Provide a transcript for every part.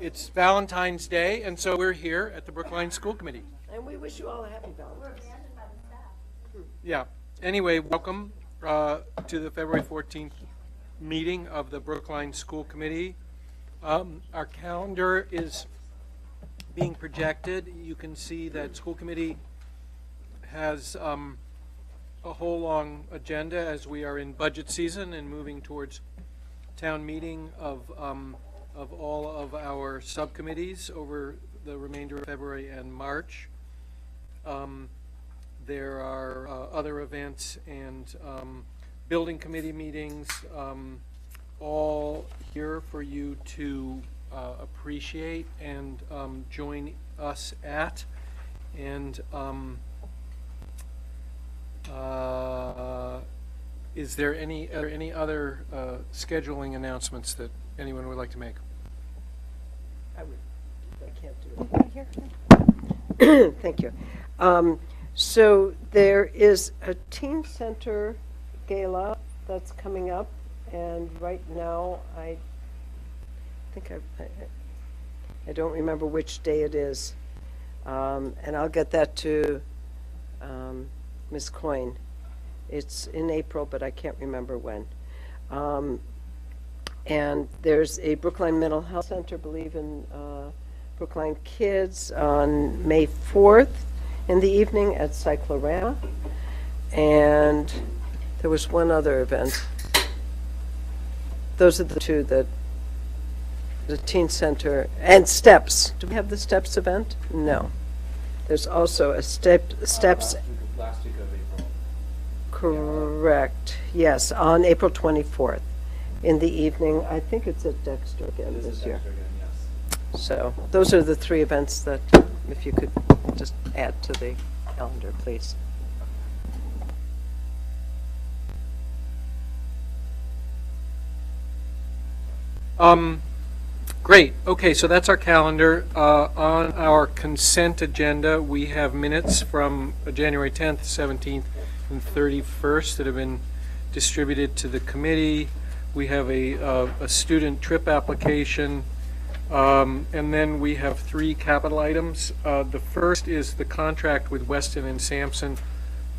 It's Valentine's Day, and so we're here at the Brookline School Committee. And we wish you all a happy Valentine's. Yeah. Anyway, welcome to the February 14th meeting of the Brookline School Committee. Our calendar is being projected. You can see that school committee has a whole long agenda as we are in budget season and moving towards town meeting of all of our subcommittees over the remainder of February and March. There are other events and building committee meetings all here for you to appreciate and join us at. And is there any other scheduling announcements that anyone would like to make? I can't do it. Thank you. So there is a teen center gala that's coming up, and right now I think I don't remember which day it is, and I'll get that to Ms. Coyne. It's in April, but I can't remember when. And there's a Brookline Mental Health Center, believe in Brookline Kids, on May 4th in the evening at Cyclorama. And there was one other event. Those are the two that the Teen Center and STEPS. Do we have the STEPS event? No. There's also a STEPS. Last week of April. Correct. Yes, on April 24th in the evening. I think it's at Dexter again this year. Again, yes. So those are the three events that, if you could just add to the calendar, please. Great. Okay, so that's our calendar. On our consent agenda, we have minutes from January 10th, 17th, and 31st that have been distributed to the committee. We have a student trip application, and then we have three capital items. The first is the contract with Weston and Sampson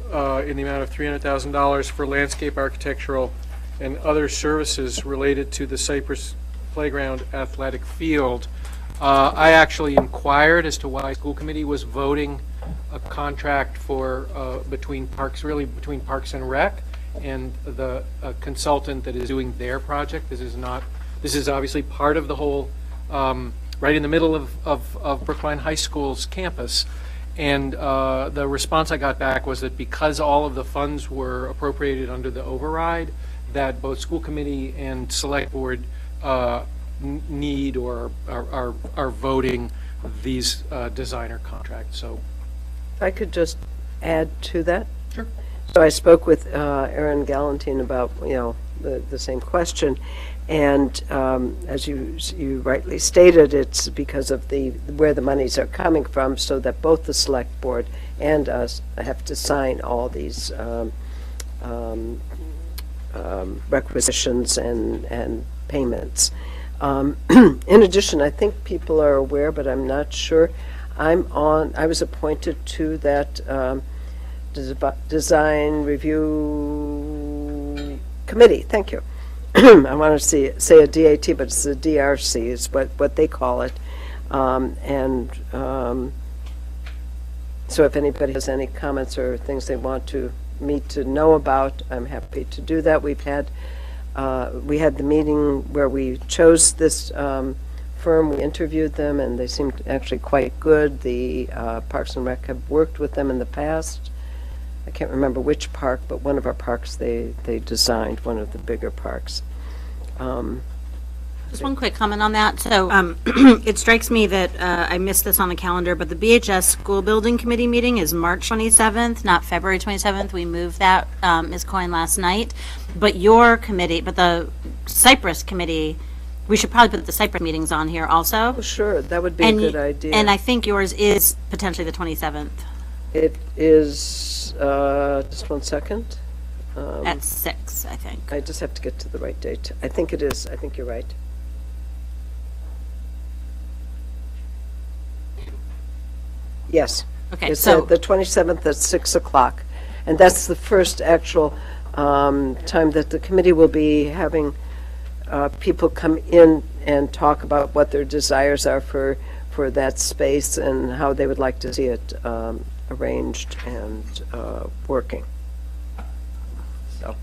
in the amount of $300,000 for landscape, architectural, and other services related to the Cypress Playground athletic field. I actually inquired as to why school committee was voting a contract for between Parks and Rec and the consultant that is doing their project. This is obviously part of the whole, right in the middle of Brookline High School's campus. And the response I got back was that because all of the funds were appropriated under the override, that both school committee and select board need or are voting these designer contracts. So If I could just add to that. sure. So I spoke with Erin Galantine about, the same question, and as you rightly stated, it's because of where the monies are coming from, so that both the select board and us have to sign all these requisitions and payments. In addition, I think people are aware, but I'm not sure. I was appointed to that design review committee. Thank you. I want to say a DAT, but it's a DRC is what they call it. So if anybody has any comments or things they want me to know about, I'm happy to do that. We had the meeting where we chose this firm. We interviewed them, and they seemed actually quite good. The Parks and Rec have worked with them in the past. I can't remember which park, but one of our parks they designed, one of the bigger parks. Just one quick comment on that. So it strikes me that I missed this on the calendar, but the BHS School Building Committee meeting is March 27th, not February 27th. We moved that, Ms. Coyne, last night. But the Cypress Committee, we should probably put the Cypress meetings on here also. Oh, sure, that would be a good idea. And I think yours is potentially the 27th. It is, just 1 second. At 6, I think. I just have to get to the right date. I think it is. I think you're right. Yes. Okay, It's so, the 27th at 6 o'clock. And that's the first actual time that the committee will be having people come in and talk about what their desires are for that space and how they would like to see it arranged and working. So,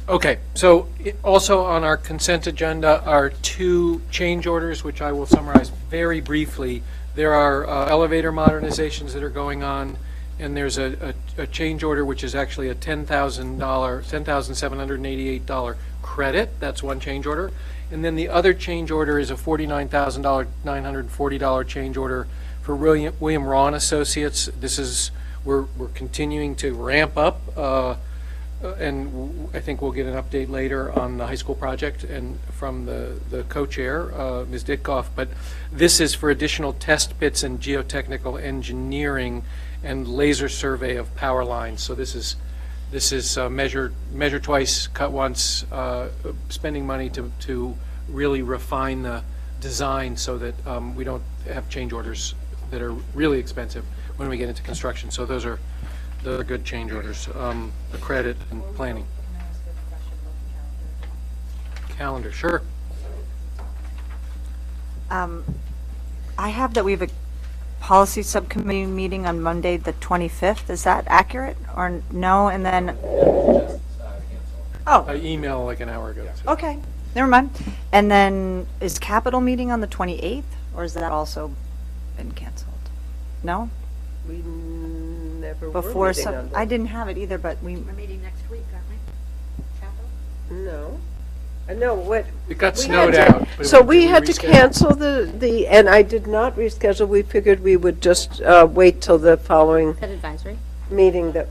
Okay, so also on our consent agenda are two change orders, which I will summarize very briefly. There are elevator modernizations that are going on, and there's a change order which is actually a $10,788 credit. That's one change order. And then the other change order is a $49,940 change order for William Ron Associates. This is, we're continuing to ramp up, and I think we'll get an update later on the high school project and from the co-chair, Ms. Ditkoff. But this is for additional test pits and geotechnical engineering and laser survey of power lines. So this is measure twice, cut once, spending money to really refine the design so that we don't have change orders that are really expensive when we get into construction. So those are good change orders, the credit and planning. Calendar, sure. I have that we have a policy subcommittee meeting on Monday, the 25th. Is that accurate or no? And then, I emailed like an hour ago. So. okay, never mind. And then is capital meeting on the 28th, or is that also been canceled? No? we never were Before, meeting on that. I didn't have it either, but we, we're meeting next week, aren't we? Capital? No. No, what? It got we snowed had to- out. but So did we had to reschedule? cancel and I did not reschedule. We figured we would just wait till the following That advisory? meeting that,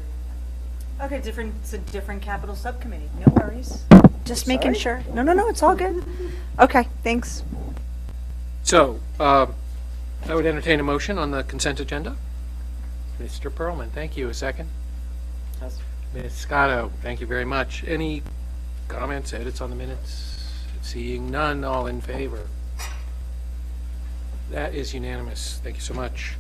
okay, it's a different capital subcommittee. No worries. Just making sure. No, it's all good. Okay, thanks. So, I would entertain a motion on the consent agenda. Mr. Pearlman, thank you. A second? Ms. Scotto, thank you very much. Any comments, edits on the minutes? Seeing none, all in favor? That is unanimous. Thank you so much.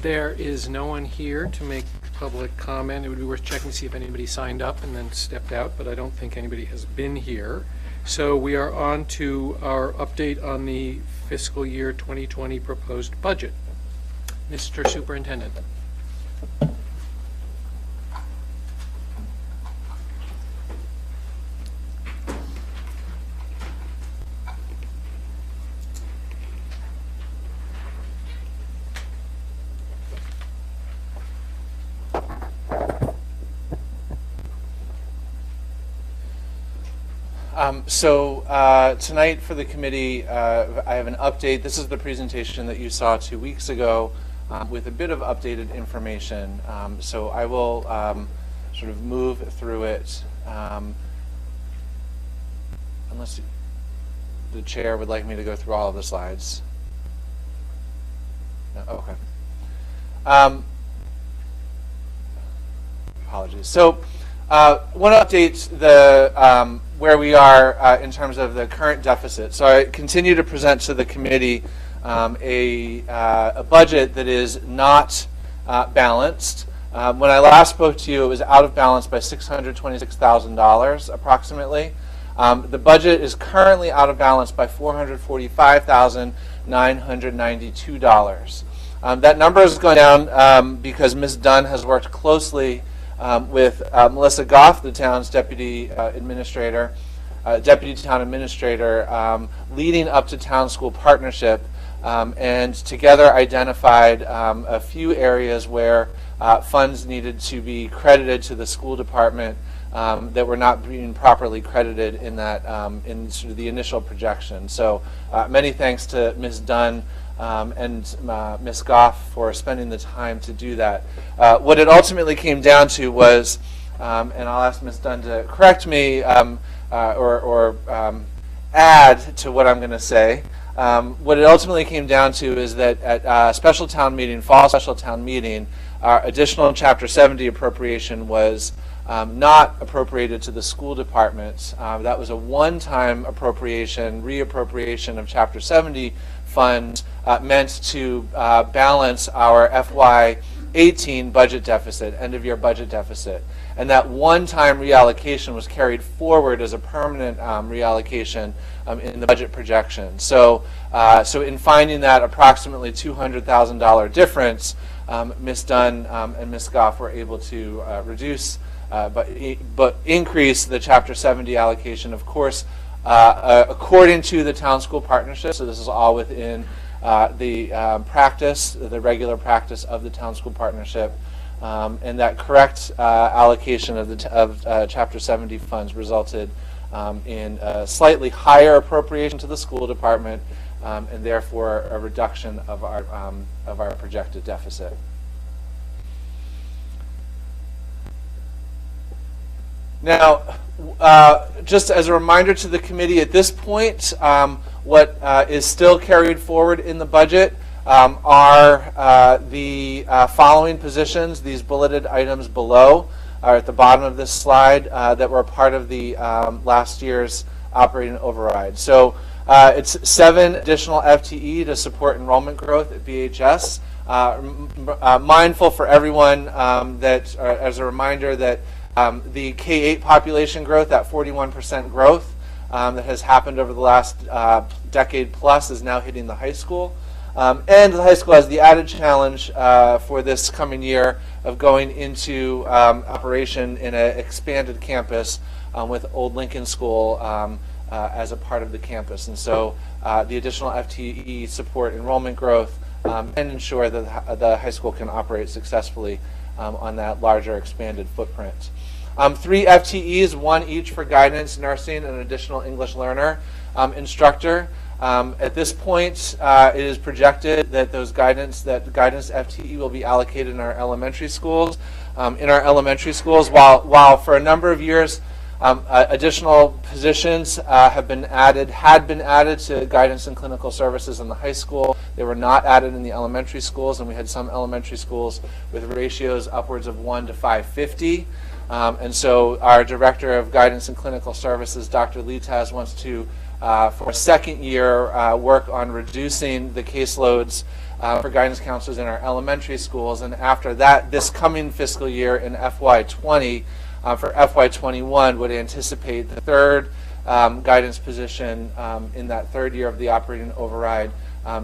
There is no one here to make public comment. It would be worth checking to see if anybody signed up and then stepped out, but I don't think anybody has been here. So we are on to our update on the fiscal year 2020 proposed budget. Mr. Superintendent. Tonight for the committee, I have an update. This is the presentation that you saw 2 weeks ago with a bit of updated information. So I will sort of move through it unless the chair would like me to go through all of the slides. No? Okay. Apologies. So want to update the where we are in terms of the current deficit. So I continue to present to the committee a budget that is not balanced. When I last spoke to you, it was out of balance by $626,000 approximately. The budget is currently out of balance by $445,992. That number has gone down because Ms. Dunn has worked closely with Melissa Goff, the town's deputy town administrator, leading up to town school partnership, and together identified a few areas where funds needed to be credited to the school department that were not being properly credited in that in sort of the initial projection. So many thanks to Ms. Dunn and Ms. Goff for spending the time to do that. What it ultimately came down to was, and I'll ask Ms. Dunn to correct me or add to what I'm going to say. What it ultimately came down to is that at special town meeting, fall special town meeting, our additional Chapter 70 appropriation was not appropriated to the school department. That was a one-time appropriation, reappropriation of Chapter 70 funds meant to balance our FY18 budget deficit, end-of-year budget deficit. And that one-time reallocation was carried forward as a permanent reallocation in the budget projection. So in finding that approximately $200,000 difference, Ms. Dunn and Ms. Goff were able to reduce but increase the Chapter 70 allocation, of course, according to the town school partnership. So this is all within the practice, the regular practice of the town school partnership. And that correct allocation of Chapter 70 funds resulted in a slightly higher appropriation to the school department, and therefore a reduction of our projected deficit. Now, just as a reminder to the committee at this point, what is still carried forward in the budget are the following positions. These bulleted items below are at the bottom of this slide that were part of the last year's operating override. So it's 7 additional FTE to support enrollment growth at BHS. Mindful for everyone that, as a reminder, that the K-8 population growth, that 41% growth that has happened over the last decade plus, is now hitting the high school. And the high school has the added challenge for this coming year of going into operation in an expanded campus with Old Lincoln School as a part of the campus. And so the additional FTE support enrollment growth and ensure that the high school can operate successfully on that larger expanded footprint. 3 FTEs, 1 each for guidance, nursing, and an additional English learner instructor. At this point, it is projected that guidance FTE will be allocated in our elementary schools. While for a number of years additional positions had been added to guidance and clinical services in the high school, they were not added in the elementary schools, and we had some elementary schools with ratios upwards of 1 to 550. And so our Director of Guidance and Clinical Services, Dr. Litaz, wants to, for a second year, work on reducing the caseloads for guidance counselors in our elementary schools. And after that, this coming fiscal year in FY20, for FY21, would anticipate the third guidance position in that third year of the operating override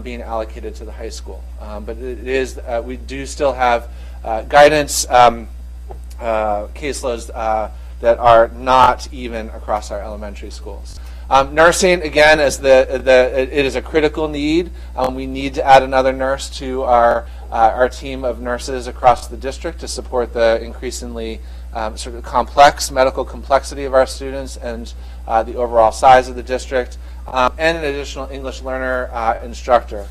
being allocated to the high school. But it is, we do still have guidance caseloads that are not even across our elementary schools. Nursing, again, it is a critical need. We need to add another nurse to our team of nurses across the district to support the increasingly sort of complex medical complexity of our students and the overall size of the district, and an additional English learner instructor.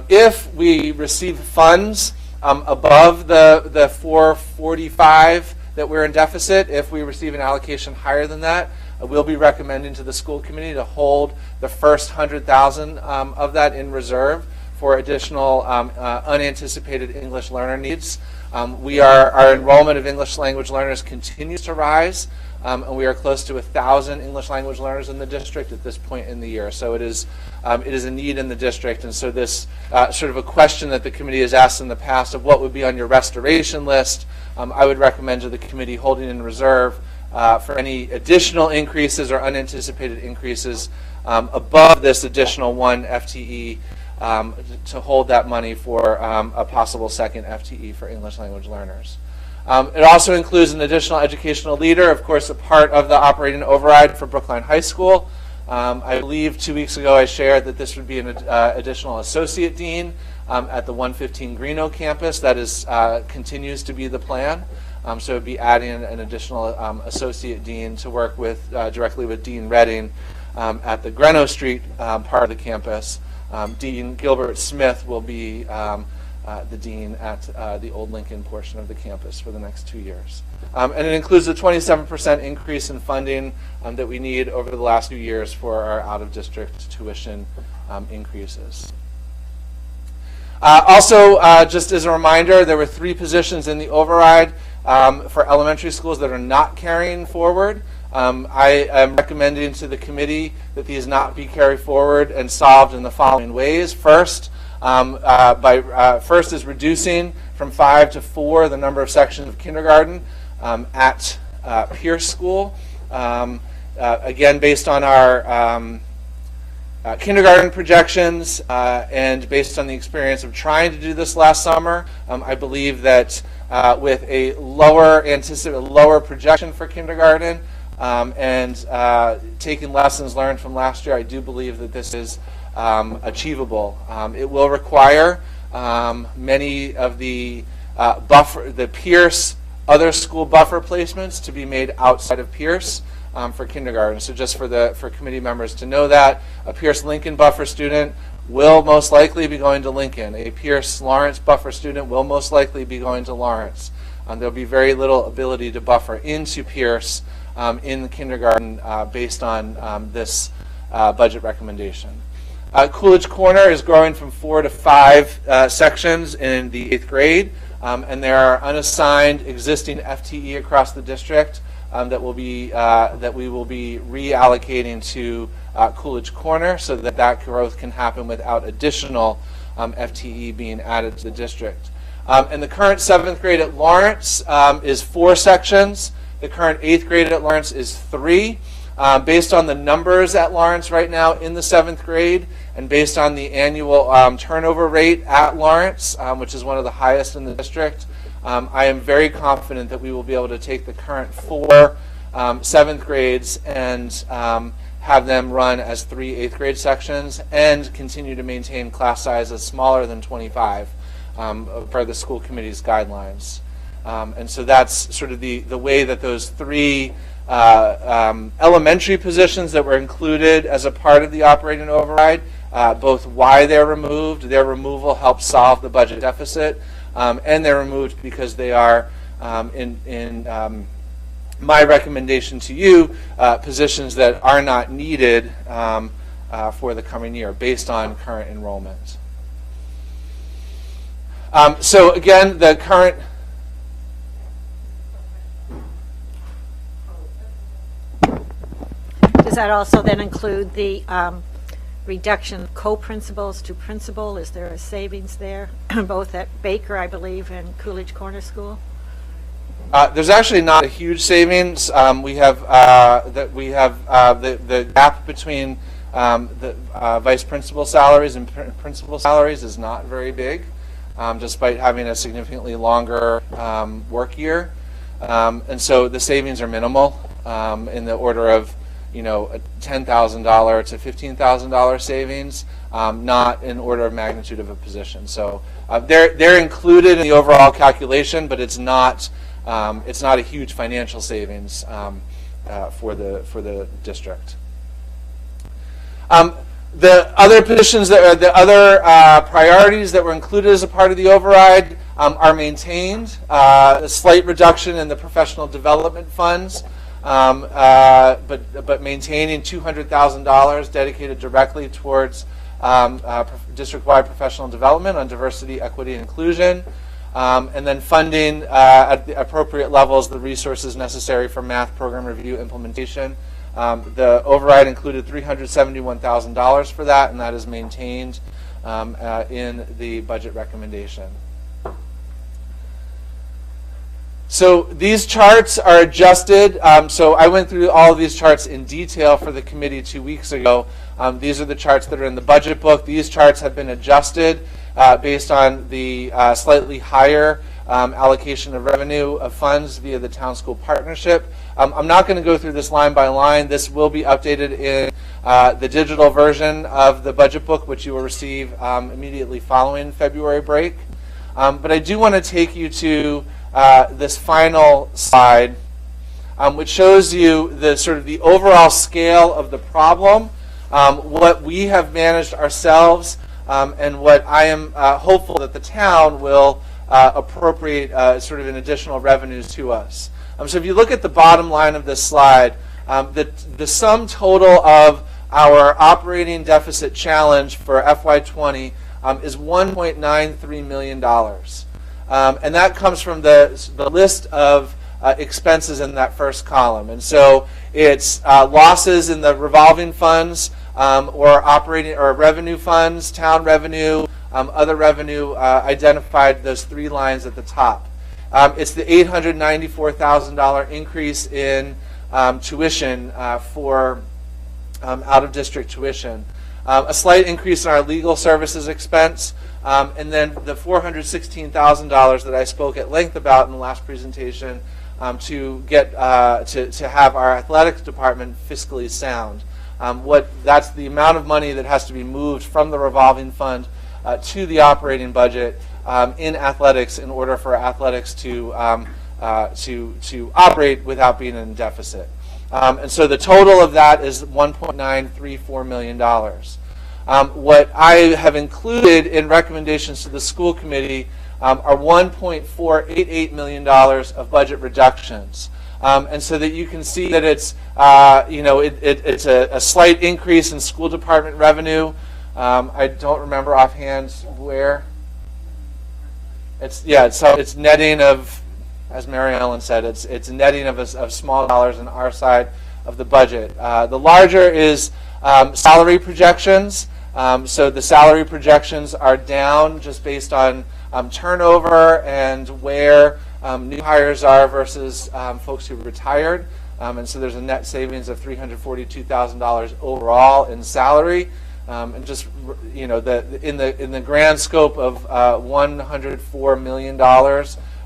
If we receive funds above the 445 that we're in deficit, if we receive an allocation higher than that, we'll be recommending to the school committee to hold the first 100,000 of that in reserve for additional unanticipated English learner needs. Our enrollment of English language learners continues to rise, and we are close to 1,000 English language learners in the district at this point in the year. So it is a need in the district, and so this sort of a question that the committee has asked in the past of what would be on your restoration list, I would recommend to the committee holding in reserve for any additional increases or unanticipated increases above this additional 1 FTE to hold that money for a possible second FTE for English language learners. It also includes an additional educational leader, of course, a part of the operating override for Brookline High School. I believe 2 weeks ago I shared that this would be an additional associate dean at the 115 Greeno campus. That is continues to be the plan. So it would be adding an additional associate dean to work with directly with Dean Redding at the Greeno Street part of the campus. Dean Gilbert Smith will be the dean at the Old Lincoln portion of the campus for the next 2 years. And it includes a 27% increase in funding that we need over the last 2 years for our out-of-district tuition increases. Also, just as a reminder, there were 3 positions in the override for elementary schools that are not carrying forward. I am recommending to the committee that these not be carried forward and solved in the following ways. First, first is reducing from 5 to 4 the number of sections of kindergarten at Pierce School. Again, based on our kindergarten projections and based on the experience of trying to do this last summer, I believe that with a lower projection for kindergarten and taking lessons learned from last year, I do believe that this is achievable. It will require many of the Pierce other school buffer placements to be made outside of Pierce for kindergarten. So just for committee members to know that, a Pierce Lincoln buffer student will most likely be going to Lincoln. A Pierce Lawrence buffer student will most likely be going to Lawrence. There'll be very little ability to buffer into Pierce in the kindergarten based on this budget recommendation. Coolidge Corner is growing from 4 to 5 sections in the 8th grade, and there are unassigned existing FTE across the district that we will be reallocating to Coolidge Corner so that growth can happen without additional FTE being added to the district. And the current 7th grade at Lawrence is 4 sections. The current 8th grade at Lawrence is 3. Based on the numbers at Lawrence right now in the 7th grade, and based on the annual turnover rate at Lawrence, which is one of the highest in the district, I am very confident that we will be able to take the current 4 7th grades and have them run as 3 8th grade sections and continue to maintain class sizes smaller than 25 per the school committee's guidelines. And so that's sort of the way that those 3 elementary positions that were included as a part of the operating override, both why they're removed, their removal helps solve the budget deficit, and they're removed because they are, in my recommendation to you, positions that are not needed for the coming year based on current enrollment. So again, the current... Does that also then include the reduction of co-principals to principal? Is there a savings there, both at Baker, I believe, and Coolidge Corner School? There's actually not a huge savings. We have the gap between the vice principal salaries and principal salaries is not very big, despite having a significantly longer work year. And so the savings are minimal, in the order of a $10,000 to $15,000 savings, not in order of magnitude of a position. So they're included in the overall calculation, but it's not a huge financial savings for the district. The other positions the other priorities that were included as a part of the override are maintained. A slight reduction in the professional development funds. But maintaining $200,000 dedicated directly towards district-wide professional development on diversity, equity, and inclusion, and then funding at the appropriate levels the resources necessary for math program review implementation. The override included $371,000 for that, and that is maintained in the budget recommendation. So these charts are adjusted. So I went through all of these charts in detail for the committee 2 weeks ago. These are the charts that are in the budget book. These charts have been adjusted based on the slightly higher allocation of revenue of funds via the town school partnership. I'm not going to go through this line by line. This will be updated in the digital version of the budget book, which you will receive immediately following February break. But I do want to take you to this final slide, which shows you the overall scale of the problem, what we have managed ourselves, and what I am hopeful that the town will appropriate in additional revenues to us. So if you look at the bottom line of this slide, the sum total of our operating deficit challenge for FY20 is $1.93 million. And that comes from the list of expenses in that first column. And so it's losses in the revolving funds or operating or revenue funds, town revenue, other revenue identified those three lines at the top. It's the $894,000 increase in tuition for out-of-district tuition. A slight increase in our legal services expense, and then the $416,000 that I spoke at length about in the last presentation to get to have our athletics department fiscally sound. That's the amount of money that has to be moved from the revolving fund to the operating budget in athletics in order for athletics to operate without being in deficit. And so the total of that is $1.934 million. What I have included in recommendations to the school committee are $1.488 million of budget reductions. And so that you can see that it's, it's a slight increase in school department revenue. I don't remember offhand where. It's netting of, as Mary Ellen said, it's netting of small dollars on our side of the budget. The larger is salary projections. So the salary projections are down just based on turnover and where new hires are versus folks who retired. And so there's a net savings of $342,000 overall in salary. And just in the grand scope of $104 million,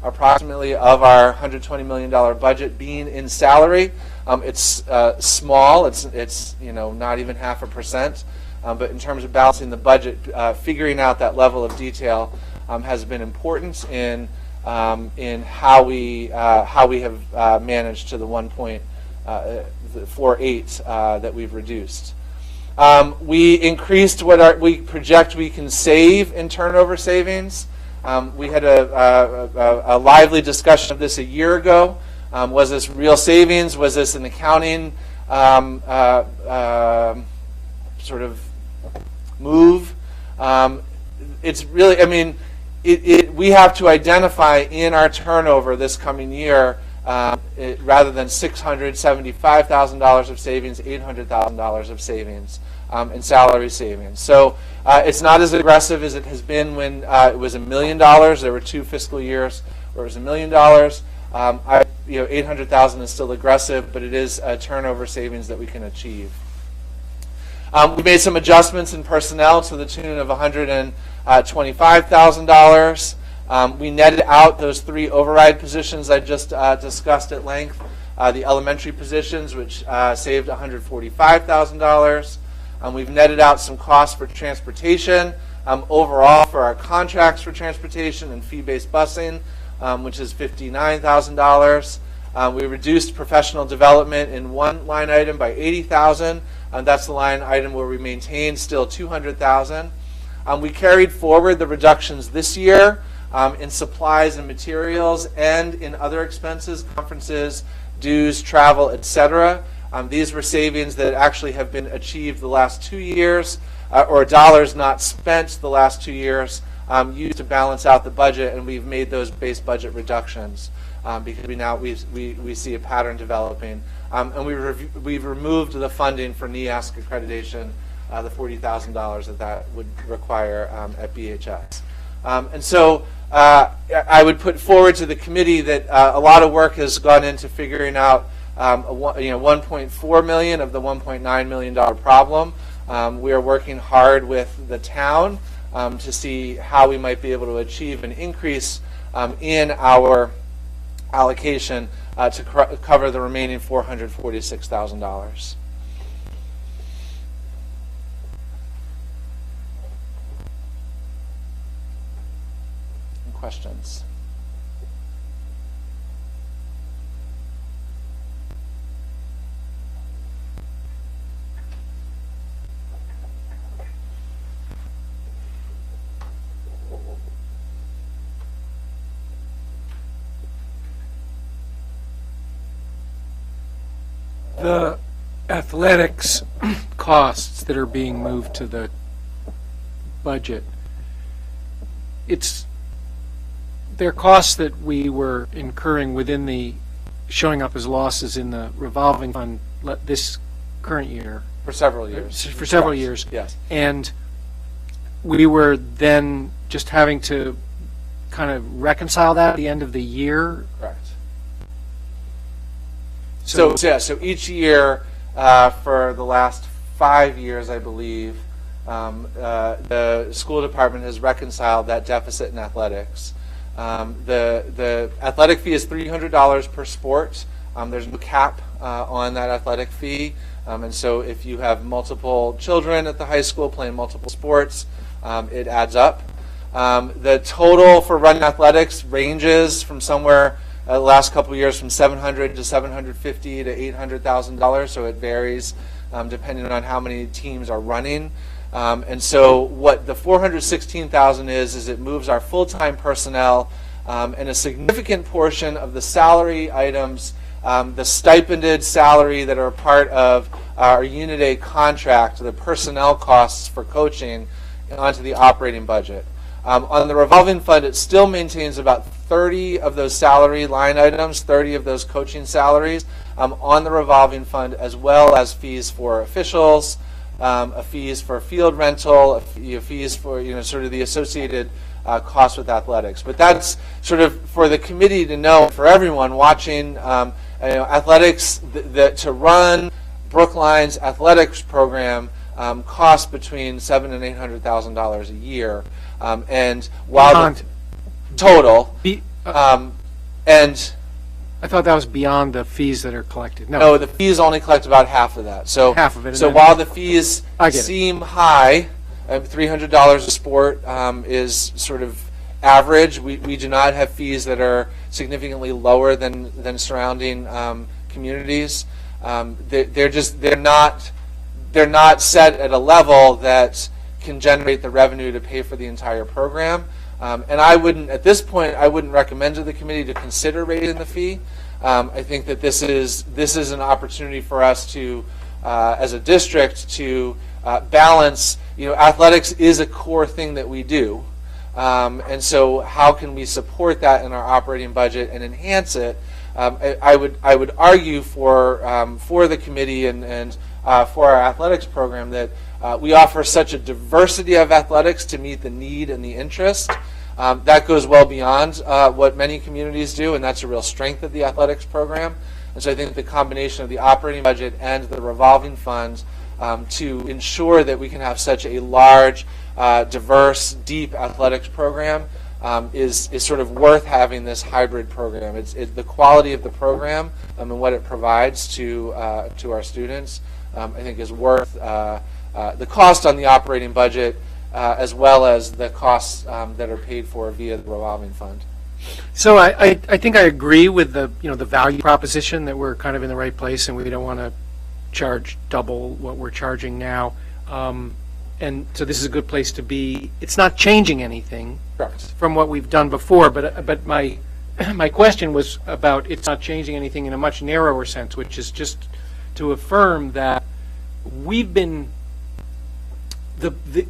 approximately of our $120 million budget being in salary, it's small. It's not even 0.5%. But in terms of balancing the budget, figuring out that level of detail has been important in how we have managed to the 1.48 that we've reduced. We increased what we project we can save in turnover savings. We had a lively discussion of this a year ago. Was this real savings? Was this an accounting sort of move? It's really, we have to identify in our turnover this coming year, rather than $675,000 of savings, $800,000 of savings in salary savings. So it's not as aggressive as it has been when it was $1 million. There were 2 fiscal years where it was $1 million. $800,000 is still aggressive, but it is a turnover savings that we can achieve. We made some adjustments in personnel to the tune of $125,000. We netted out those 3 override positions I just discussed at length. The elementary positions, which saved $145,000. We've netted out some costs for transportation overall for our contracts for transportation and fee-based busing, which is $59,000. We reduced professional development in one line item by $80,000. That's the line item where we maintained still $200,000. We carried forward the reductions this year in supplies and materials and in other expenses, conferences, dues, travel, etc. These were savings that actually have been achieved the last 2 years, or dollars not spent the last 2 years, used to balance out the budget, and we've made those base budget reductions because we see a pattern developing. And we've removed the funding for NEASC accreditation, the $40,000 that would require at BHS. And so I would put forward to the committee that a lot of work has gone into figuring out $1.4 million of the $1.9 million problem. We are working hard with the town to see how we might be able to achieve an increase in our allocation to cover the remaining $446,000. Questions? The athletics costs that are being moved to the budget, they're costs that we were incurring within the, showing up as losses in the revolving fund this current year. For several years. For several Correct. years. Yes. And we were then just having to kind of reconcile that at the end of the year. Correct. So each year, for the last 5 years, I believe, the school department has reconciled that deficit in athletics. The athletic fee is $300 per sport. There's no cap on that athletic fee. And so if you have multiple children at the high school playing multiple sports, it adds up. The total for running athletics ranges from somewhere the last couple of years from $700 to $750 to $800,000, so it varies depending on how many teams are running. And so what the $416,000 is it moves our full-time personnel and a significant portion of the salary items, the stipended salary that are a part of our Unit A contract, the personnel costs for coaching, onto the operating budget. On the revolving fund, it still maintains about 30 of those salary line items, 30 of those coaching salaries on the revolving fund, as well as fees for officials, fees for field rental, fees for sort of the associated costs with athletics. But that's sort of for the committee to know, for everyone watching athletics, to run Brookline's athletics program costs between $700,000 and $800,000 a year. And while Beyond. Total, and I thought that was beyond the fees that are collected. no, the fees only collect about half of that. So Half of it, and So then- while the fees I get it. seem high, $300 a sport is sort of average. We do not have fees that are significantly lower than surrounding communities. They're not set at a level that can generate the revenue to pay for the entire program. And at this point, I wouldn't recommend to the committee to consider raising the fee. I think that this is an opportunity for us to, as a district, to balance. Athletics is a core thing that we do, and so how can we support that in our operating budget and enhance it? I would argue for the committee and for our athletics program that we offer such a diversity of athletics to meet the need and the interest. That goes well beyond what many communities do, and that's a real strength of the athletics program. And so I think the combination of the operating budget and the revolving funds to ensure that we can have such a large, diverse, deep athletics program is sort of worth having this hybrid program. It's the quality of the program and what it provides to our students, I think, is worth the cost on the operating budget, as well as the costs that are paid for via the revolving fund. So I think I agree with the value proposition that we're kind of in the right place, and we don't want to charge double what we're charging now. And so this is a good place to be. It's not changing anything Correct. from what we've done before, but my question was about it's not changing anything in a much narrower sense, which is just to affirm that we've been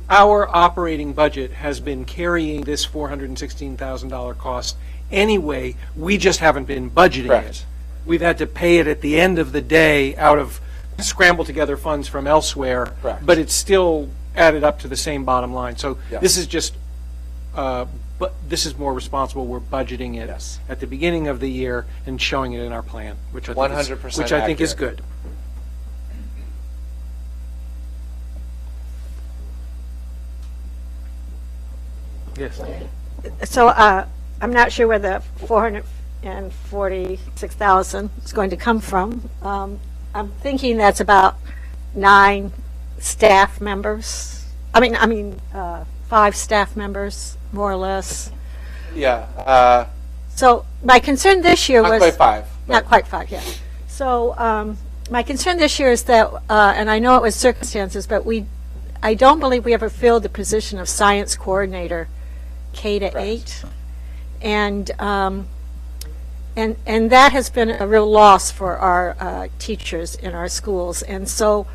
our operating budget has been carrying this $416,000 cost anyway. We just haven't been budgeting Correct. it. We've had to pay it at the end of the day out of scramble together funds from elsewhere. Correct. But it's still added up to the same bottom line. So Yes. this is just, but this is more responsible. We're budgeting it Yes. at the beginning of the year and showing it in our plan, which I think 100% which I think is accurate. good. Yes. So I'm not sure where the 446,000 is going to come from. I'm thinking that's about 9 staff members. I mean, 5 staff members, more or less. Yeah, So my concern this year not was quite 5. but- not quite 5, yeah. So my concern this year is that, and I know it was circumstances, but I don't believe we ever filled the position of science coordinator K to 8, and that has been a real loss for our teachers in our schools. And so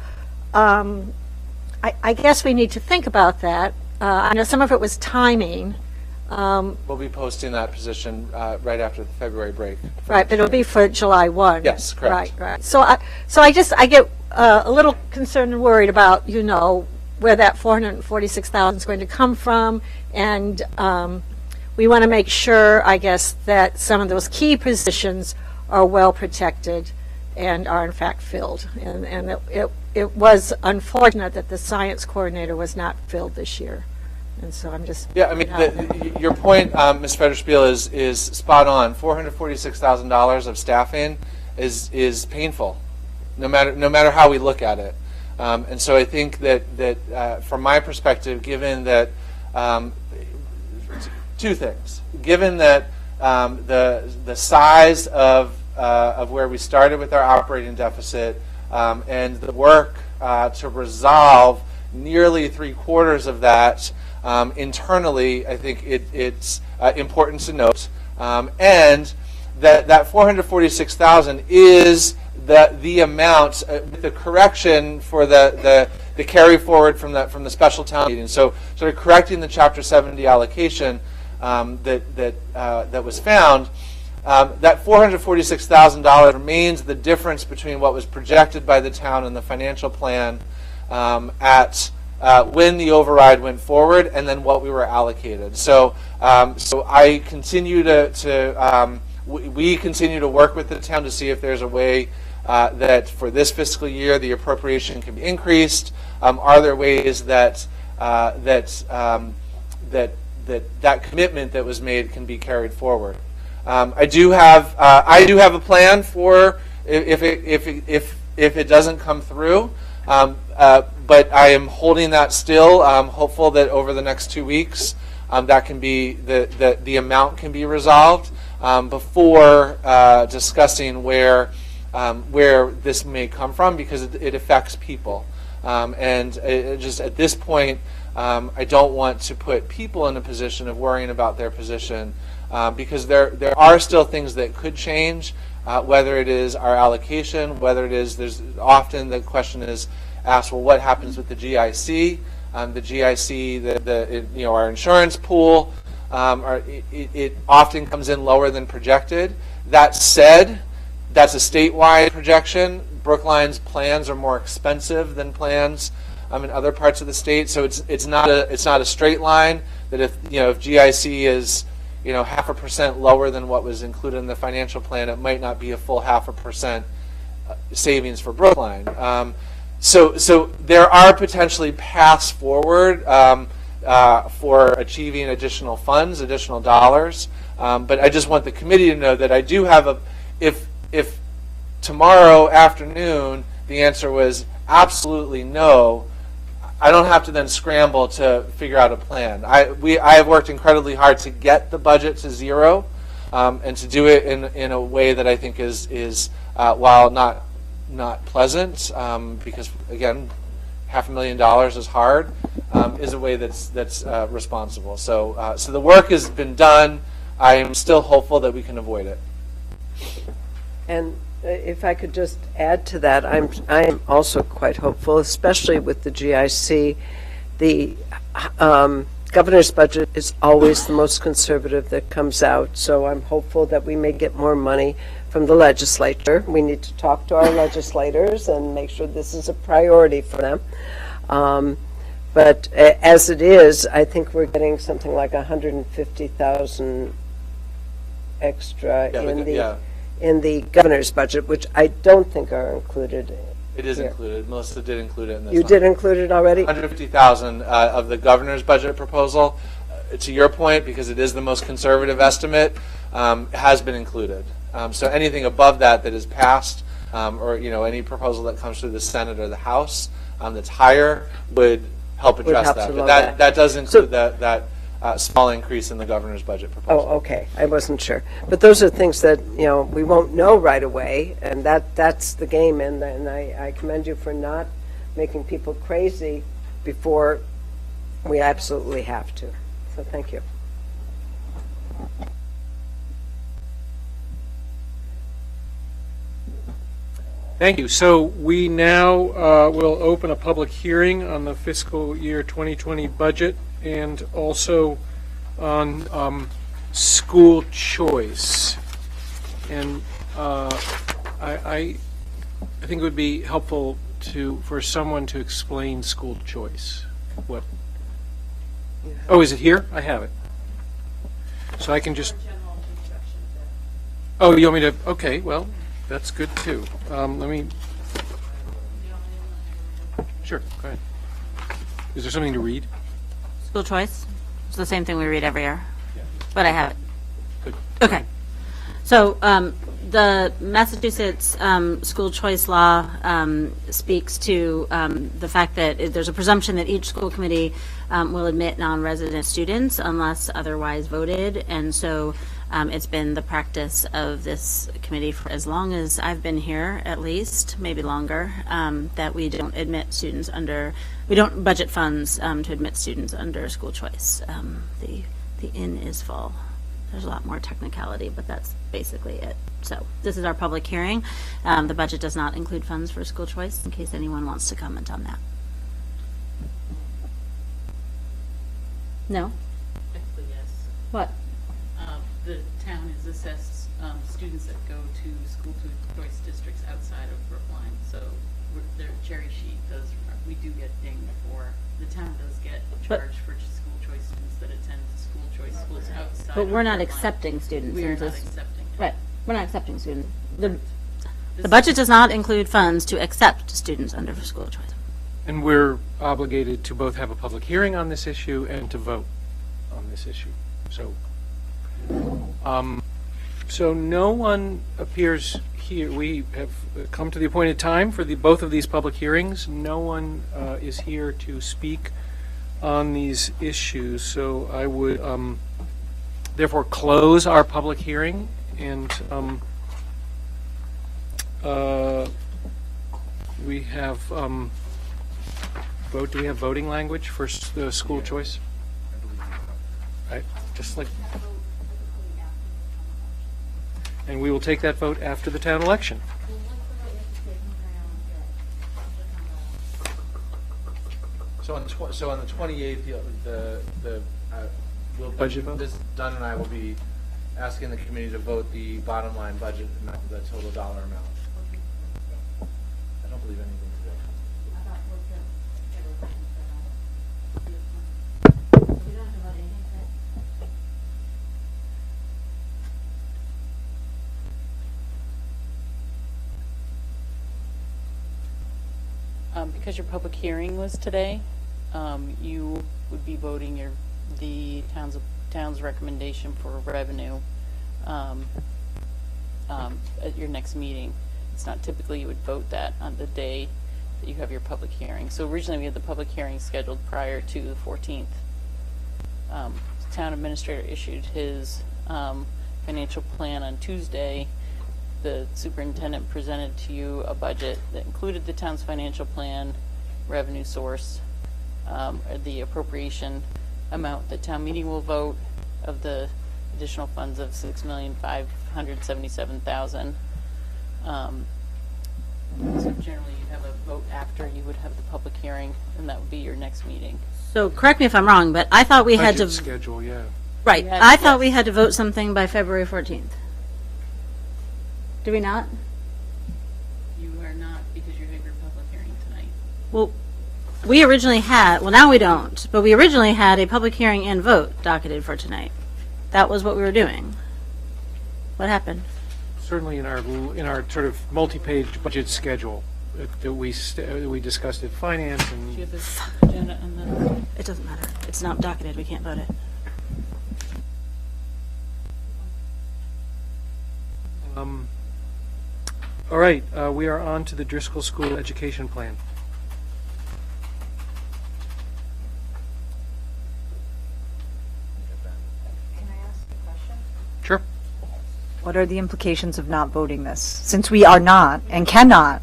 I guess we need to think about that. I know some of it was timing, We'll be posting that position right after the February break. Right, but it'll be for July 1. Yes, correct. Right. So I get a little concerned and worried about, where that 446,000 is going to come from. And we want to make sure, I guess, that some of those key positions are well protected and are in fact filled. And it was unfortunate that the science coordinator was not filled this year. And so I'm just. Yeah, I mean, your point, Ms. Federspiel, is spot on. $446,000 of staffing is painful, no matter how we look at it. And so I think that from my perspective, given that two things, given that the size of where we started with our operating deficit and the work to resolve nearly 3/4 of that. Internally, I think it's important to note, and that 446,000 is the amount with the correction for the carry forward from the special town meeting. So sort of correcting the Chapter 70 allocation that was found. That $446,000 remains the difference between what was projected by the town in the financial plan when the override went forward, and then what we were allocated. So I continue we continue to work with the town to see if there's a way that for this fiscal year the appropriation can be increased. Are there ways that commitment that was made can be carried forward? I do have a plan for if it doesn't come through. But I am holding that still. I'm hopeful that over the next 2 weeks, that can be the amount can be resolved before discussing where this may come from, because it affects people. And just at this point, I don't want to put people in a position of worrying about their position, because there are still things that could change. Whether it is our allocation, whether it is, there's often the question is asked, well, what happens with the GIC? The GIC, our insurance pool, it often comes in lower than projected. That said, that's a statewide projection. Brookline's plans are more expensive than plans in other parts of the state, so it's not a straight line. That if GIC is 0.5% lower than what was included in the financial plan, it might not be a full 0.5% savings for Brookline. So there are potentially paths forward for achieving additional funds, additional dollars. But I just want the committee to know that I do have if tomorrow afternoon the answer was absolutely no, I don't have to then scramble to figure out a plan. I have worked incredibly hard to get the budget to zero, and to do it in a way that I think is while not pleasant, because again, $500,000 is hard, is a way that's responsible. So the work has been done. I am still hopeful that we can avoid it. And if I could just add to that, I am also quite hopeful, especially with the GIC. The governor's budget is always the most conservative that comes out, so I'm hopeful that we may get more money from the legislature. We need to talk to our legislators and make sure this is a priority for them. But as it is, I think we're getting something like 150,000 extra in the governor's budget, which I don't think are included. It is here. included. Melissa did include it in this. You did include it already? 150,000 of the governor's budget proposal. To your point, because it is the most conservative estimate, has been included. So anything above that is passed, or any proposal that comes through the Senate or the House that's higher would help address that. But that does include that small increase in the governor's budget proposal. Oh, okay. I wasn't sure. But those are things that, we won't know right away, and that's the game, and I commend you for not making people crazy before we absolutely have to. So thank you. Thank you. So we now will open a public hearing on the fiscal year 2020 budget, and also on school choice. And I think it would be helpful for someone to explain school choice. What? Oh, is it here? I have it. So I can just. Oh, you want me to? Okay, well, that's good too. Let me. Sure, go ahead. Is there something to read? School choice. It's the same thing we read every year, but I have it. Good. Okay. So the Massachusetts school choice law speaks to the fact that there's a presumption that each school committee will admit non-resident students unless otherwise voted. And so it's been the practice of this committee for as long as I've been here, at least, maybe longer, that we don't admit students we don't budget funds to admit students under school choice. The inn is full. There's a lot more technicality, but that's basically it. So this is our public hearing. The budget does not include funds for school choice, in case anyone wants to comment on that. No? Actually, yes. What? The town has assessed students that go to school choice districts outside of Brookline. So their cherry sheet we do get dinged for, the town does get charged for school choice students that attend school choice schools outside. But we're not Brookline. accepting students. We are into not s- accepting. Right. We're not accepting students. The budget does not include funds to accept students under school choice. And we're obligated to both have a public hearing on this issue and to vote on this issue. So no one appears here. We have come to the appointed time for both of these public hearings. No one is here to speak on these issues. So I would therefore close our public hearing and we have do we have voting language for the school choice? Right, just like. And we will take that vote after the town election. So on the 28th, Budget vote? Dunn and I will be asking the committee to vote the bottom line budget, not the total dollar amount. I don't believe anything to do. Because your public hearing was today, you would be voting the town's recommendation for revenue at your next meeting. It's not typically you would vote that on the day that you have your public hearing. So originally we had the public hearing scheduled prior to the 14th. The town administrator issued his financial plan on Tuesday. The superintendent presented to you a budget that included the town's financial plan, revenue source, the appropriation amount that town meeting will vote of the additional funds of $6,577,000. So generally you'd have a vote after you would have the public hearing, and that would be your next meeting. So correct me if I'm wrong, but I thought we had to, Budget schedule, yeah. right, We had- I thought we yes. had to vote something by February 14th. Do we not? You are not, because you have your public hearing tonight. Well, we originally had, well, now we don't, but we originally had a public hearing and vote docketed for tonight. That was what we were doing. What happened? Certainly in our sort of multi-page budget schedule that we discussed at finance Do you and have this agenda on the? It doesn't matter. It's not docketed. We can't vote it. all right, we are on to the Driscoll School Education Plan. Can I ask a question? Sure. What are the implications of not voting this? Since we are not and cannot.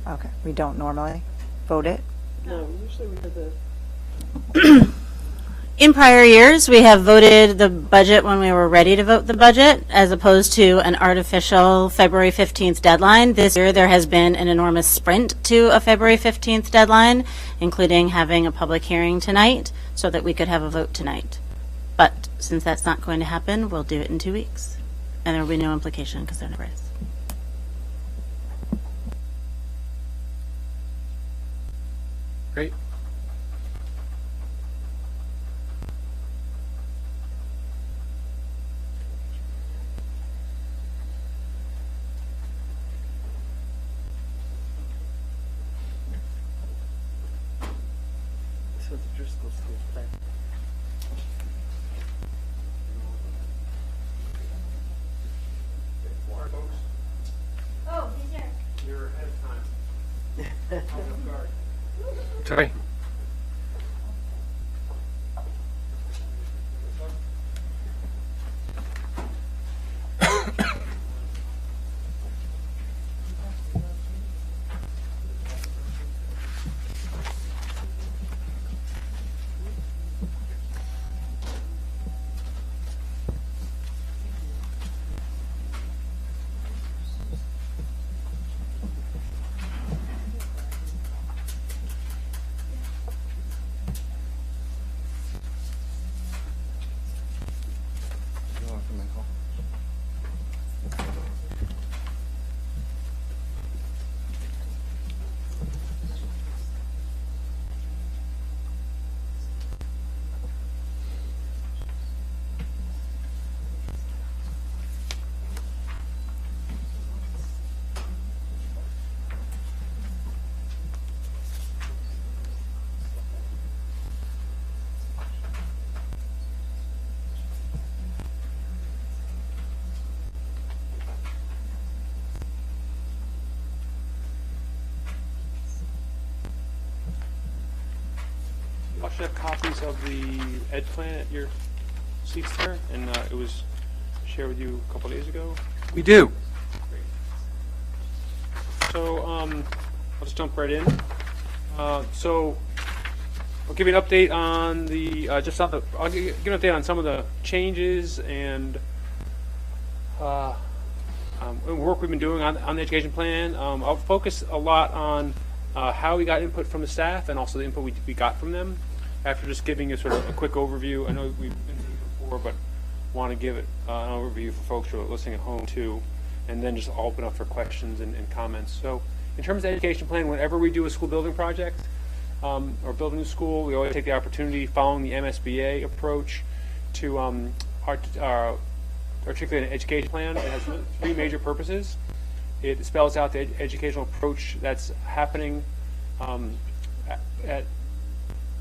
Okay, we don't normally vote it? No, usually we have the. In prior years, we have voted the budget when we were ready to vote the budget, as opposed to an artificial February 15th deadline. This year, there has been an enormous sprint to a February 15th deadline, including having a public hearing tonight so that we could have a vote tonight. But since that's not going to happen, we'll do it in 2 weeks. And there will be no implication because there never is. Great. So the Driscoll School plan. Sorry. You all should have copies of the ed plan at your seats there, and it was shared with you a couple days ago. We do. So I'll just jump right in. So I'll give you an update on the I'll give you an update on some of the changes and work we've been doing on the education plan. I'll focus a lot on how we got input from the staff and also the input we got from them. After just giving you sort of a quick overview, I know we've been through it before, but want to give it an overview for folks who are listening at home too, and then just open up for questions and comments. So in terms of the education plan, whenever we do a school building project or build a new school, we always take the opportunity, following the MSBA approach, to articulate an education plan. It has 3 major purposes. It spells out the educational approach that's happening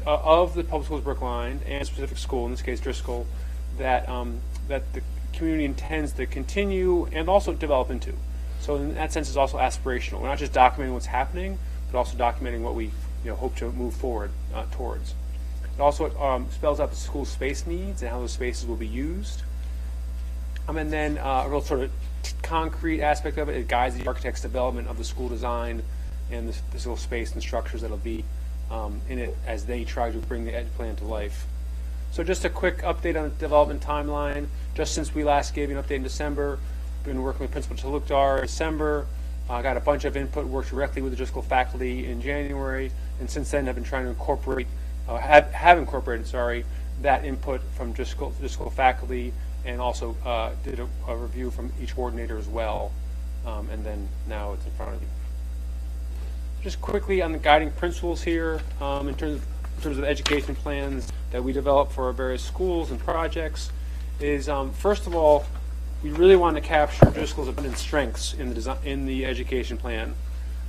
of the public schools Brookline and a specific school, in this case Driscoll, that the community intends to continue and also develop into. So in that sense, it's also aspirational. We're not just documenting what's happening, but also documenting what we hope to move forward towards. It also spells out the school space needs and how those spaces will be used. And then a real sort of concrete aspect of it, it guides the architect's development of the school design and the physical space and structures that'll be in it as they try to bring the ed plan to life. So just a quick update on the development timeline. Just since we last gave you an update in December, been working with Principal Talukdar in December. Got a bunch of input, worked directly with the Driscoll faculty in January, and since then have been trying to incorporate, have incorporated, that input from Driscoll faculty, and also did a review from each coordinator as well, and then now it's in front of you. Just quickly on the guiding principles here, in terms of education plans that we develop for our various schools and projects, is first of all, we really want to capture Driscoll's abundant strengths in the education plan,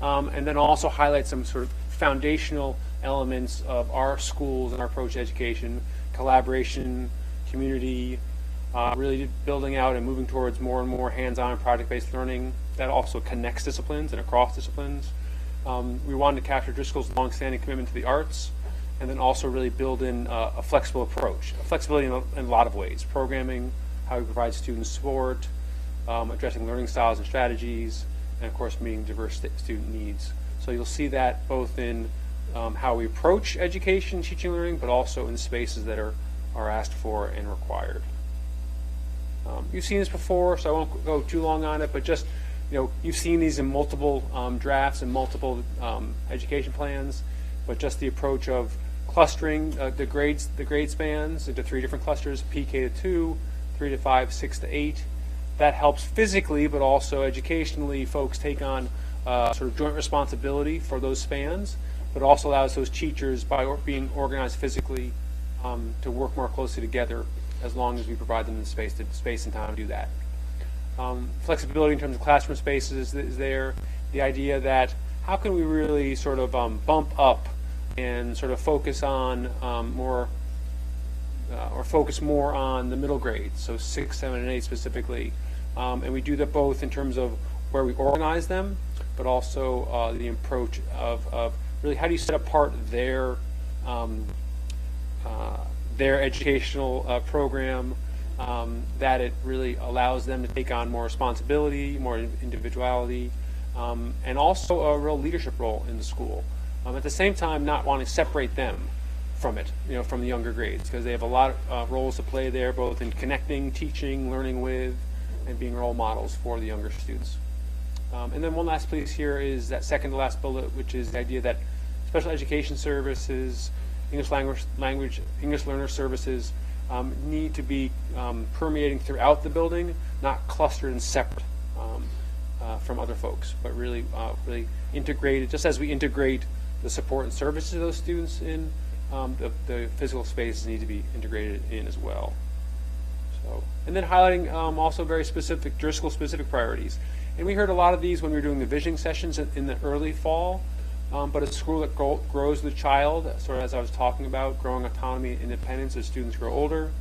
and then also highlight some sort of foundational elements of our schools and our approach to education: collaboration, community, really building out and moving towards more and more hands-on project-based learning that also connects disciplines and across disciplines. We wanted to capture Driscoll's longstanding commitment to the arts, and then also really build in a flexible approach, flexibility in a lot of ways: programming, how we provide students support, addressing learning styles and strategies, and of course meeting diverse student needs. So you'll see that both in how we approach education, teaching, and learning, but also in spaces that are asked for and required. You've seen this before, so I won't go too long on it, but just, you've seen these in multiple drafts and multiple education plans, but just the approach of clustering the grade spans into 3 different clusters: PK to 2, 3 to 5, 6 to 8. That helps physically, but also educationally. Folks take on sort of joint responsibility for those spans, but also allows those teachers, by being organized physically, to work more closely together, as long as we provide them the space and time to do that. Flexibility in terms of classroom spaces is there. The idea that how can we really sort of bump up and sort of focus on focus more on the middle grades, so 6, 7, and 8 specifically. And we do that both in terms of where we organize them, but also the approach of really how do you set apart their educational program, that it really allows them to take on more responsibility, more individuality, and also a real leadership role in the school. At the same time, not wanting to separate them from it, from the younger grades, because they have a lot of roles to play there, both in connecting, teaching, learning with, and being role models for the younger students. And then one last piece here is that second to last bullet, which is the idea that special education services, English learner services need to be permeating throughout the building, not clustered and separate from other folks, but really integrated, just as we integrate the support and services of those students in, the physical spaces need to be integrated in as well. So, and then highlighting also very specific Driscoll specific priorities. And we heard a lot of these when we were doing the visioning sessions in the early fall. But a school that grows the child, sort of as I was talking about, growing autonomy and independence as students grow older.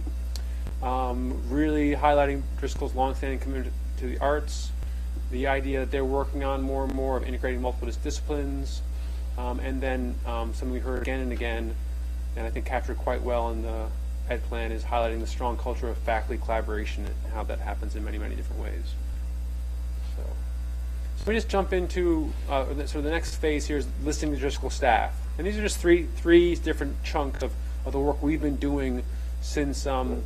Really highlighting Driscoll's longstanding commitment to the arts, the idea that they're working on more and more of integrating multiple disciplines, and then something we heard again and again, and I think captured quite well in the Ed Plan, is highlighting the strong culture of faculty collaboration and how that happens in many, many different ways. So we just jump into sort of the next phase here is listing the Driscoll staff. And these are just three different chunks of the work we've been doing since the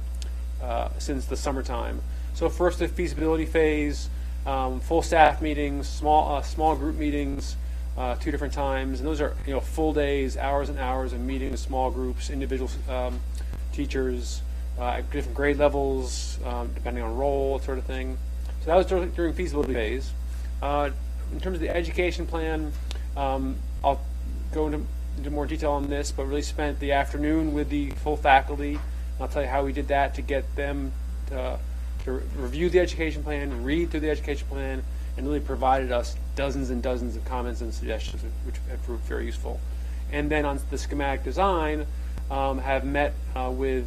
summertime. So first, the feasibility phase, full staff meetings, small group meetings, 2 different times, and those are full days, hours and hours of meeting with small groups, individual teachers, at different grade levels, depending on role, sort of thing. So that was during feasibility phase. In terms of the education plan, I'll go into more detail on this, but really spent the afternoon with the full faculty. I'll tell you how we did that to get them to review the education plan, read through the education plan, and really provided us dozens and dozens of comments and suggestions, which have proved very useful. And then on the schematic design, have met with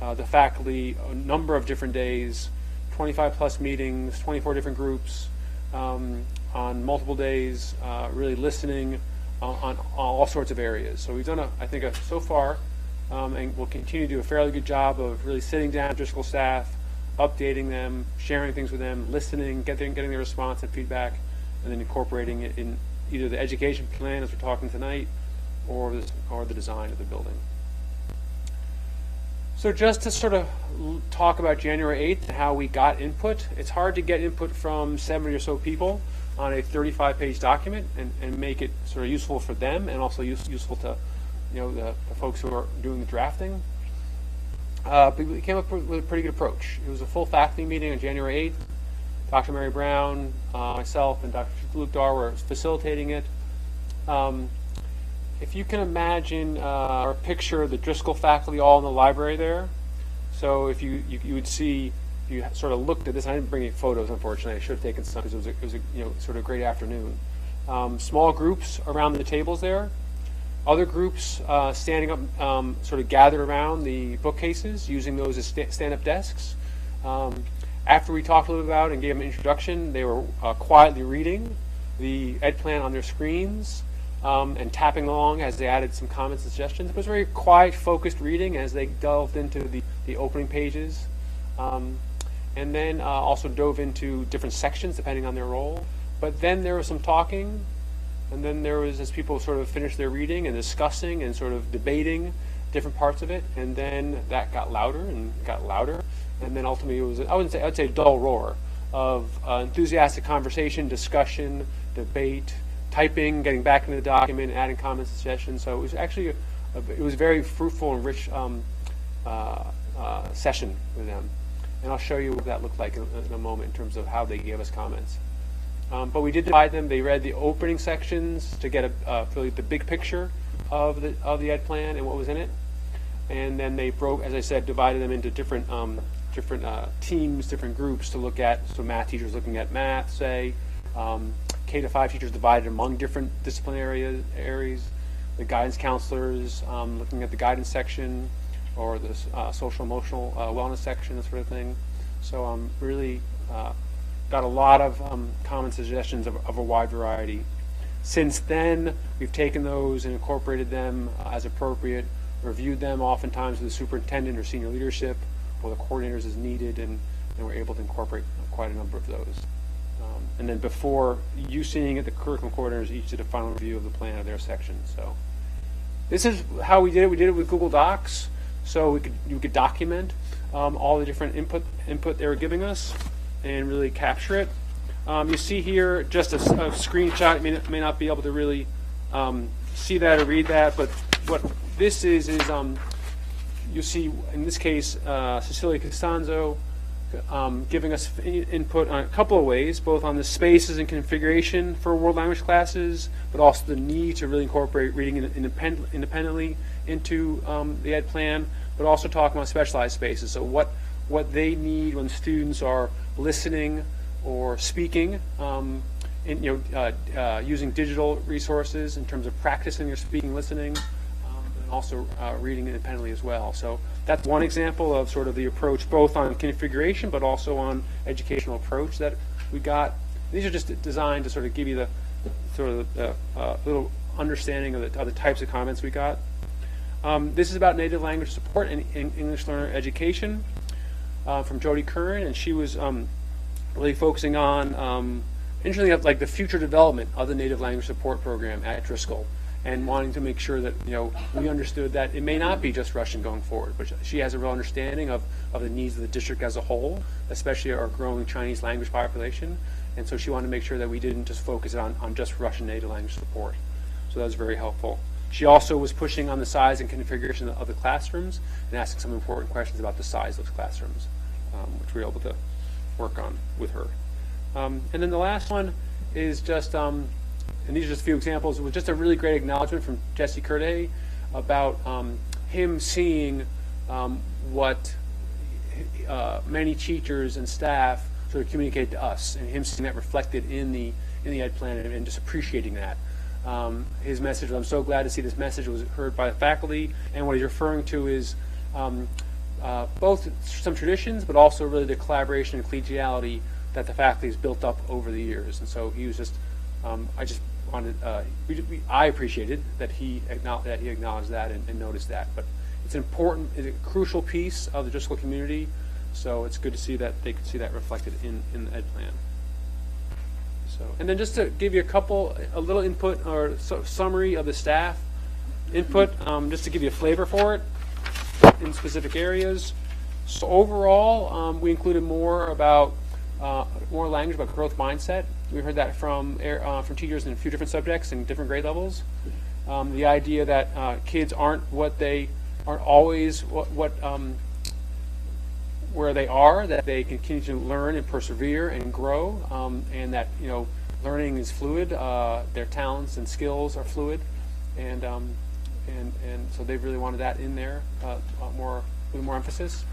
the faculty a number of different days, 25 plus meetings, 24 different groups, on multiple days, really listening on all sorts of areas. So we've done, I think, so far, and we'll continue to do a fairly good job of really sitting down with Driscoll staff, updating them, sharing things with them, listening, getting their response and feedback, and then incorporating it in either the education plan as we're talking tonight, or the design of the building. So just to sort of talk about January 8th and how we got input, it's hard to get input from 70 or so people on a 35-page document and make it sort of useful for them and also useful to the folks who are doing the drafting. But we came up with a pretty good approach. It was a full faculty meeting on January 8th. Dr. Mary Brown, myself, and Dr. Luke Dar were facilitating it. If you can imagine or picture the Driscoll faculty all in the library there, so if you would see, if you sort of looked at this, I didn't bring any photos, unfortunately. I should have taken some because it was a sort of great afternoon. Small groups around the tables there, other groups standing up, sort of gathered around the bookcases, using those as stand-up desks. After we talked a little about and gave them an introduction, they were quietly reading the Ed Plan on their screens. And tapping along as they added some comments and suggestions. It was very quiet, focused reading as they delved into the opening pages. And then also dove into different sections depending on their role. But then there was some talking, and then there was, as people sort of finished their reading and discussing and sort of debating different parts of it, and then that got louder and got louder. And then ultimately it was, I would say a dull roar of enthusiastic conversation, discussion, debate, typing, getting back into the document, adding comments and suggestions. So it was actually it was a very fruitful and rich session with them. And I'll show you what that looked like in a moment in terms of how they gave us comments. But we did divide them. They read the opening sections to get really the big picture of the ed plan and what was in it. And then they broke, as I said, divided them into different teams, different groups to look at. So math teachers looking at math, say. K-5 teachers divided among different disciplinary areas. The guidance counselors looking at the guidance section, or the social emotional wellness section, that sort of thing. So really got a lot of common suggestions of a wide variety. Since then, we've taken those and incorporated them as appropriate, reviewed them oftentimes with the superintendent or senior leadership or the coordinators as needed, and we're able to incorporate quite a number of those. And then before you seeing it, the curriculum coordinators each did a final review of the plan of their section. So this is how we did it. We did it with Google Docs, so you could document all the different input they were giving us and really capture it. You see here just a screenshot. You may not be able to really see that or read that, but what this is you see in this case Cecilia Costanzo giving us input on a couple of ways, both on the spaces and configuration for world language classes, but also the need to really incorporate reading independently into the ed plan, but also talking about specialized spaces. So what they need when students are listening or speaking, using digital resources in terms of practicing their speaking, listening, and also reading independently as well. So that's one example of sort of the approach, both on configuration, but also on educational approach that we got. These are just designed to sort of give you the sort of the little understanding of the types of comments we got. This is about native language support and English learner education from Jody Curran, and she was really focusing on, interestingly, like the future development of the native language support program at Driscoll, and wanting to make sure that we understood that it may not be just Russian going forward, but she has a real understanding of the needs of the district as a whole, especially our growing Chinese language population, and so she wanted to make sure that we didn't just focus on just Russian native language support. So that was very helpful. She also was pushing on the size and configuration of the classrooms and asking some important questions about the size of those classrooms, which we were able to work on with her. And then the last one is just, and these are just a few examples, it was just a really great acknowledgement from Jesse Curday about him seeing what many teachers and staff sort of communicate to us, and him seeing that reflected in the ed plan, and just appreciating that. His message was, I'm so glad to see this message was heard by the faculty, and what he's referring to is both some traditions, but also really the collaboration and collegiality that the faculty has built up over the years. And so he was just, I appreciated that he acknowledged that and noticed that. But it's an important, it's a crucial piece of the Driscoll community, so it's good to see that they could see that reflected in the ed plan. So, and then just to give you a little input or summary of the staff input, just to give you a flavor for it in specific areas. So overall, we included more language about growth mindset. We heard that from teachers in a few different subjects and different grade levels. The idea that kids aren't always where they are, that they continue to learn and persevere and grow, and that learning is fluid. Their talents and skills are fluid, and so they really wanted that in there, with more emphasis.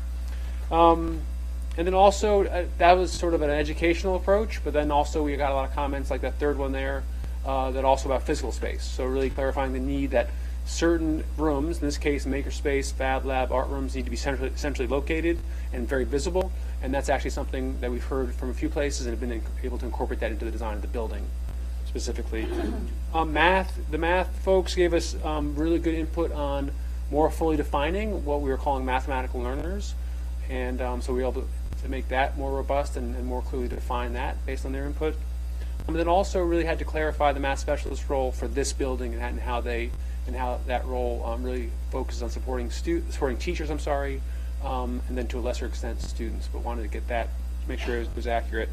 And then also, that was sort of an educational approach, but then also we got a lot of comments like that third one there, that also about physical space. So really clarifying the need that certain rooms, in this case makerspace, fab lab, art rooms, need to be centrally located and very visible, and that's actually something that we've heard from a few places and have been able to incorporate that into the design of the building specifically. The math folks gave us really good input on more fully defining what we were calling mathematical learners, and so we were able to make that more robust and more clearly define that based on their input. And then also really had to clarify the math specialist role for this building and how that role really focuses on supporting teachers, and then to a lesser extent students, but wanted to get that, make sure it was accurate.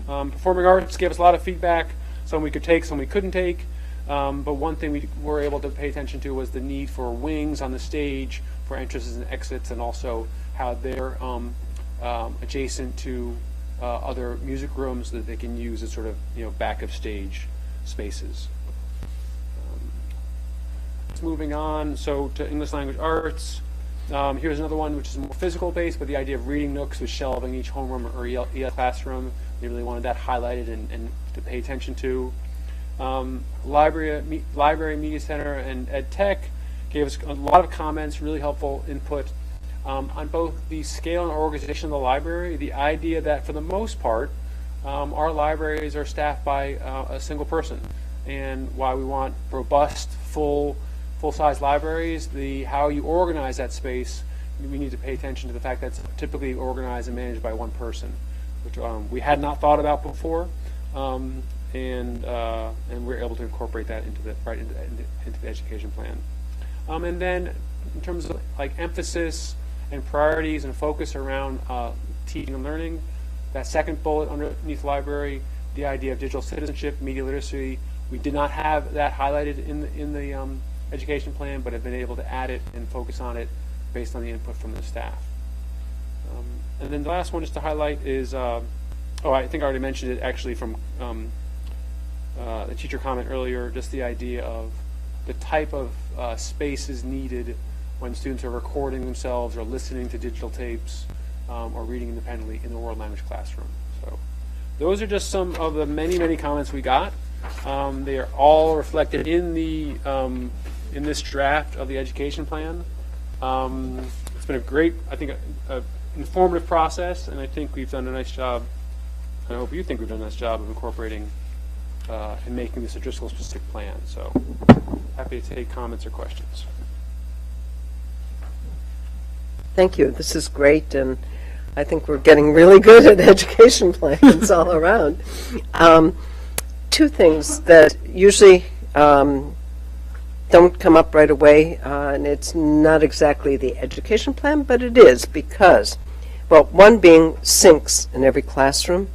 Performing arts gave us a lot of feedback, some we could take, some we couldn't take. But one thing we were able to pay attention to was the need for wings on the stage for entrances and exits, and also how they're adjacent to other music rooms that they can use as sort of, back of stage spaces. Moving on, so to English language arts. Here's another one which is more physical based, but the idea of reading nooks with shelving each homeroom or EL classroom. They really wanted that highlighted and to pay attention to. Library, Media Center, and Ed Tech gave us a lot of comments, really helpful input on both the scale and organization of the library. The idea that for the most part, our libraries are staffed by a single person, and why we want robust, full-size libraries, how you organize that space, we need to pay attention to the fact that it's typically organized and managed by one person, which we had not thought about before, and we're able to incorporate that into the education plan. And then in terms of like emphasis and priorities and focus around teaching and learning, that second bullet underneath library, the idea of digital citizenship, media literacy, we did not have that highlighted in the education plan, but have been able to add it and focus on it based on the input from the staff. And then the last one just to highlight is, I think I already mentioned it actually from the teacher comment earlier, just the idea of the type of spaces needed when students are recording themselves or listening to digital tapes or reading independently in the world language classroom. So those are just some of the many, many comments we got. They are all reflected in the in this draft of the education plan. It's been a great, I think, a informative process, and I think we've done a nice job. I hope you think we've done a nice job of incorporating and making this a Driscoll specific plan. So happy to take comments or questions. Thank you. This is great, and I think we're getting really good at education plans all around. Two things that usually don't come up right away, and it's not exactly the education plan, but it is because, well, one being sinks in every classroom.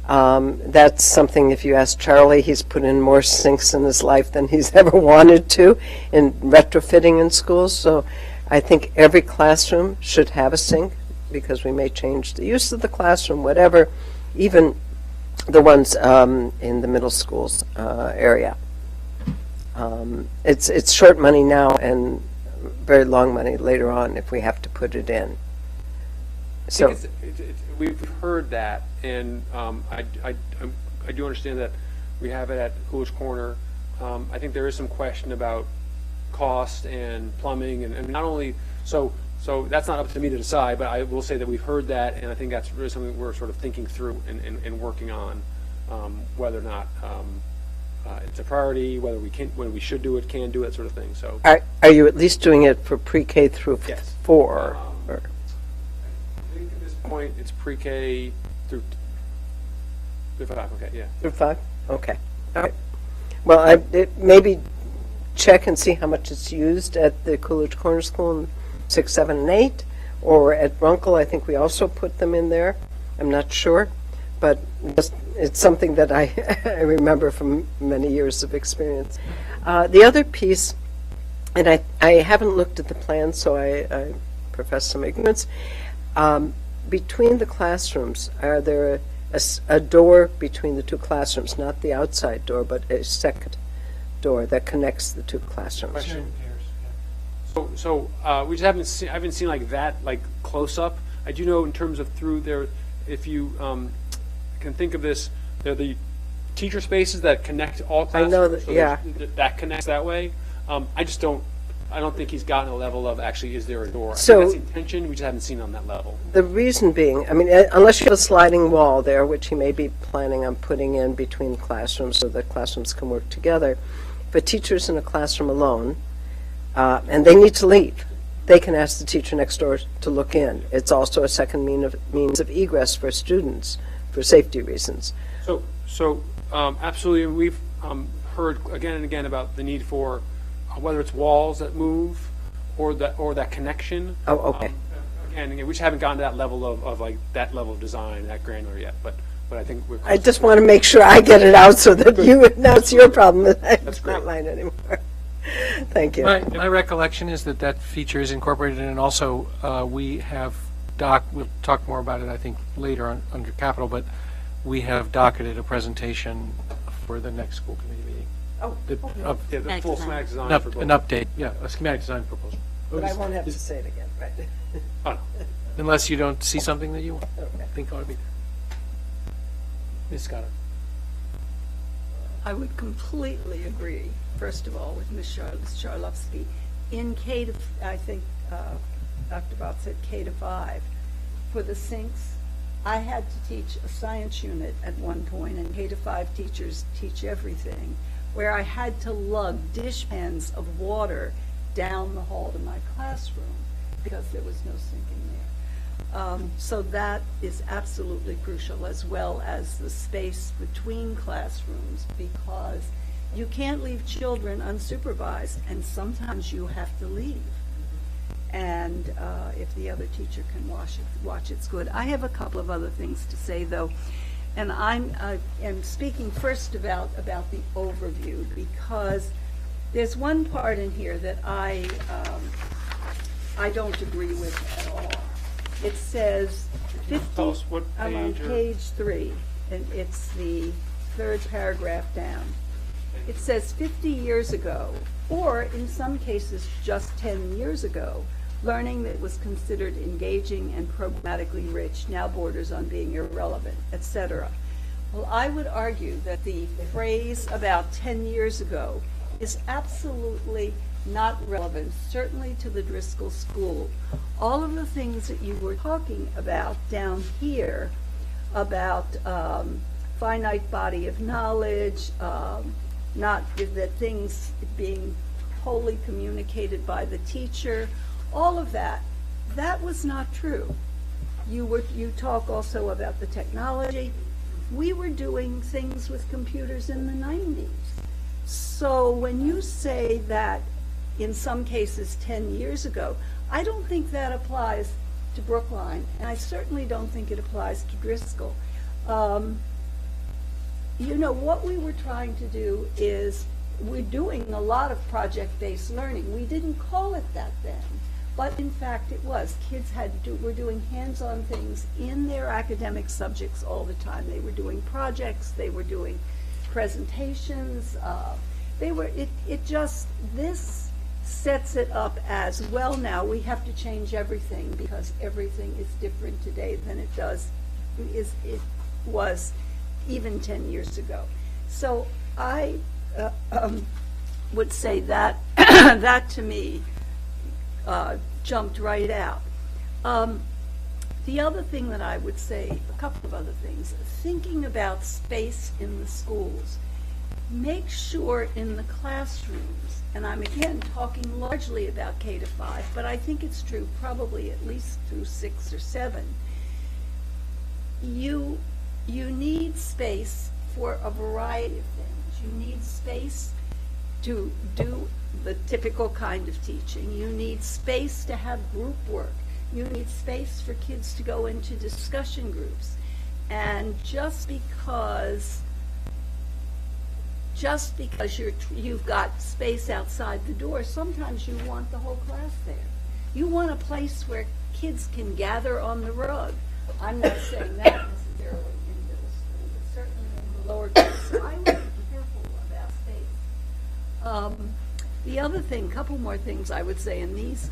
That's something, if you ask Charlie, he's put in more sinks in his life than he's ever wanted to in retrofitting in schools. So I think every classroom should have a sink, because we may change the use of the classroom, whatever, even the ones in the middle schools area. It's short money now and very long money later on if we have to put it in. So we've heard that, and I do understand that we have it at Coolidge Corner. I think there is some question about cost and plumbing, and not only so that's not up to me to decide, but I will say that we've heard that, and I think that's really something we're sort of thinking through and working on, whether or not it's a priority, whether we should do it, can do it, sort of thing. So are you at least doing it for pre-K through yes. 4? I think at this point it's pre-K through 5. Okay, yeah. Through 5? Okay. All right. Well, maybe check and see how much it's used at the Coolidge Corner School in 6, 7, and 8, or at Runkle. I think we also put them in there. I'm not sure, but it's something that I remember from many years of experience. The other piece, and I haven't looked at the plan, so I profess some ignorance. Between the classrooms, are there a door between the two classrooms, not the outside door, but a second door that connects the two classrooms? So we just I haven't seen like that, like close up. I do know in terms of through there, if you can think of this, they're the teacher spaces that connect all classrooms. I know that, so yeah. That connects that way. I don't think he's gotten a level of actually is there a door. So I think that's the intention. We just haven't seen on that level. The reason being, I mean, unless you have a sliding wall there, which he may be planning on putting in between classrooms so that classrooms can work together, if a teacher's in a classroom alone, and they need to leave, they can ask the teacher next door to look in. It's also a second means of egress for students for safety reasons. So absolutely, we've heard again and again about the need for whether it's walls that move or that connection. Oh, okay. Again, we just haven't gotten to that level of like that level of design, that granular yet. But but I think we're. I just want to make sure I get it out so that now it's your problem. It's not great. mine anymore. Thank you. My recollection is that that feature is incorporated, and also we have we'll talk more about it, I think, later on under capital, but we have docketed a presentation for the next school committee meeting. Oh, Yeah, the full schematic design An for both. an update, yeah, a schematic design proposal. but I won't have to say it again, right? Oh, no. Unless you don't see something that you Okay. think ought to be there. Ms. Scott. I would completely agree, first of all, with Ms. Charlovsky. In K to, I think Dr. Bott said K to 5. For the sinks, I had to teach a science unit at one point, and K to 5 teachers teach everything, where I had to lug dishpans of water down the hall to my classroom because there was no sink in there. So that is absolutely crucial, as well as the space between classrooms, because you can't leave children unsupervised, and sometimes you have to leave. And if the other teacher can watch it's good. I have a couple of other things to say, though, and I am speaking first about the overview, because there's one part in here that I don't agree with at all. It says 50. Tell us what I'm on page or- page 3, and it's the third paragraph down. It says 50 years ago, or in some cases just 10 years ago, learning that was considered engaging and programmatically rich now borders on being irrelevant, etc. Well, I would argue that the phrase about 10 years ago is absolutely not relevant, certainly to the Driscoll School. All of the things that you were talking about down here, about finite body of knowledge, not that things being wholly communicated by the teacher, all of that was not true. You talk also about the technology. We were doing things with computers in the 90s. So when you say that in some cases 10 years ago, I don't think that applies to Brookline, and I certainly don't think it applies to Driscoll. What we were trying to do is, we're doing a lot of project-based learning. We didn't call it that then, but in fact it was. Kids were doing hands-on things in their academic subjects all the time. They were doing projects, they were doing presentations, this sets it up as, well, now we have to change everything because everything is different today than it was even 10 years ago. So I would say that that to me jumped right out. The other thing that I would say, a couple of other things, thinking about space in the schools, make sure in the classrooms, and I'm again talking largely about K to 5, but I think it's true probably at least through 6 or 7, you need space for a variety of things. You need space to do the typical kind of teaching. You need space to have group work. You need space for kids to go into discussion groups. And just because you've got space outside the door, sometimes you want the whole class there. You want a place where kids can gather on the rug. I'm not saying that necessarily in middle school, but certainly in the lower grades. So I would be careful about space. The other thing, couple more things I would say in these,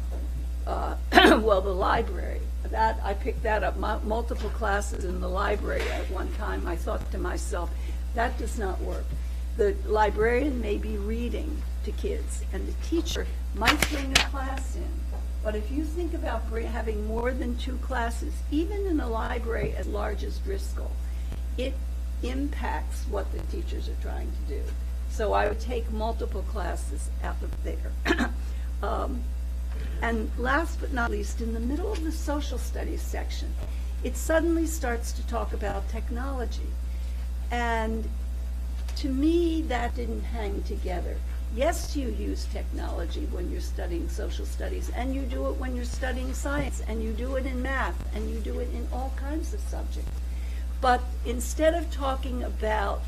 the library. That I picked that up, multiple classes in the library at one time. I thought to myself, that does not work. The librarian may be reading to kids, and the teacher might bring a class in. But if you think about having more than 2 classes, even in a library as large as Driscoll, it impacts what the teachers are trying to do. So I would take multiple classes out of there. And last but not least, in the middle of the social studies section, it suddenly starts to talk about technology. And to me, that didn't hang together. Yes, you use technology when you're studying social studies, and you do it when you're studying science, and you do it in math, and you do it in all kinds of subjects. But instead of talking about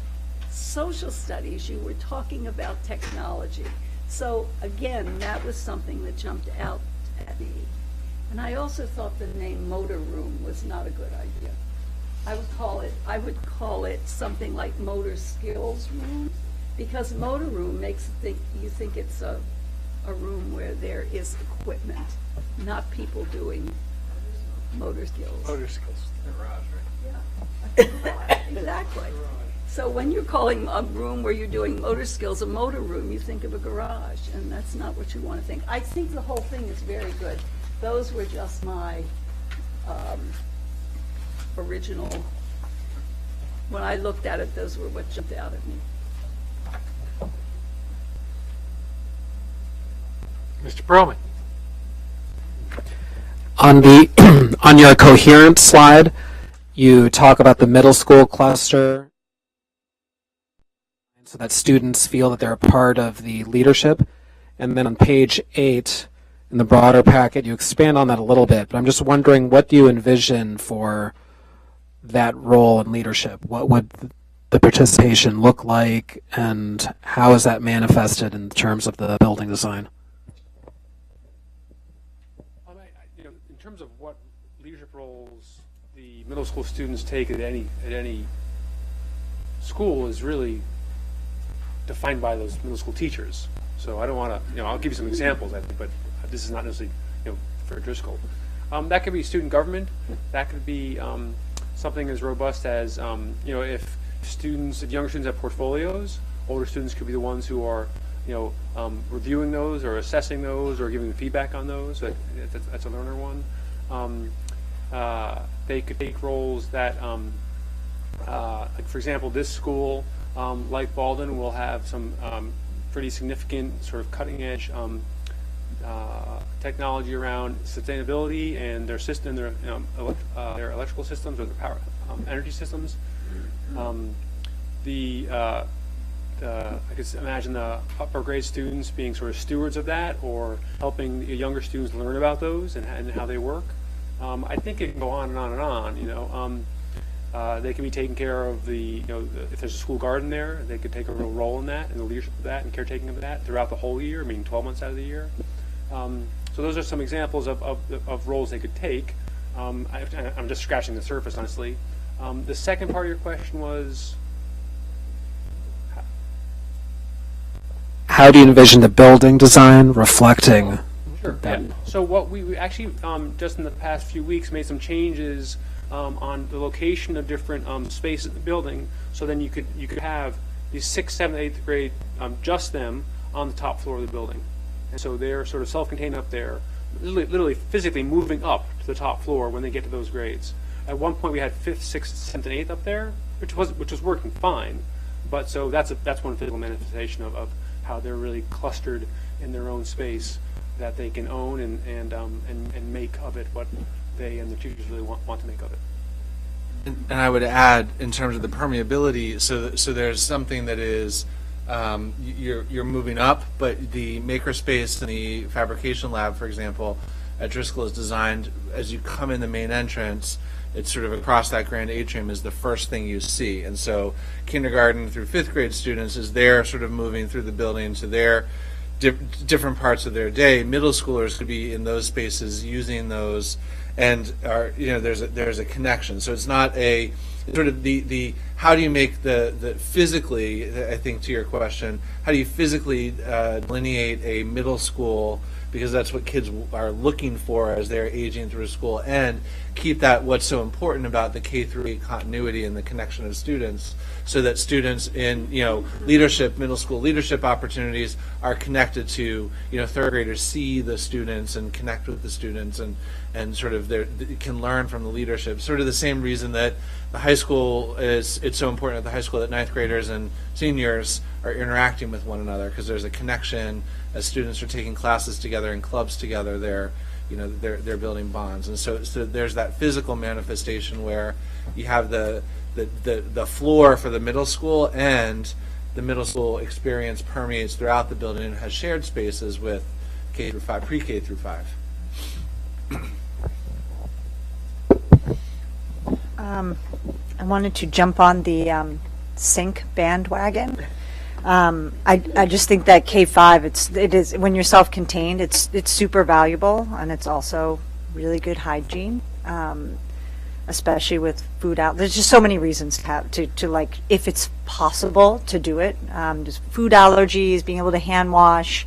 social studies, you were talking about technology. So again, that was something that jumped out at me. And I also thought the name motor room was not a good idea. I would call it something like motor skills room, because motor room makes you think it's a room where there is equipment, not people doing motor skills. Motor skills. Exactly. So when you're calling a room where you're doing motor skills a motor room, you think of a garage, and that's not what you want to think. I think the whole thing is very good. Those were just my original, when I looked at it, those were what jumped out at me. Mr. Perlman. On the on your coherent slide, you talk about the middle school cluster so that students feel that they're a part of the leadership. And then on page 8 in the broader packet, you expand on that a little bit. But I'm just wondering, what do you envision for that role in leadership? What would the participation look like, and how is that manifested in terms of the building design? In terms of what leadership roles the middle school students take at any school is really defined by those middle school teachers. So I don't want to, I'll give you some examples, I think, but this is not necessarily, for Driscoll. That could be student government. That could be something as robust as, if younger students have portfolios, older students could be the ones who are, reviewing those or assessing those or giving feedback on those. That's a learner one. They could take roles that, like for example, this school, like Baldwin, will have some pretty significant sort of cutting edge technology around sustainability and their system, their electrical systems or their power energy systems. I could imagine the upper grade students being sort of stewards of that, or helping the younger students learn about those and how they work. I think it can go on and on and on. They can be taking care of if there's a school garden there, they could take a real role in that, and the leadership of that, and caretaking of that throughout the whole year, meaning 12 months out of the year. So those are some examples of roles they could take. I'm just scratching the surface, honestly. The second part of your question was? How do you envision the building design reflecting Sure. that? Yeah. So what we actually, just in the past few weeks, made some changes on the location of different spaces in the building, so then you could have these 6th, 7th, 8th grade, just them on the top floor of the building. And so they're sort of self-contained up there, literally physically moving up to the top floor when they get to those grades. At one point we had 5th, 6th, 7th, and 8th up there, which was working fine. But so that's one physical manifestation of how they're really clustered in their own space that they can own and make of it what they and the teachers really want to make of it. And I would add, in terms of the permeability, so there's something that is you're moving up, but the makerspace and the fabrication lab, for example, at Driscoll is designed as you come in the main entrance. It's sort of across that grand atrium is the first thing you see, and so kindergarten through 5th grade students, as they're sort of moving through the building to their different parts of their day, middle schoolers could be in those spaces using those, and are there's a connection. So it's not a sort of the how do you make the physically, I think to your question, how do you physically delineate a middle school, because that's what kids are looking for as they're aging through school, and keep that what's so important about the K through 8 continuity and the connection of students, so that students in leadership, middle school leadership opportunities are connected to 3rd graders, see the students and connect with the students, and sort of can learn from the leadership. Sort of the same reason that the high school it's so important at the high school that 9th graders and seniors are interacting with one another, because there's a connection as students are taking classes together and clubs together. They're building bonds, and so there's that physical manifestation where you have the floor for the middle school, and the middle school experience permeates throughout the building and has shared spaces with K through 5, pre-K through 5. I wanted to jump on the sync bandwagon. I just think that K-5, it is when you're self-contained, it's super valuable, and it's also really good hygiene, especially with food out. There's just so many reasons to like, if it's possible to do it. Just food allergies, being able to hand wash,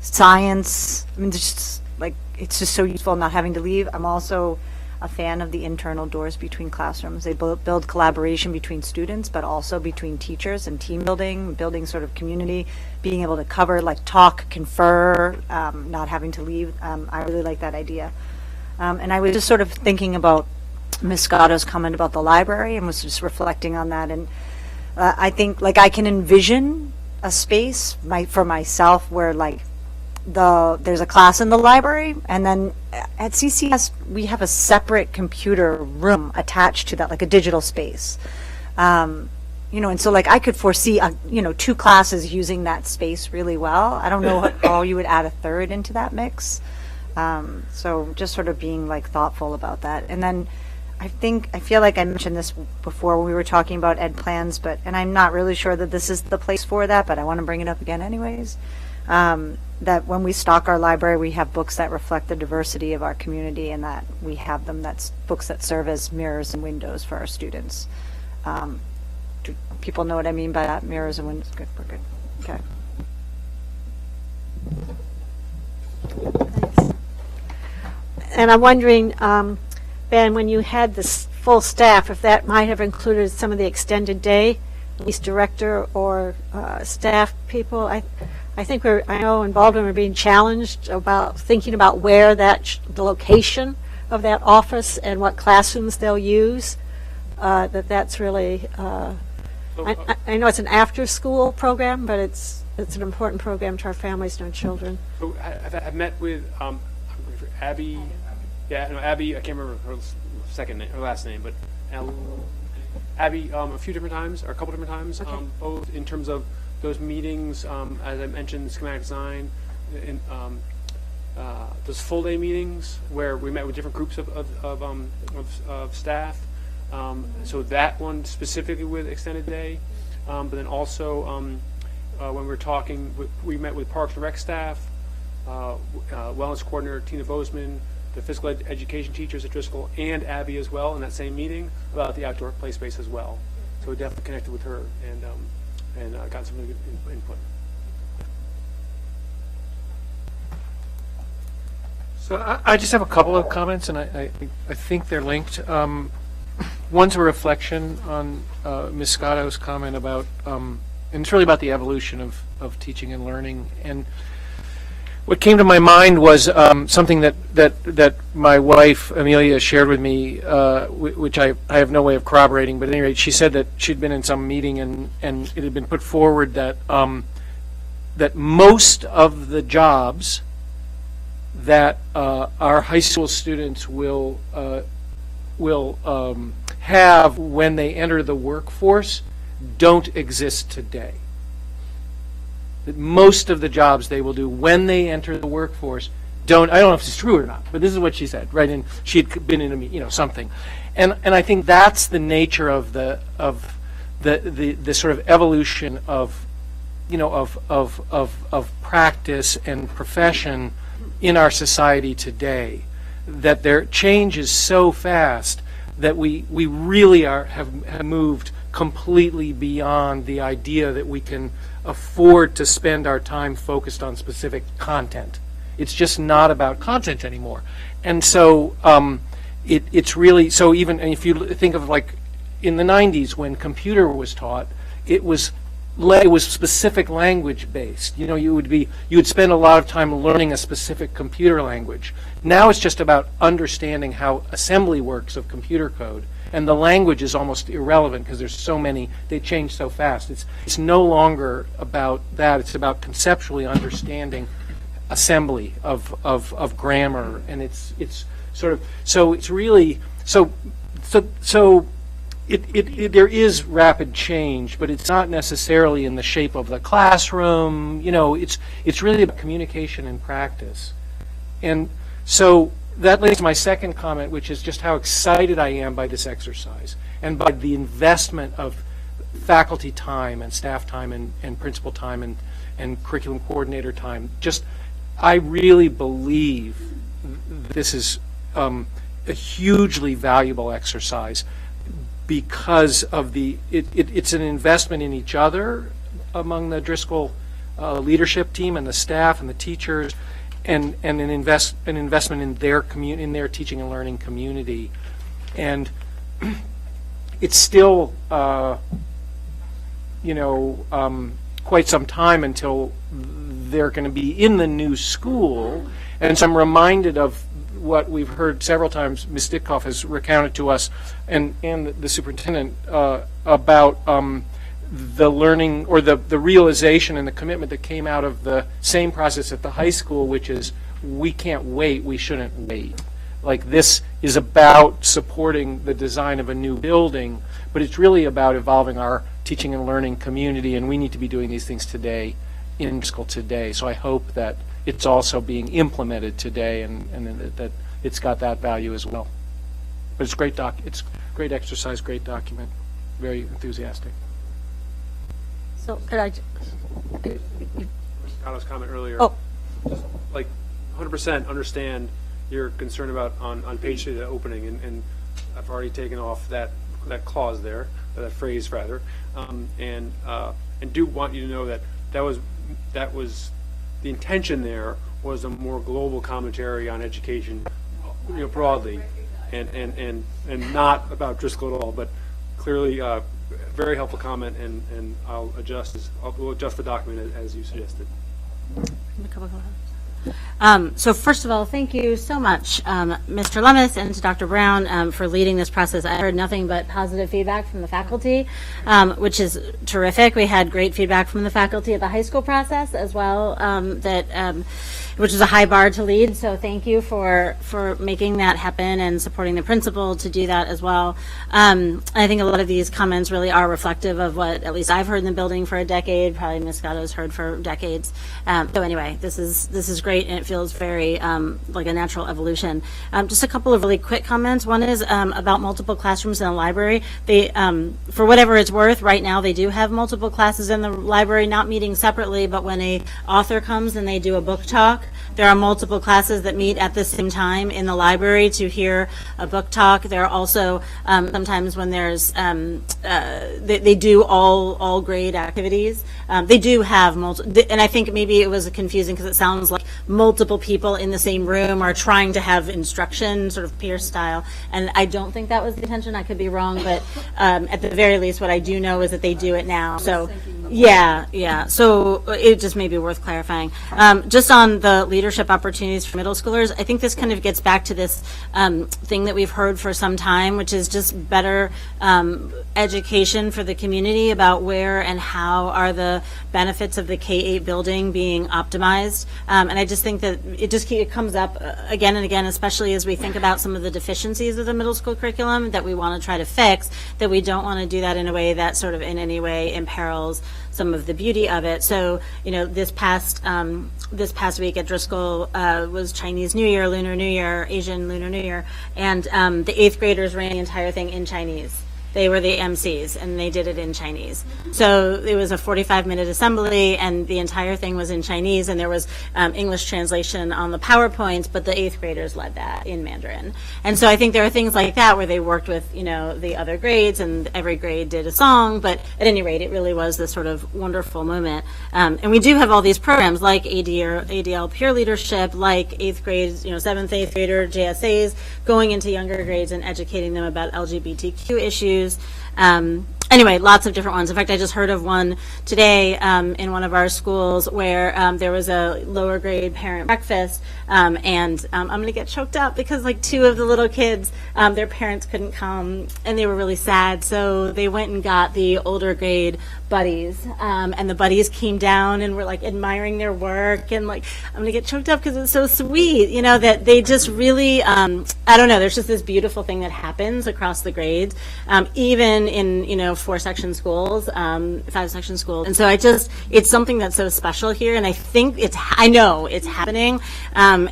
science. I mean, there's just, like, it's just so useful not having to leave. I'm also a fan of the internal doors between classrooms. They build collaboration between students, but also between teachers, and team building sort of community, being able to cover, like, talk, confer, not having to leave. I really like that idea. And I was just sort of thinking about Ms. Scotto's comment about the library, and was just reflecting on that. And I think, like, I can envision a space for myself where, like, there's a class in the library, and then at CCS we have a separate computer room attached to that, like a digital space. And so, like, I could foresee 2 classes using that space really well. I don't know how you would add a third into that mix. So just sort of being, like, thoughtful about that. And then I feel like I mentioned this before when we were talking about ed plans, and I'm not really sure that this is the place for that, but I want to bring it up again anyways. That when we stock our library, we have books that reflect the diversity of our community, and that we have them, that's books that serve as mirrors and windows for our students. Do people know what I mean by that? Mirrors and windows? Good, we're good. Okay. And I'm wondering, Ben, when you had this full staff, if that might have included some of the extended day, at least director or staff people. I think I know in Baldwin we're being challenged about thinking about where the location of that office and what classrooms they'll use. That's really, I know it's an after-school program, but it's an important program to our families and our children. So I've met with Abby. Yeah, no, Abby. I can't remember her last name, but Abby a few different times, or a couple different times, okay. Both in terms of those meetings, as I mentioned, schematic design, in those full day meetings where we met with different groups of staff. So that one specifically with extended day, but then also when we were talking, we met with Parks and Rec staff, wellness coordinator Tina Bozeman, the physical education teachers at Driscoll, and Abby as well in that same meeting about the outdoor play space as well. So we definitely connected with her and got some really good input. So I just have a couple of comments, and I think they're linked. One's a reflection on Ms. Scotto's comment about, and it's really about the evolution of teaching and learning. And what came to my mind was something that my wife Amelia shared with me, which I have no way of corroborating. But at any rate, she said that she'd been in some meeting and it had been put forward that that most of the jobs that our high school students will have when they enter the workforce don't exist today. That most of the jobs they will do when they enter the workforce don't. I don't know if it's true or not, but this is what she said, right? And she had been in a something, and I think that's the nature of the sort of evolution of of practice and profession in our society today. That their change is so fast that we really have moved completely beyond the idea that we can afford to spend our time focused on specific content. It's just not about content anymore. And so it's really, so even if you think of like in the 90s when computer was taught, it was specific language based. You would spend a lot of time learning a specific computer language. Now it's just about understanding how assembly works of computer code, and the language is almost irrelevant because there's so many, they change so fast. It's no longer about that. It's about conceptually understanding assembly of grammar, and it's sort of, so it's really so there is rapid change, but it's not necessarily in the shape of the classroom. It's really about communication and practice. And so that leads to my second comment, which is just how excited I am by this exercise and by the investment of faculty time and staff time and principal time and curriculum coordinator time. Just, I really believe this is a hugely valuable exercise because of it's an investment in each other among the Driscoll leadership team and the staff and the teachers, and an investment in their teaching and learning community. And it's still quite some time until they're going to be in the new school, and so I'm reminded of what we've heard several times. Ms. Ditkoff has recounted to us, and the superintendent, about the learning or the realization and the commitment that came out of the same process at the high school, which is we can't wait, we shouldn't wait. Like, this is about supporting the design of a new building, but it's really about evolving our teaching and learning community, and we need to be doing these things today, in school today. So I hope that it's also being implemented today, and that it's got that value as well. But it's great it's great exercise, great document, very enthusiastic. So could I, Carlos' comment earlier. Oh. Just like 100% understand your concern about on page 3, the opening, and I've already taken off that clause there, that phrase rather, and do want you to know that was the intention there was a more global commentary on education, broadly, and not about Driscoll at all, but clearly very helpful comment, and we'll adjust the document as you suggested. So first of all, thank you so much, Mr. Lemus and to Dr. Brown, for leading this process. I heard nothing but positive feedback from the faculty, which is terrific. We had great feedback from the faculty at the high school process as well, which is a high bar to lead. So thank you for making that happen and supporting the principal to do that as well. I think a lot of these comments really are reflective of what at least I've heard in the building for a decade. Probably Ms. Gatto's heard for decades. So anyway, this is great, and it feels very like a natural evolution. Just a couple of really quick comments. One is about multiple classrooms in the library. They, for whatever it's worth, right now they do have multiple classes in the library, not meeting separately, but when a author comes and they do a book talk, there are multiple classes that meet at the same time in the library to hear a book talk. There are also sometimes when there's they do all grade activities. They do have and I think maybe it was confusing because it sounds like multiple people in the same room are trying to have instruction, sort of peer style, and I don't think that was the intention. I could be wrong, but at the very least, what I do know is that they do it now. So yeah. So it just may be worth clarifying. Just on the leadership opportunities for middle schoolers, I think this kind of gets back to this thing that we've heard for some time, which is just better education for the community about where and how are the benefits of the K-8 building being optimized. And I just think that it comes up again and again, especially as we think about some of the deficiencies of the middle school curriculum that we want to try to fix, that we don't want to do that in a way that sort of in any way imperils some of the beauty of it. So, this past week at Driscoll was Chinese New Year, Lunar New Year, Asian Lunar New Year, and the 8th graders ran the entire thing in Chinese. They were the MCs, and they did it in Chinese. So it was a 45-minute assembly, and the entire thing was in Chinese, and there was English translation on the PowerPoints, but the 8th graders led that in Mandarin. And so I think there are things like that where they worked with, the other grades, and every grade did a song, but at any rate, it really was this sort of wonderful moment. And we do have all these programs like ADL peer leadership, like 8th grades, 7th, 8th grader JSAs, going into younger grades and educating them about LGBTQ issues. Anyway, lots of different ones. In fact, I just heard of one today in one of our schools where there was a lower grade parent breakfast, and I'm going to get choked up because like 2 of the little kids, their parents couldn't come, and they were really sad, so they went and got the older grade buddies, and the buddies came down and were like admiring their work, and like I'm going to get choked up because it's so sweet, that they just really, I don't know, there's just this beautiful thing that happens across the grades, even in, 4-section schools, 5-section schools. And so it's something that's so special here. And I think I know it's happening. And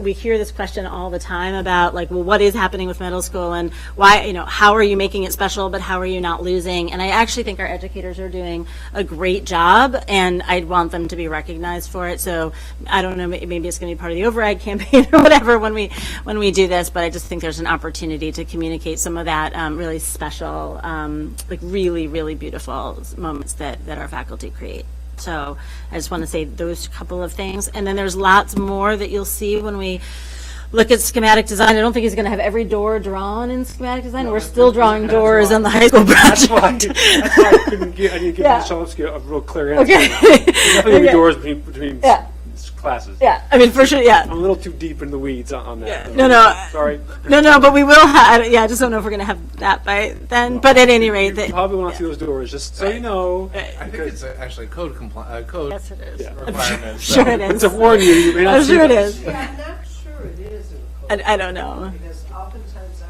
we hear this question all the time about like, well, what is happening with middle school and why, how are you making it special, but how are you not losing? And I actually think our educators are doing a great job, and I'd want them to be recognized for it. So I don't know, maybe it's going to be part of the override campaign or whatever when we do this, but I just think there's an opportunity to communicate some of that really special, like really, really beautiful moments that our faculty create. So I just want to say those couple of things. And then there's lots more that you'll see when we look at schematic design. I don't think he's going to have every door drawn in schematic design. We're still drawing doors on the high school project. That's why I didn't give Ms. Chalupsky a real clear answer. Okay. There's definitely doors between classes. Yeah, I mean, for sure, yeah. I'm a little too deep in the weeds on that. No, no. Sorry. No, but we will have, I just don't know if we're going to have that by then. But at any rate. You probably will not see those doors, just so you know. I think it's actually code Yes, it is. requirements. Sure it is. To warn you, you may not I'm see sure it that. is. Yeah, I'm not sure it is in the code. I don't know. Because oftentimes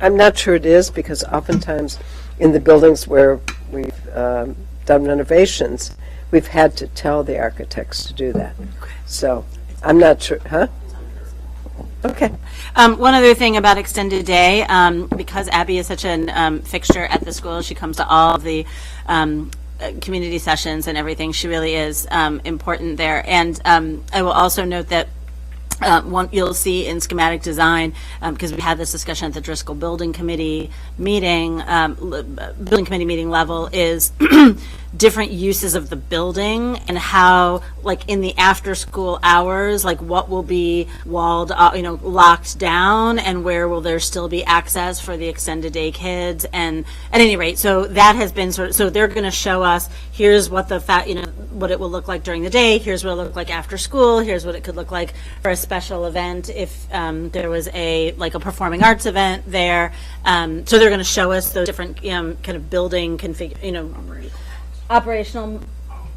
I'm not sure it is, because oftentimes in the buildings where we've done renovations, we've had to tell the architects to do that. So I'm not sure, huh? Okay. One other thing about extended day, because Abby is such a fixture at the school, she comes to all of the community sessions and everything. She really is important there. And I will also note that one you'll see in schematic design, because we had this discussion at the Driscoll Building Committee meeting, level, is different uses of the building and how, like in the after school hours, like what will be walled, locked down, and where will there still be access for the extended day kids. And at any rate, so that has been so they're going to show us, here's what what it will look like during the day, here's what it'll look like after school, here's what it could look like for a special event if there was a performing arts event there. So they're going to show us those different kind of building operational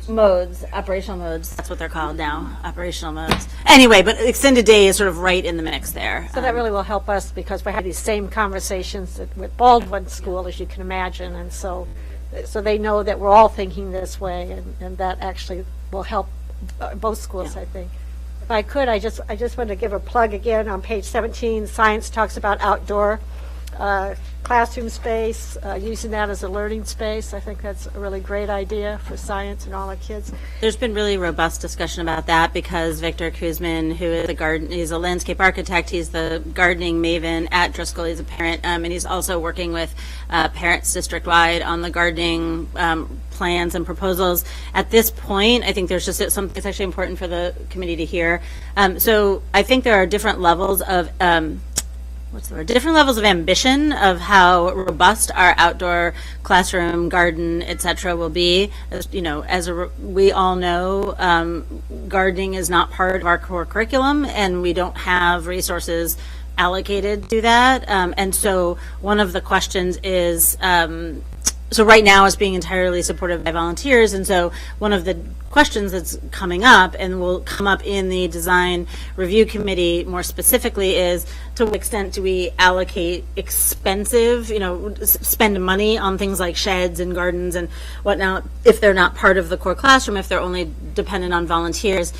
modes, that's what they're called now, operational modes. Anyway, but extended day is sort of right in the mix there. So that really will help us, because we had these same conversations with Baldwin School, as you can imagine, and so they know that we're all thinking this way, and that actually will help both schools, I think. If I could, I just want to give a plug again on page 17. Science talks about outdoor classroom space, using that as a learning space. I think that's a really great idea for science and all our kids. There's been really robust discussion about that, because Victor Kuzmin, who is he's a landscape architect, he's the gardening maven at Driscoll, he's a parent, and he's also working with parents district-wide on the gardening plans and proposals. At this point, I think there's just something that's actually important for the committee to hear. So I think there are different levels of different levels of ambition of how robust our outdoor classroom, garden, etc. will be. We all know, gardening is not part of our core curriculum, and we don't have resources allocated to that. And so one of the questions is, so right now it's being entirely supported by volunteers, and so one of the questions that's coming up and will come up in the design review committee more specifically is, to what extent do we allocate expensive, spend money on things like sheds and gardens and whatnot if they're not part of the core classroom, if they're only dependent on volunteers.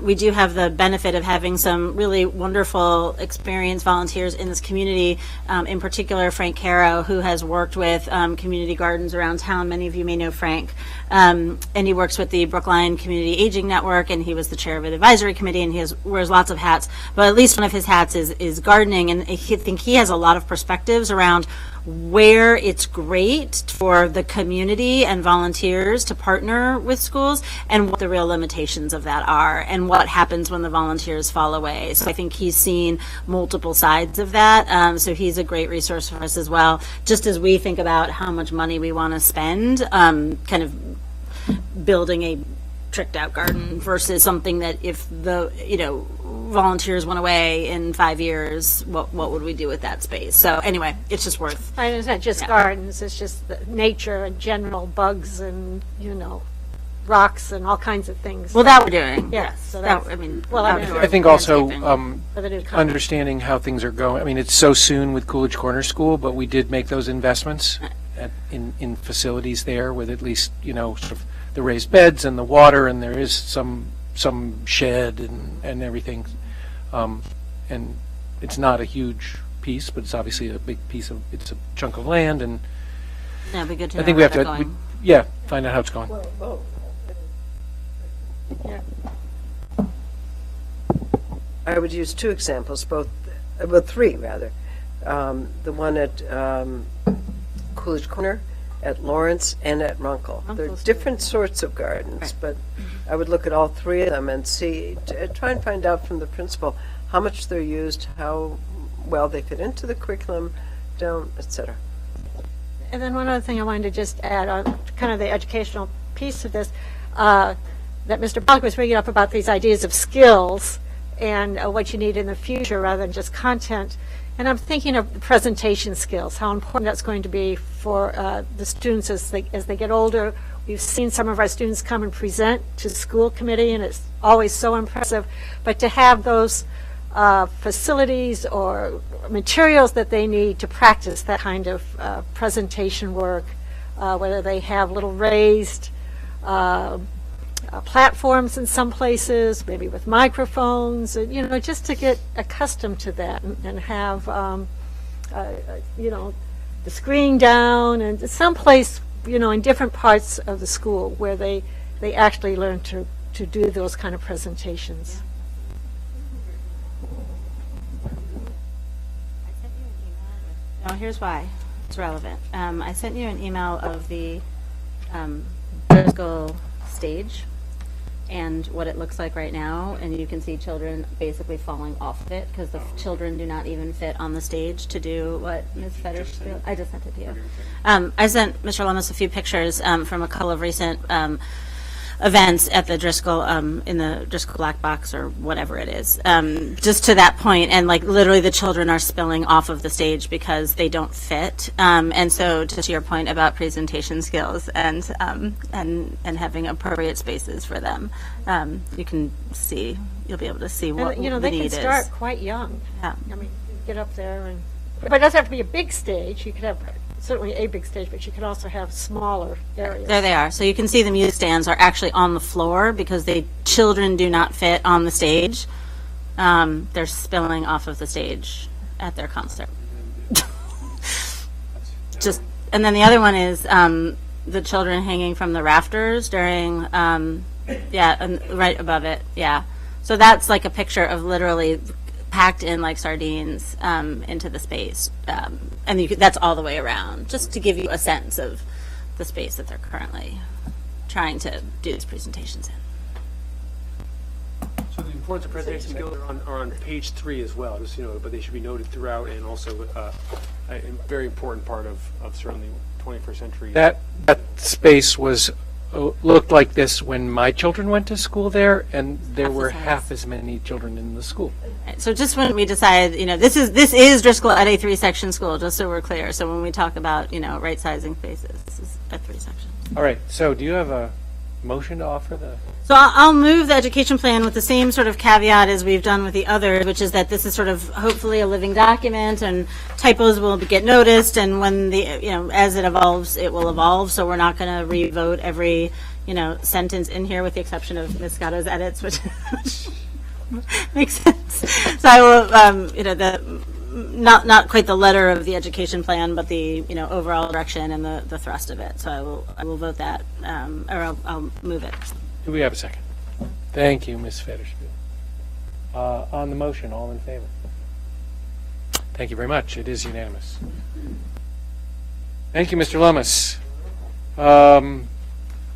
We do have the benefit of having some really wonderful, experienced volunteers in this community, in particular Frank Caro, who has worked with community gardens around town. Many of you may know Frank. And he works with the Brookline Community Aging Network, and he was the chair of an advisory committee, and he wears lots of hats. But at least one of his hats is gardening, and I think he has a lot of perspectives around where it's great for the community and volunteers to partner with schools, and what the real limitations of that are, and what happens when the volunteers fall away. So I think he's seen multiple sides of that. So he's a great resource for us as well, just as we think about how much money we want to spend, kind of building a tricked out garden versus something that if the volunteers went away in 5 years, what would we do with that space? So anyway, it's just worth. And it's not just gardens; it's just the nature and general bugs and rocks and all kinds of things. Well, that we're doing. Yeah, Yes. so That, that's- I mean, well, I outdoor I think also, landscaping. For the new company. understanding how things are going. I mean, it's so soon with Coolidge Corner School, but we did make those investments in facilities there with at least, sort of the raised beds and the water, and there is some shed and everything. And it's not a huge piece, but it's obviously a big piece of, it's a chunk of land, and Yeah, it'd be good to know I think we where have to, they're going. find out how it's going. I would use two examples, three rather. The one at Coolidge Corner, at Lawrence, and at Runkle. They're Runkle's different sorts of gardens, but I would look at all three of them and try and find out from the principal how much they're used, how well they fit into the curriculum, et cetera. And then one other thing I wanted to just add on kind of the educational piece of this, that Mr. Pollock was bringing up about these ideas of skills and what you need in the future rather than just content. And I'm thinking of the presentation skills, how important that's going to be for the students as they get older. We've seen some of our students come and present to school committee, and it's always so impressive. But to have those facilities or materials that they need to practice that kind of presentation work, whether they have little raised platforms in some places, maybe with microphones, just to get accustomed to that and have, the screen down and someplace, in different parts of the school where they actually learn to do those kind of presentations. No, here's why it's relevant. I sent you an email of the Driscoll stage and what it looks like right now, and you can see children basically falling off of it because the children do not even fit on the stage to do what Ms. Fetish did. I just sent it to you. I sent Mr. Lemus a few pictures from a couple of recent events at the Driscoll, in the Driscoll Black Box or whatever it is, just to that point, and like literally the children are spilling off of the stage because they don't fit. And so to your point about presentation skills and having appropriate spaces for them, you can see, you'll be able to see what And, the they need can is. start quite young. Yeah. I mean, get up there but it doesn't have to be a big stage. You could have certainly a big stage, but you could also have smaller areas. There they are. So you can see the music stands are actually on the floor because children do not fit on the stage. They're spilling off of the stage at their concert. And then the other one is the children hanging from the rafters during, and right above it, yeah. So that's like a picture of literally packed in like sardines into the space, and that's all the way around, just to give you a sense of the space that they're currently trying to do these presentations in. So the importance of presentation skills are on page 3 as well, just but they should be noted throughout, and also a very important part of certainly 21st century. That space looked like this when my children went to school there, and there Half the were size. half as many children in the school. So just when we decide, this is Driscoll at a 3-section school, just so we're clear. So when we talk about, right sizing spaces, this is a 3-section. All right, so do you have a motion to offer the? So I'll move the education plan with the same sort of caveat as we've done with the others, which is that this is sort of hopefully a living document, and typos will get noticed, and when as it evolves, it will evolve. So we're not going to re-vote every, sentence in here, with the exception of Ms. Scotto's edits, which makes sense. So I will, not quite the letter of the education plan, but the overall direction and the thrust of it. So I will vote that, or I'll move it. Do we have a second? Thank you, Ms. Fetterspiel. On the motion, all in favor? Thank you very much. It is unanimous. Thank you, Mr. Lummis.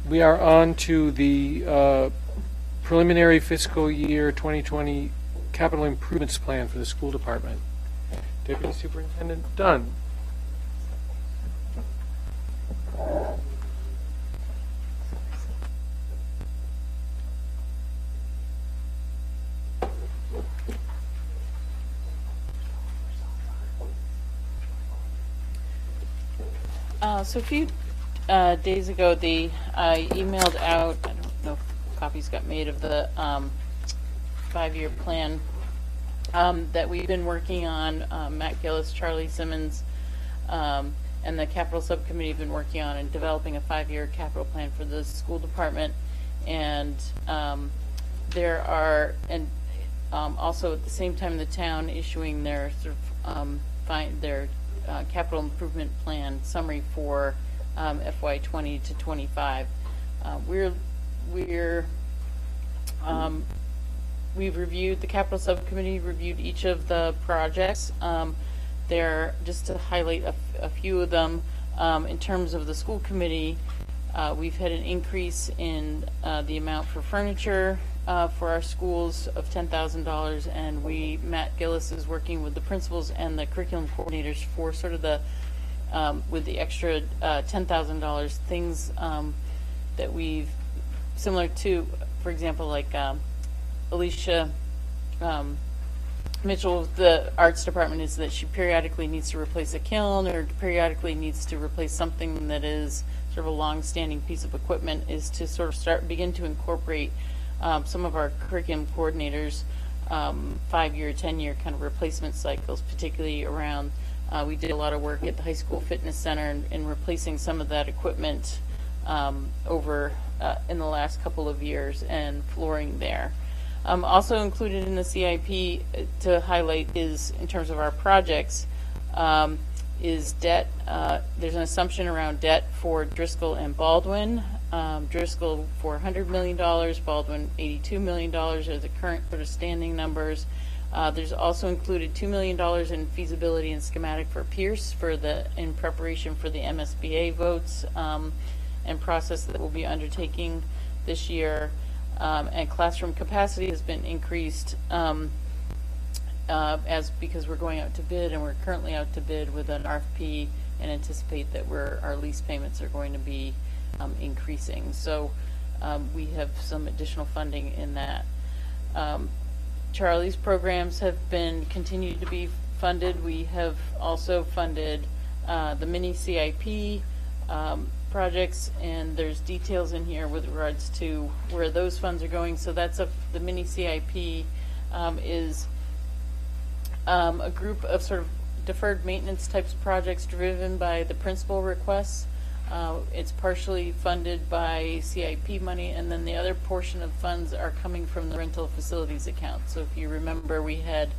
We are on to the preliminary fiscal year 2020 capital improvements plan for the school department. Deputy Superintendent Dunn. So a few days ago, I emailed out, I don't copies got made of the 5-year plan that we've been working on. Matt Gillis, Charlie Simmons, and the capital subcommittee have been working on and developing a 5-year capital plan for the school department. And there are, and also at the same time, the town issuing their sort of their capital improvement plan summary for FY 20 to 25. We've reviewed, the capital subcommittee reviewed each of the projects. There, just to highlight a few of them, in terms of the school committee, we've had an increase in the amount for furniture for our schools of $10,000, and Matt Gillis is working with the principals and the curriculum coordinators for sort of the, with the extra $10,000, things that we've, similar to, for example, like Alicia Mitchell, the arts department, is that she periodically needs to replace a kiln or periodically needs to replace something that is sort of a long-standing piece of equipment, is to sort of begin to incorporate some of our curriculum coordinators 5-year, 10-year kind of replacement cycles, particularly around, we did a lot of work at the high school fitness center in replacing some of that equipment over in the last couple of years, and flooring there. Also included in the CIP to highlight is, in terms of our projects, is debt. There's an assumption around debt for Driscoll and Baldwin. Driscoll for $100 million, Baldwin $82 million are the current sort of standing numbers. There's also included $2 million in feasibility and schematic for Pierce in preparation for the MSBA votes and process that we'll be undertaking this year. And classroom capacity has been increased because we're going out to bid, and we're currently out to bid with an RFP, and anticipate that our lease payments are going to be increasing. So we have some additional funding in that. Charlie's programs have continued to be funded. We have also funded the mini CIP projects, and there's details in here with regards to where those funds are going. So that's the mini CIP is a group of sort of deferred maintenance types of projects driven by the principal requests. It's partially funded by CIP money, and then the other portion of funds are coming from the rental facilities account. So if you remember, we have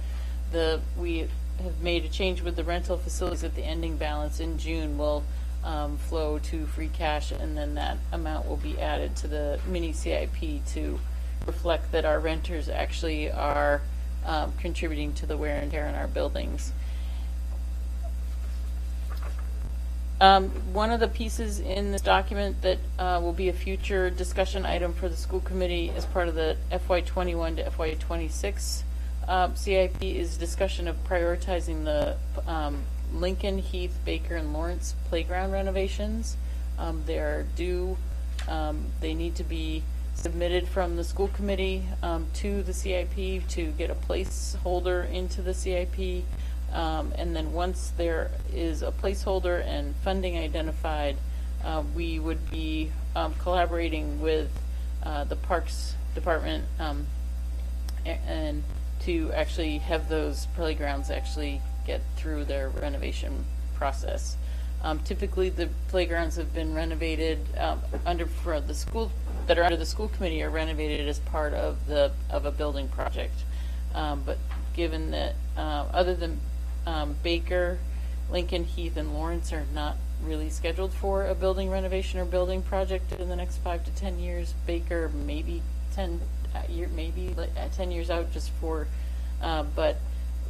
made a change with the rental facilities at the ending balance in June will flow to free cash, and then that amount will be added to the mini CIP to reflect that our renters actually are contributing to the wear and tear in our buildings. One of the pieces in this document that will be a future discussion item for the school committee as part of the FY21 to FY26 CIP is discussion of prioritizing the Lincoln, Heath, Baker, and Lawrence playground renovations. They are due. They need to be submitted from the school committee to the CIP to get a placeholder into the CIP. And then once there is a placeholder and funding identified, we would be collaborating with the Parks Department and to actually have those playgrounds actually get through their renovation process. Typically, the playgrounds have been renovated for the school that are under the school committee are renovated as part of a building project. But given that other than Baker, Lincoln, Heath, and Lawrence are not really scheduled for a building renovation or building project in the next 5 to 10 years. Baker maybe 10 years out just for, but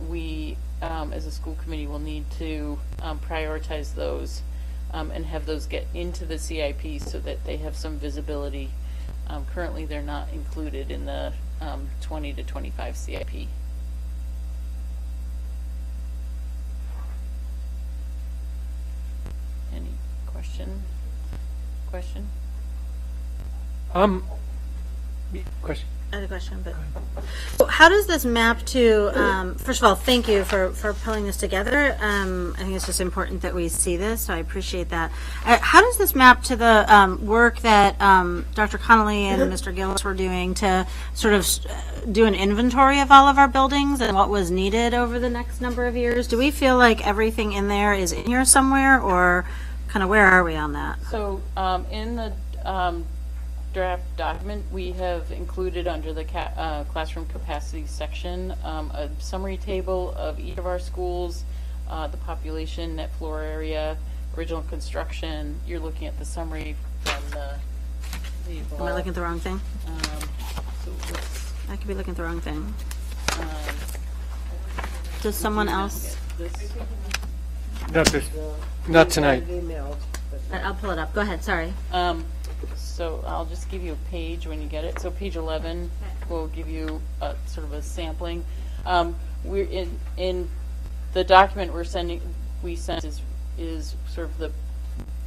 we as a school committee will need to prioritize those and have those get into the CIP so that they have some visibility. Currently, they're not included in the 20 to 25 CIP. Any question? Question? I had a question, but so how does this map to? First of all, thank you for pulling this together. I think it's just important that we see this, so I appreciate that. How does this map to the work that Dr. Connolly and Mr. Gillis were doing to sort of do an inventory of all of our buildings and what was needed over the next number of years? Do we feel like everything in there is in here somewhere, or kind of where are we on that? So in the draft document, we have included under the classroom capacity section a summary table of each of our schools, the population, net floor area, original construction. You're looking at the summary from the Am I looking at the wrong thing? so let's, I could be looking at the wrong thing. Does someone else? Not tonight. Emailed, but I'll pull it up. Go ahead. Sorry. So I'll just give you a page when you get it. So page 11 will give you a sort of a sampling. We're in the document we sent is sort of the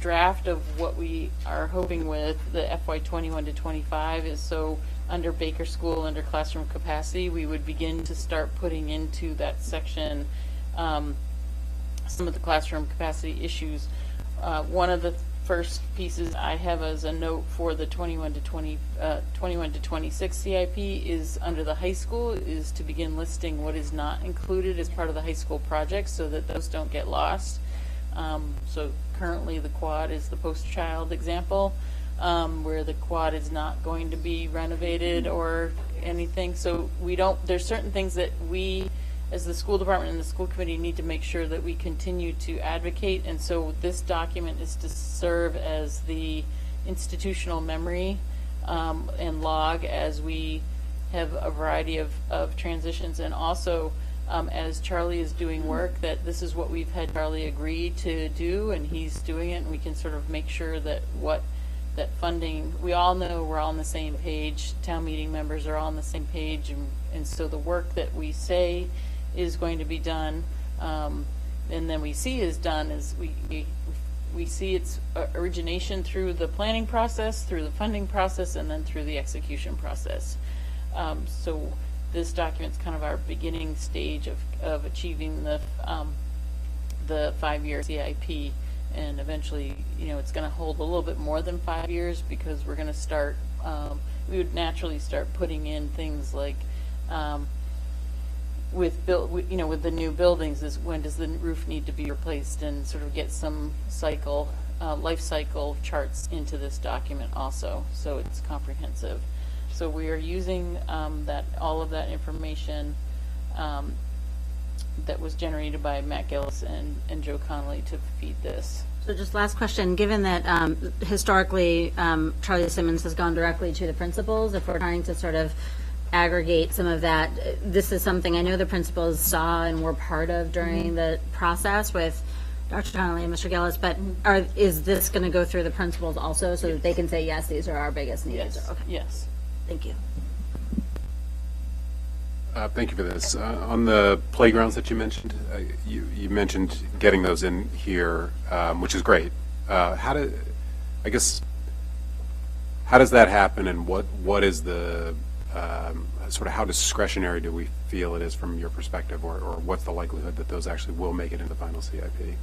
draft of what we are hoping with the FY 21 to 25 is. So under Baker School, under classroom capacity, we would begin to start putting into that section some of the classroom capacity issues. One of the first pieces I have as a note for the 21 to 26 CIP is under the high school is to begin listing what is not included as part of the high school project so that those don't get lost. So currently the quad is the poster child example, where the quad is not going to be renovated or anything. So there's certain things that we as the school department and the school committee need to make sure that we continue to advocate, and so this document is to serve as the institutional memory and log as we have a variety of transitions, and also as Charlie is doing work, that this is what we've had Charlie agree to do, and he's doing it, and we can sort of make sure that that funding, we all know we're all on the same page, town meeting members are all on the same page, and so the work that we say is going to be done, and then we see is done, is we see its origination through the planning process, through the funding process, and then through the execution process. So this document's kind of our beginning stage of achieving the 5-year CIP, and eventually, it's going to hold a little bit more than 5 years because we're going to start. We would naturally start putting in things like. With the new buildings is when does the roof need to be replaced, and sort of get some life cycle charts into this document also, so it's comprehensive. So we are using all of that information that was generated by Matt Gillis and Joe Connolly to feed this. So just last question, given that historically Charlie Simmons has gone directly to the principals, if we're trying to sort of aggregate some of that, this is something I know the principals saw and were part of during the process with Dr. Connolly and Mr. Gillis, but is this going to go through the principals also so that they can say, yes, these are our biggest needs? Yes. Okay. Yes. Thank you. Thank you for this. On the playgrounds that you mentioned, you mentioned getting those in here, which is great. How does that happen, and what is the sort of how discretionary do we feel it is from your perspective, or what's the likelihood that those actually will make it in the final CIP?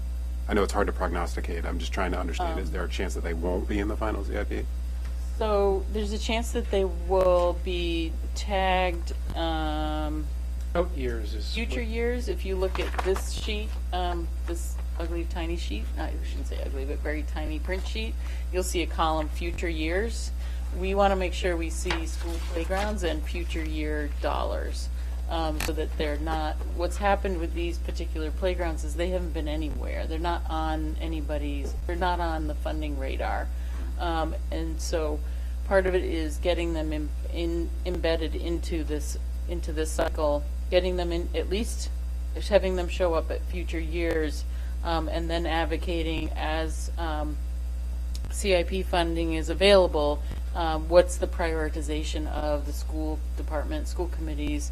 I know it's hard to prognosticate. I'm just trying to understand, is there a chance that they won't be in the final CIP? So there's a chance that they will be tagged Out years is future years. If you look at this sheet, this ugly tiny sheet, I shouldn't say ugly, but very tiny print sheet, you'll see a column future years. We want to make sure we see school playgrounds and future year dollars, so that they're not, what's happened with these particular playgrounds is they haven't been anywhere. They're not on they're not on the funding radar. And so part of it is getting them embedded into this cycle, getting them in, at least having them show up at future years, and then advocating as CIP funding is available, what's the prioritization of the school department, school committees,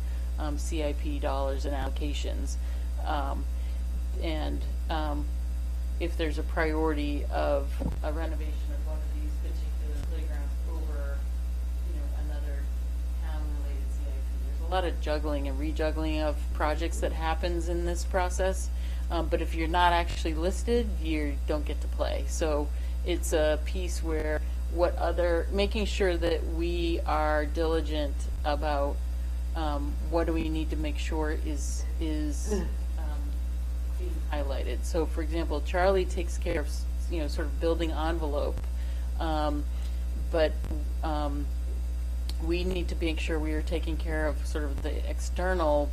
CIP dollars and allocations, and if there's a priority of a renovation of one of these particular playgrounds over, another town-related lot of juggling and rejuggling of projects that happens in this process. But if you're not actually listed, you don't get to play. So it's a piece where making sure that we are diligent about what do we need to make sure is being highlighted. So, for example, Charlie takes care of sort of building envelope, but we need to make sure we are taking care of sort of the external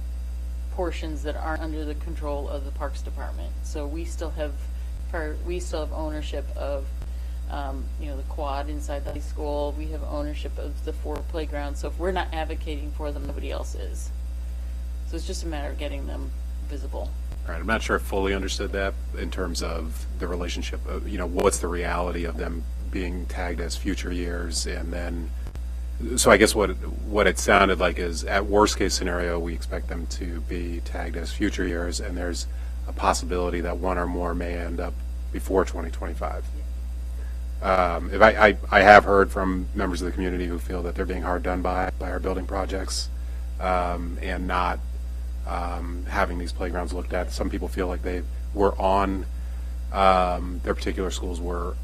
portions that aren't under the control of the Parks Department. So we still have ownership of the quad inside the high school. We have ownership of the 4 playgrounds. So if we're not advocating for them, nobody else is. So it's just a matter of getting them visible. All right, I'm not sure I fully understood that in terms of the relationship. What's the reality of them being tagged as future years, and then, so I guess what it sounded like is, at worst case scenario, we expect them to be tagged as future years, and there's a possibility that one or more may end up before 2025. If I have heard from members of the community who feel that they're being hard done by our building projects, and not having these playgrounds looked at. Some people feel like they were on, their particular schools were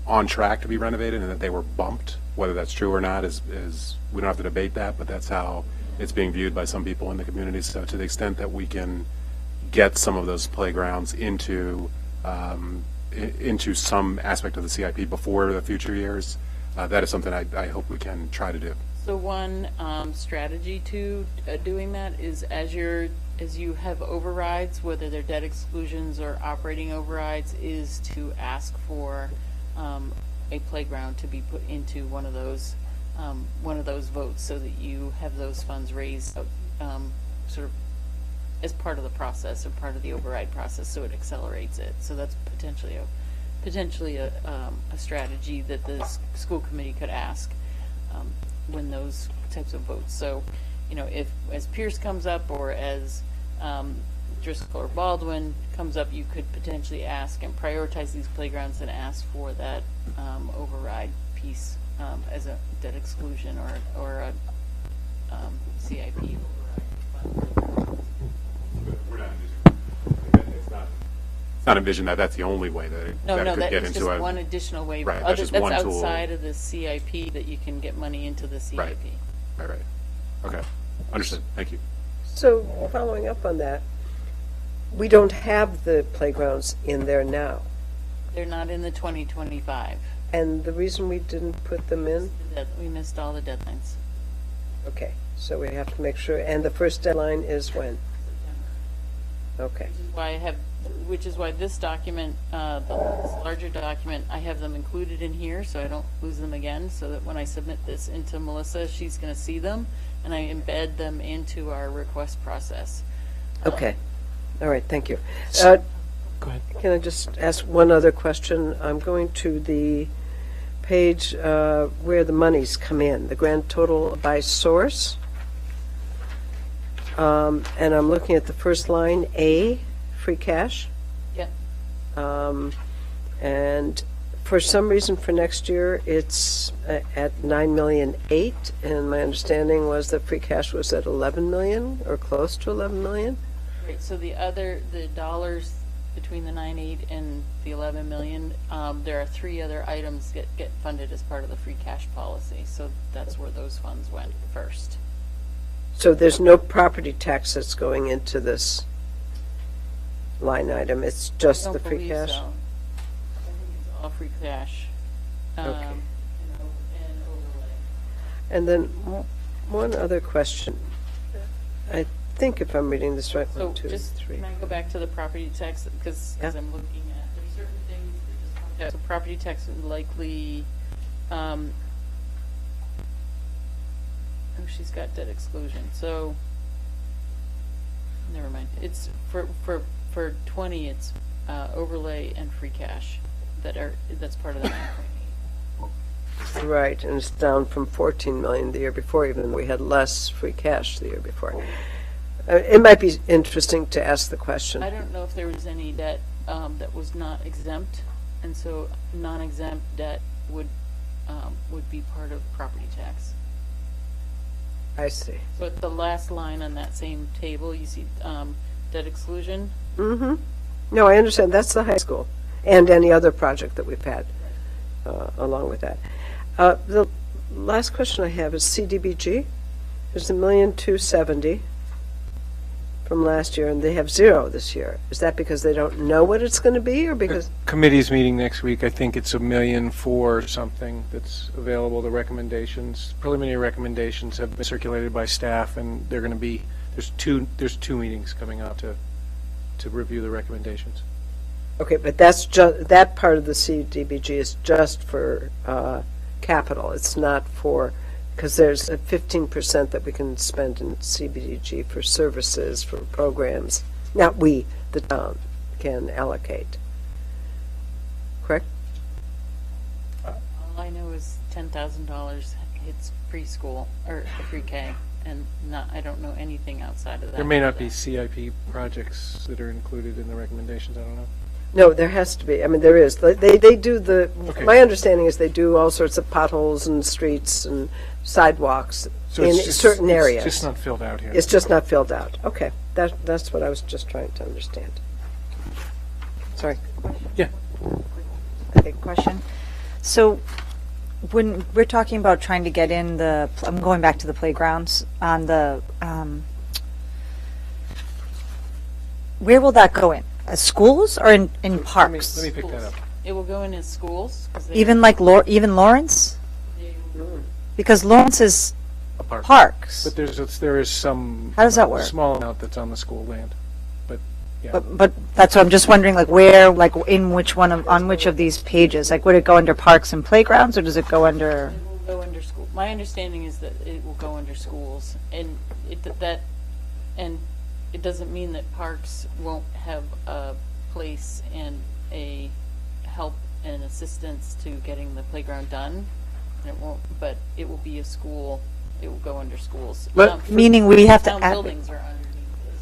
on track to be renovated, and that they were bumped. Whether that's true or not is we don't have to debate that, but that's how it's being viewed by some people in the community. So to the extent that we can get some of those playgrounds into some aspect of the CIP before the future years, that is something I hope we can try to do. So one strategy to doing that is as you have overrides, whether they're debt exclusions or operating overrides, is to ask for a playground to be put into one of those votes, so that you have those funds raised sort of as part of the process or part of the override process, so it accelerates it. So that's potentially a strategy that the school committee could ask when those types of votes. So, if as Pierce comes up, or as Driscoll or Baldwin comes up, you could potentially ask and prioritize these playgrounds and ask for that override piece as a debt exclusion or a CIP override. It's not envisioned that that's the only way that it could get it's into just one additional way. Right, that's just one tool. Outside of the CIP that you can get money into the CIP. Right. Okay. Understood. Thank you. So, following up on that, we don't have the playgrounds in there now. They're not in the 2025. And the reason we didn't put them in? We missed all the deadlines. Okay, so we have to make sure, and the first deadline is when? Okay. Which is why this document, this larger document, I have them included in here so I don't lose them again, so that when I submit this into Melissa, she's going to see them, and I embed them into our request process. Okay. All right, thank you. Go ahead. Can I just ask one other question? I'm going to the page where the monies come in, the grand total by source. And I'm looking at the first line, A, free cash. Yeah. And for some reason for next year, it's at 9.8 million, and my understanding was that free cash was at 11 million or close to 11 million. Right, so the dollars between the 9.8 and the 11 million, there are 3 other items that get funded as part of the free cash policy. So that's where those funds went first. So there's no property tax that's going into this line item. It's just the free cash? So. I think it's all free cash. Okay. And overlay. And then one other question. I think if I'm reading this right, So 1, 2, just, 3. can I go back to the property tax, because Yeah. I'm looking at, there's certain things that just, so property tax would likely, oh, she's got debt exclusion, so, never mind. It's, for 20, it's overlay and free cash that's part of the 9.8. Right, and it's down from 14 million the year before, even though we had less free cash the year before. It might be interesting to ask the question. I don't know if there was any debt that was not exempt, and so non-exempt debt would be part of property tax. I see. So at the last line on that same table, you see debt exclusion. Mm-hmm. No, I understand. That's the high school and any other project that we've had along with that. The last question I have is CDBG. There's $1,270,000 from last year, and they have zero this year. Is that because they don't know what it's going to be, or because? Committee's meeting next week. I think it's $1 million for something that's available. The recommendations, preliminary recommendations, have been circulated by staff, and they're going to be there's two meetings coming up to review the recommendations. Okay, but that's just that part of the CDBG is just for capital. It's not for, because there's a 15% that we can spend in CDBG for services, for programs. Not we, the town, can allocate. Correct? All I know is $10,000 hits preschool or pre-K, and I don't know anything outside of that. There may not be CIP projects that are included in the recommendations. I don't know. No, there has to be. I mean, there is. They do the, Okay. my understanding is they do all sorts of potholes and streets and sidewalks in certain areas. It's just not filled out here. It's just not filled out. Okay, that's what I was just trying to understand. Sorry. Yeah. Okay, question. So when we're talking about trying to get in I'm going back to the playgrounds on the, where will that go in? Schools or in parks? Let me pick that up. It will go in as schools. 'Cause they- Even like even Lawrence? Because Lawrence is A park. parks. But there is some. How does that work? Small amount that's on the school land. But, yeah. But that's what I'm just wondering, like where, like in which on which of these pages? Like would it go under parks and playgrounds or does it go under? It will go under school. My understanding is that it will go under schools, and it doesn't mean that parks won't have a place and a help and assistance to getting the playground done. And it won't, but it will be a school. It will go under schools. Meaning we have to Town add. buildings are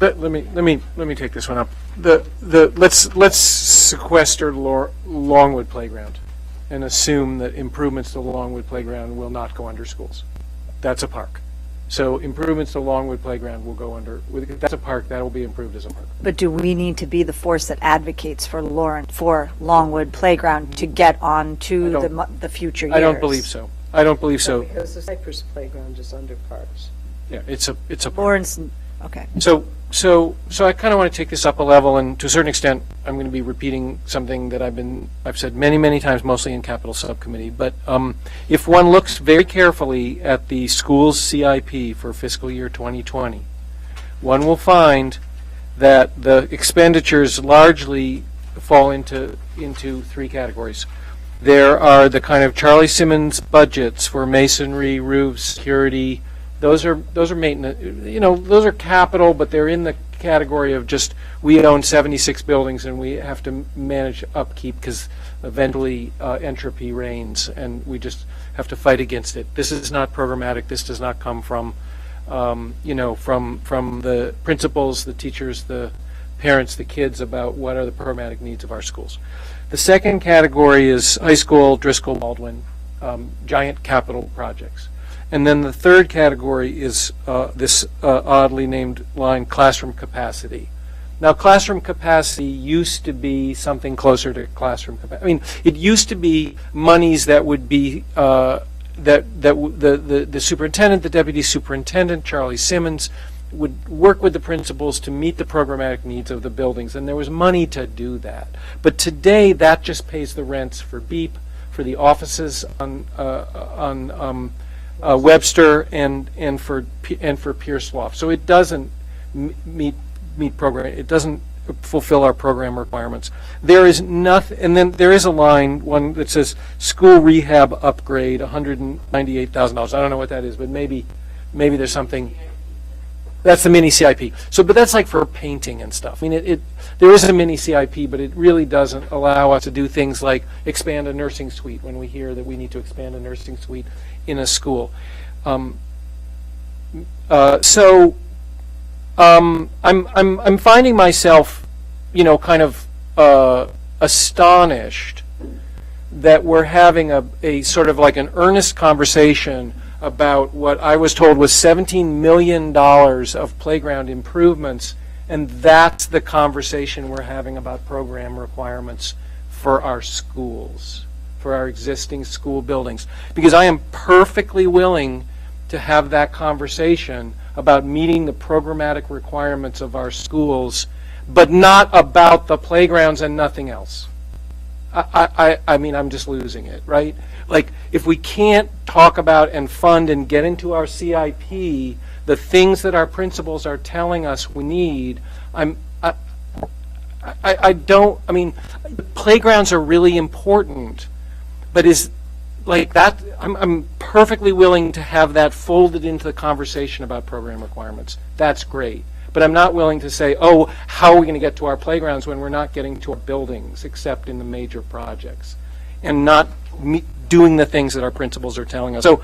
underneath. Let me take this one up. Let's sequester Longwood Playground and assume that improvements to Longwood Playground will not go under schools. That's a park. So improvements to Longwood Playground will go under. That's a park that will be improved as a park. But do we need to be the force that advocates for Longwood Playground to get on to the future years? I don't believe so. I don't believe so. Because the Cypress Playground is under parks. Yeah, it's a park. Lawrence, okay. So I kind of want to take this up a level, and to a certain extent, I'm going to be repeating something that I've said many, many times, mostly in Capital Subcommittee. But if one looks very carefully at the school's CIP for fiscal year 2020, one will find that the expenditures largely fall into three categories. There are the kind of Charlie Simmons budgets for masonry, roofs, security. Those are maintenance. Those are capital, but they're in the category of just we own 76 buildings and we have to manage upkeep because eventually entropy reigns and we just have to fight against it. This is not programmatic. This does not come from from the principals, the teachers, the parents, the kids about what are the programmatic needs of our schools. The second category is high school, Driscoll, Baldwin, giant capital projects. And then the third category is this oddly named line, classroom capacity. Now, classroom capacity used to be something closer to classroom capacity. I mean, it used to be monies that would be the superintendent, the deputy superintendent, Charlie Simmons, would work with the principals to meet the programmatic needs of the buildings, and there was money to do that. But today, that just pays the rents for BEEP, for the offices on Webster, and for Pierce Loft. So it doesn't meet program. It doesn't fulfill our program requirements. There is nothing, and then there is a one that says school rehab upgrade, $198,000. I don't know what that is, but maybe there's something. That's the mini CIP. So, but that's like for painting and stuff. I mean, there is a mini CIP, but it really doesn't allow us to do things like expand a nursing suite when we hear that we need to expand a nursing suite in a school. I'm finding myself, kind of astonished that we're having a sort of like an earnest conversation about what I was told was $17 million of playground improvements, and that's the conversation we're having about program requirements for our schools, for our existing school buildings. Because I am perfectly willing to have that conversation about meeting the programmatic requirements of our schools, but not about the playgrounds and nothing else. I mean, I'm just losing it, right? Like, if we can't talk about and fund and get into our CIP the things that our principals are telling us we need, I mean, playgrounds are really important, but is like that, I'm perfectly willing to have that folded into the conversation about program requirements. That's great. But I'm not willing to say, oh, how are we going to get to our playgrounds when we're not getting to our buildings, except in the major projects, and not doing the things that our principals are telling us. So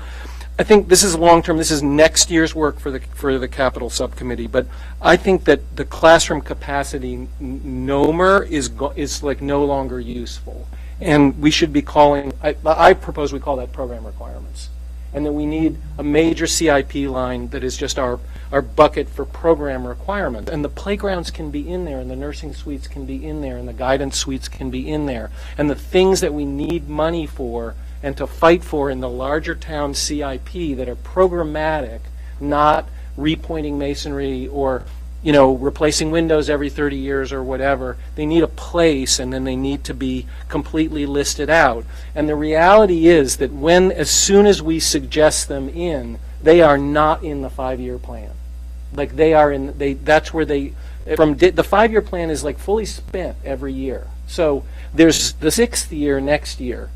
I think this is long-term. This is next year's work for the capital subcommittee. But I think that the classroom capacity number is like no longer useful. And we should be calling, I propose we call that program requirements. And that we need a major CIP line that is just our bucket for program requirement. And the playgrounds can be in there, and the nursing suites can be in there, and the guidance suites can be in there. And the things that we need money for and to fight for in the larger town CIP that are programmatic, not repointing masonry or, you know, replacing windows every 30 years or whatever. They need a place, and then they need to be completely listed out. And the reality is that as soon as we suggest them in, they are not in the 5-year plan. Like they are that's where the 5-year plan is like fully spent every year. So there's the 6th year next year,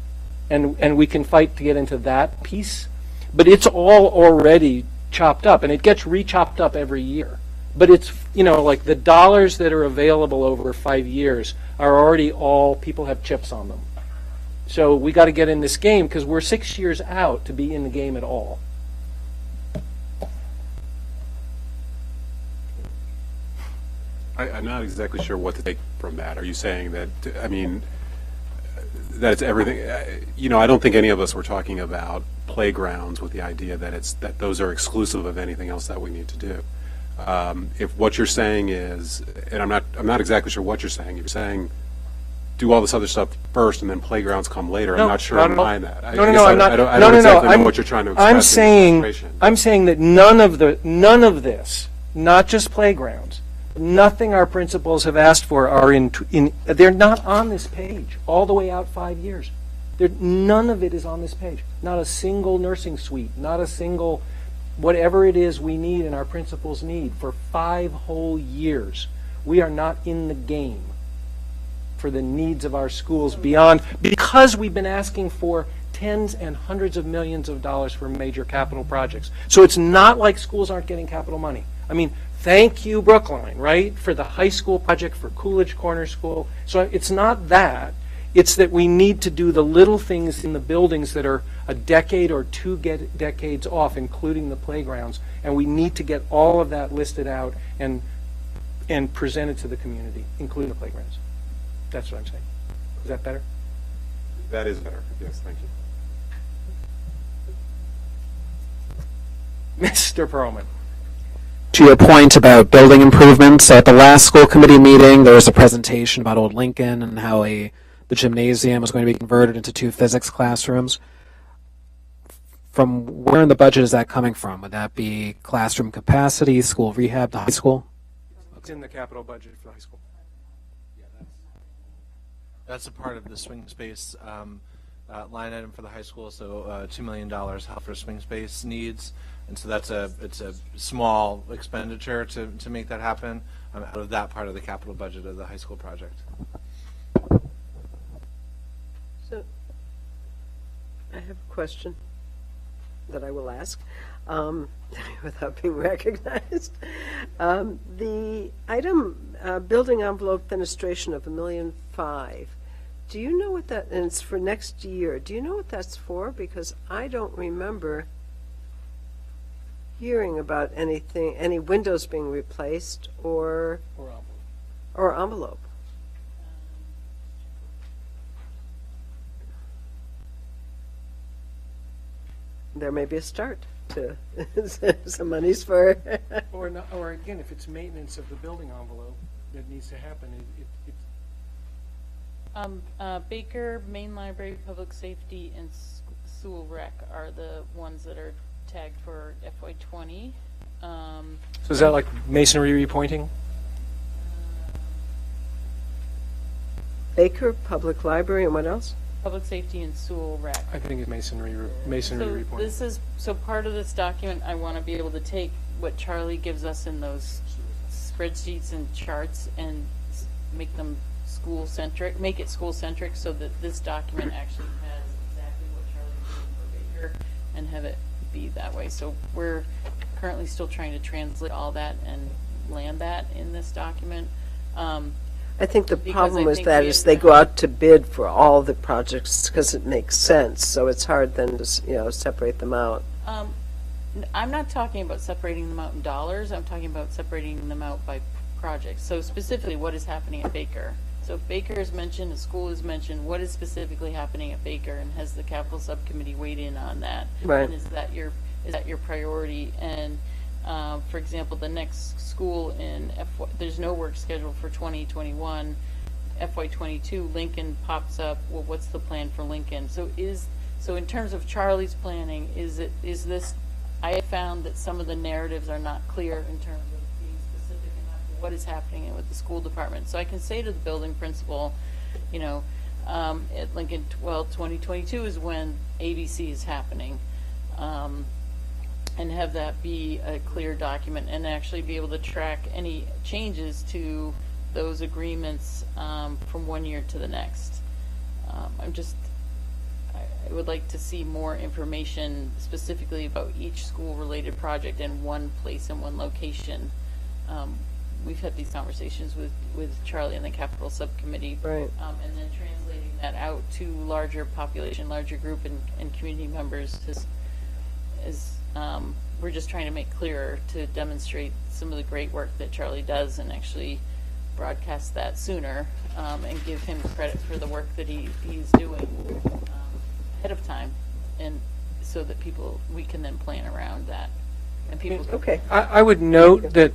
and we can fight to get into that piece, but it's all already chopped up, and it gets re-chopped up every year. But it's, you know, like the dollars that are available over 5 years are already all, people have chips on them. So we got to get in this game because we're 6 years out to be in the game at all. I'm not exactly sure what to take from that. Are you saying that, I mean, that it's everything, you know, I don't think any of us were talking about playgrounds with the idea that those are exclusive of anything else that we need to do. If what you're saying is, and I'm not exactly sure what you're saying. You're saying do all this other stuff first, and then playgrounds come later. I'm not sure I'm behind that. I don't exactly know what you're trying to express. I'm saying that none of this, not just playgrounds, nothing our principals have asked for are they're not on this page all the way out 5 years. None of it is on this page. Not a single nursing suite, not a single whatever it is we need and our principals need for 5 whole years. We are not in the game for the needs of our schools beyond, because we've been asking for tens and hundreds of millions of dollars for major capital projects. So it's not like schools aren't getting capital money. I mean, thank you, Brookline, right, for the high school project, for Coolidge Corner School. So it's not that. It's that we need to do the little things in the buildings that are a decade or 2 decades off, including the playgrounds, and we need to get all of that listed out and presented to the community, including the playgrounds. That's what I'm saying. Is that better? That is better. Yes, thank you. Mr. Perlman. To your point about building improvements, at the last school committee meeting, there was a presentation about Old Lincoln and how the gymnasium was going to be converted into 2 physics classrooms. From where in the budget is that coming from? Would that be classroom capacity, school rehab, the high school? It's in the capital budget for the high school. That's a part of the swing space line item for the high school. So $2 million help for swing space needs, and so it's a small expenditure to make that happen out of that part of the capital budget of the high school project. So I have a question that I will ask without being recognized. The item building envelope fenestration of $1.5 million. Do you know what that? And it's for next year. Do you know what that's for? Because I don't remember hearing about any windows being replaced or envelope. There may be a start. to, some monies for, Or not, or again, if it's maintenance of the building envelope that needs to happen, Baker, Main Library, Public Safety, and Sewell Rec are the ones that are tagged for FY20. so is that like masonry repointing? Baker Public Library, and what else? Public Safety and Sewell Rec. I think it's masonry So repointing. this is, so part of this document, I want to be able to take what Charlie gives us in those spreadsheets and charts and make them school-centric, make it school-centric so that this document actually has exactly what Charlie's doing for Baker and have it be that way. So we're currently still trying to translate all that and land that in this document. I think the Because problem I with think that we is have they to- go out to bid for all the projects because it makes sense, so it's hard then to, separate them out. I'm not talking about separating them out in dollars. I'm talking about separating them out by projects. So specifically, what is happening at Baker? So if Baker is mentioned, a school is mentioned, what is specifically happening at Baker, and has the capital subcommittee weighed in on that? Right. And is that your priority? And for example, the next school in there's no work scheduled for 2021. FY22, Lincoln pops up. Well, what's the plan for Lincoln? So in terms of Charlie's planning, is this? I have found that some of the narratives are not clear in terms of being specific enough to what is happening with the school department. So I can say to the building principal, at Lincoln, 2022 is when ABC is happening. And have that be a clear document and actually be able to track any changes to those agreements from one year to the next. I would like to see more information specifically about each school-related project in one place and one location. We've had these conversations with Charlie and the capital subcommittee. Right. And then translating that out to larger population, larger group and community members we're just trying to make clearer to demonstrate some of the great work that Charlie does and actually broadcast that sooner and give him credit for the work that he's doing ahead of time, and so that we can then plan around that. And people Okay. I would note that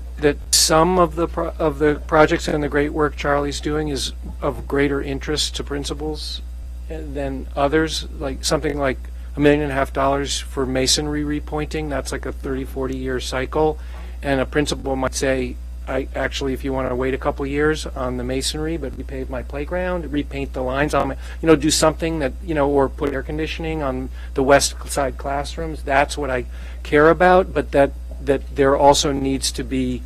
some of the projects and the great work Charlie's doing is of greater interest to principals than others, like something like $1.5 million for masonry repointing. That's like a 30-40 year cycle, and a principal might say, if you want to wait a couple years on the masonry, but repave my playground, repaint the lines on my, do something that, or put air conditioning on the west side classrooms. That's what I care about, but that there also needs to be,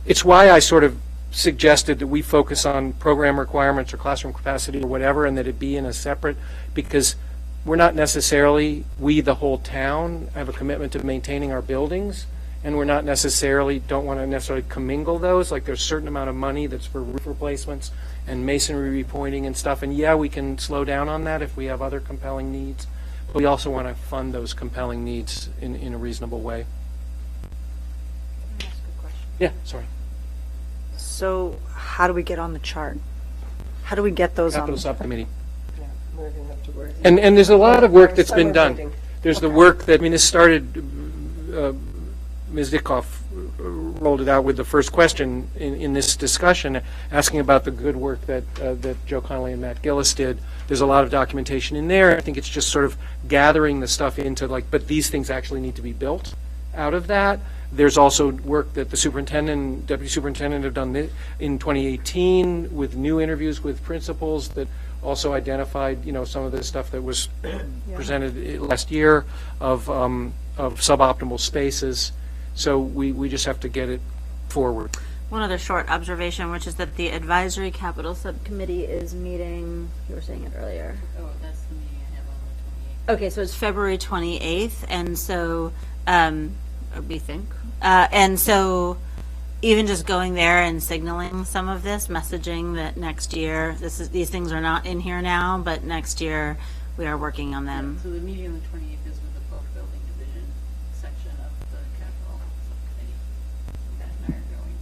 it's why I sort of suggested that we focus on program requirements or classroom capacity or whatever, and that it be in a separate, because we're not necessarily, the whole town, have a commitment to maintaining our buildings, and we're not necessarily, don't want to necessarily commingle those. Like there's a certain amount of money that's for roof replacements and masonry repointing and stuff, and yeah, we can slow down on that if we have other compelling needs, but we also want to fund those compelling needs in a reasonable way. Yeah, sorry. So how do we get on the chart? How do we get those on? Capital Subcommittee. We're going to have to work. And there's a lot of work that's been done. Summer reading. There's the work that, this started, Ms. Dickoff rolled it out with the first question in this discussion, asking about the good work that Joe Connolly and Matt Gillis did. There's a lot of documentation in there. I think it's just sort of gathering the stuff into but these things actually need to be built out of that. There's also work that the superintendent, deputy superintendent have done in 2018 with new interviews with principals that also identified, some of the stuff that was presented last year of suboptimal spaces. So we just have to get it forward. One other short observation, which is that the Advisory Capital Subcommittee is meeting, you were saying it earlier. Oh, that's the meeting I have on the 28th. Okay, so it's February 28th, and so, we think. And so even just going there and signaling some of this, messaging that next year, these things are not in here now, but next year we are working on them. So the meeting on the 28th is with the Polk Building Division section of the capital subcommittee. Matt and I are going.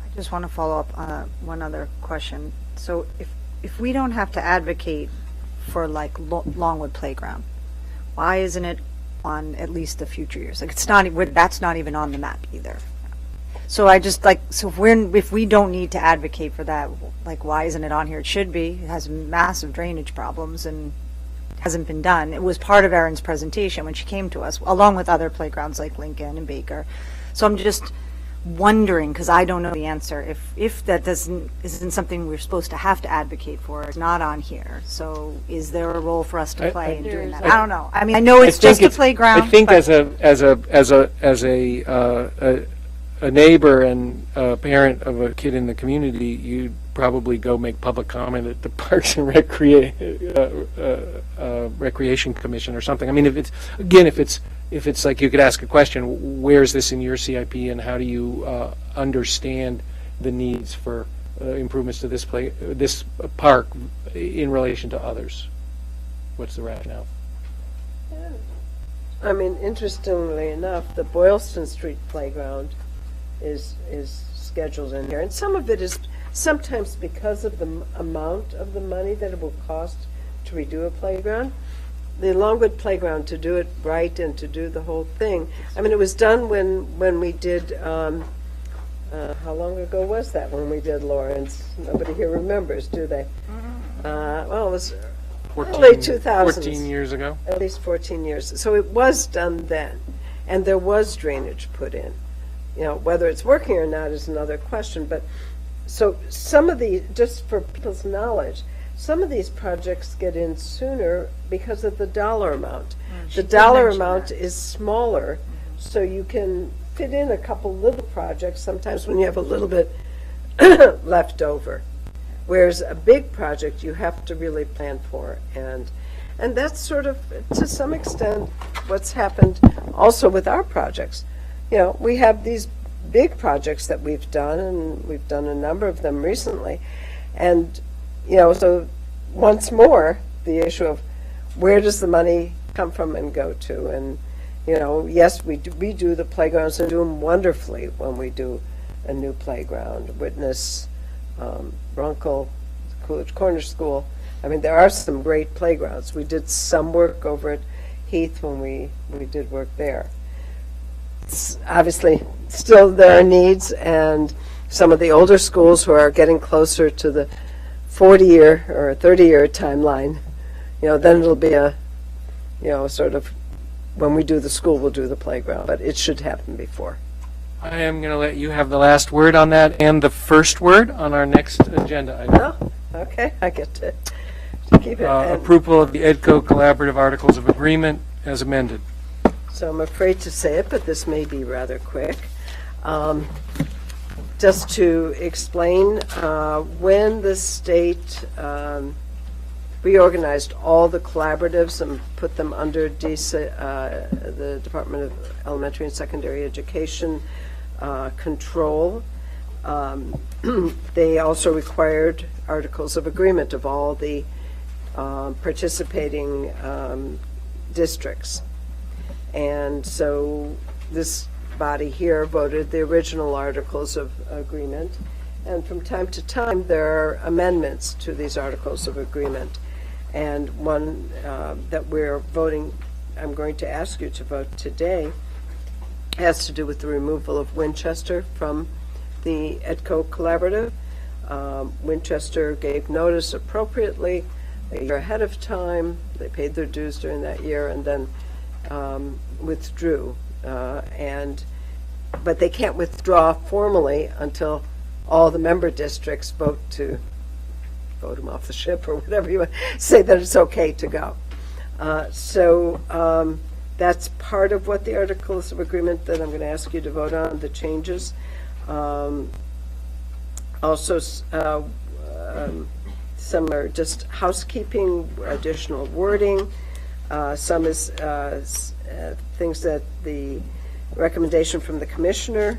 I just want to follow up on one other question. So if we don't have to advocate for like Longwood Playground, why isn't it on at least the future years. Like, it's not, that's not even on the map either. So I just like, so if we don't need to advocate for that, like, why isn't it on here? It should be. It has massive drainage problems and hasn't been done. It was part of Erin's presentation when she came to us, along with other playgrounds like Lincoln and Baker. So I'm just wondering, because I don't know the answer, if that isn't something we're supposed to have to advocate for, it's not on here. So is there a role for us to play in doing that? I don't know. I mean, I know it's just a playground. I think but- as a neighbor and a parent of a kid in the community, you'd probably go make public comment at the Parks and Recreation Commission or something. I mean, if it's like you could ask a question, where's this in your CIP, and how do you understand the needs for improvements to this park in relation to others? What's the rationale? I mean, interestingly enough, the Boylston Street Playground is scheduled in here, and some of it is sometimes because of the amount of the money that it will cost to redo a playground. The Longwood Playground, to do it right and to do the whole thing, I mean, it was done when we did, how long ago was that when we did Lawrence? Nobody here remembers, do they? Well, it was early 2000s. 14 years ago? At least 14 years. So it was done then, and there was drainage put in. You know, whether it's working or not is another question, but so some of the, just for people's knowledge, some of these projects get in sooner because of the dollar amount. The dollar amount is smaller, so you can fit in a couple little projects sometimes when you have a little bit left over. Whereas a big project you have to really plan for, and that's sort of, to some extent, what's happened also with our projects. You know, we have these big projects that we've done, and we've done a number of them recently. And, you know, so once more, the issue of where does the money come from and go to? And, you know, yes, we do the playgrounds and do them wonderfully when we do a new playground. Witness Runkle, Coolidge Corner School. I mean, there are some great playgrounds. We did some work over at Heath when we did work there. Obviously, still there are needs, and some of the older schools who are getting closer to the 40-year or 30-year timeline, you know, then it'll be a, you know, sort of, when we do the school, we'll do the playground, but it should happen before. I am going to let you have the last word on that and the first word on our next agenda item. Oh, okay, I get to keep it. And Approval of the EDCO Collaborative Articles of Agreement as amended. so I'm afraid to say it, but this may be rather quick. Just to explain, when the state reorganized all the collaboratives and put them under the Department of Elementary and Secondary Education control, they also required articles of agreement of all the participating districts. And so this body here voted the original articles of agreement, and from time to time there are amendments to these articles of agreement. And one that we're voting, I'm going to ask you to vote today, has to do with the removal of Winchester from the EDCO Collaborative. Winchester gave notice appropriately a year ahead of time. They paid their dues during that year and then withdrew. But they can't withdraw formally until all the member districts vote them off the ship, or whatever you want, say that it's okay to go. So that's part of what the articles of agreement that I'm going to ask you to vote on, the changes. Also, some are just housekeeping, additional wording. Some is things that the recommendation from the commissioner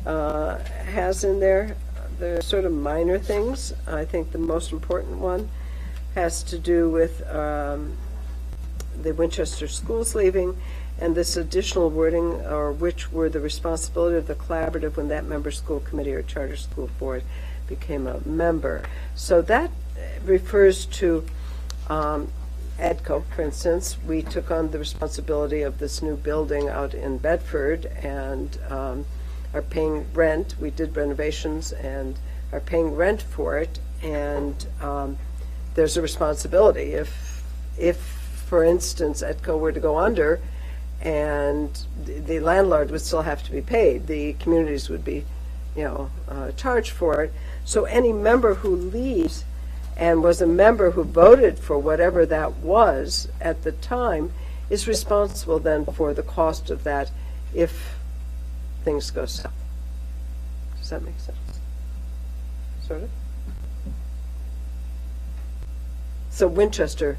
has in there. They're sort of minor things. I think the most important one has to do with the Winchester schools leaving, and this additional wording, or which were the responsibility of the collaborative when that member school committee or charter school board became a member. So that refers to EDCO, for instance, we took on the responsibility of this new building out in Bedford and are paying rent. We did renovations and are paying rent for it. And there's a responsibility. If, for instance, EDCO were to go under and the landlord would still have to be paid, the communities would be, charged for it. So any member who leaves and was a member who voted for whatever that was at the time is responsible then for the cost of that if things go south. Does that make sense? Sort of? So Winchester,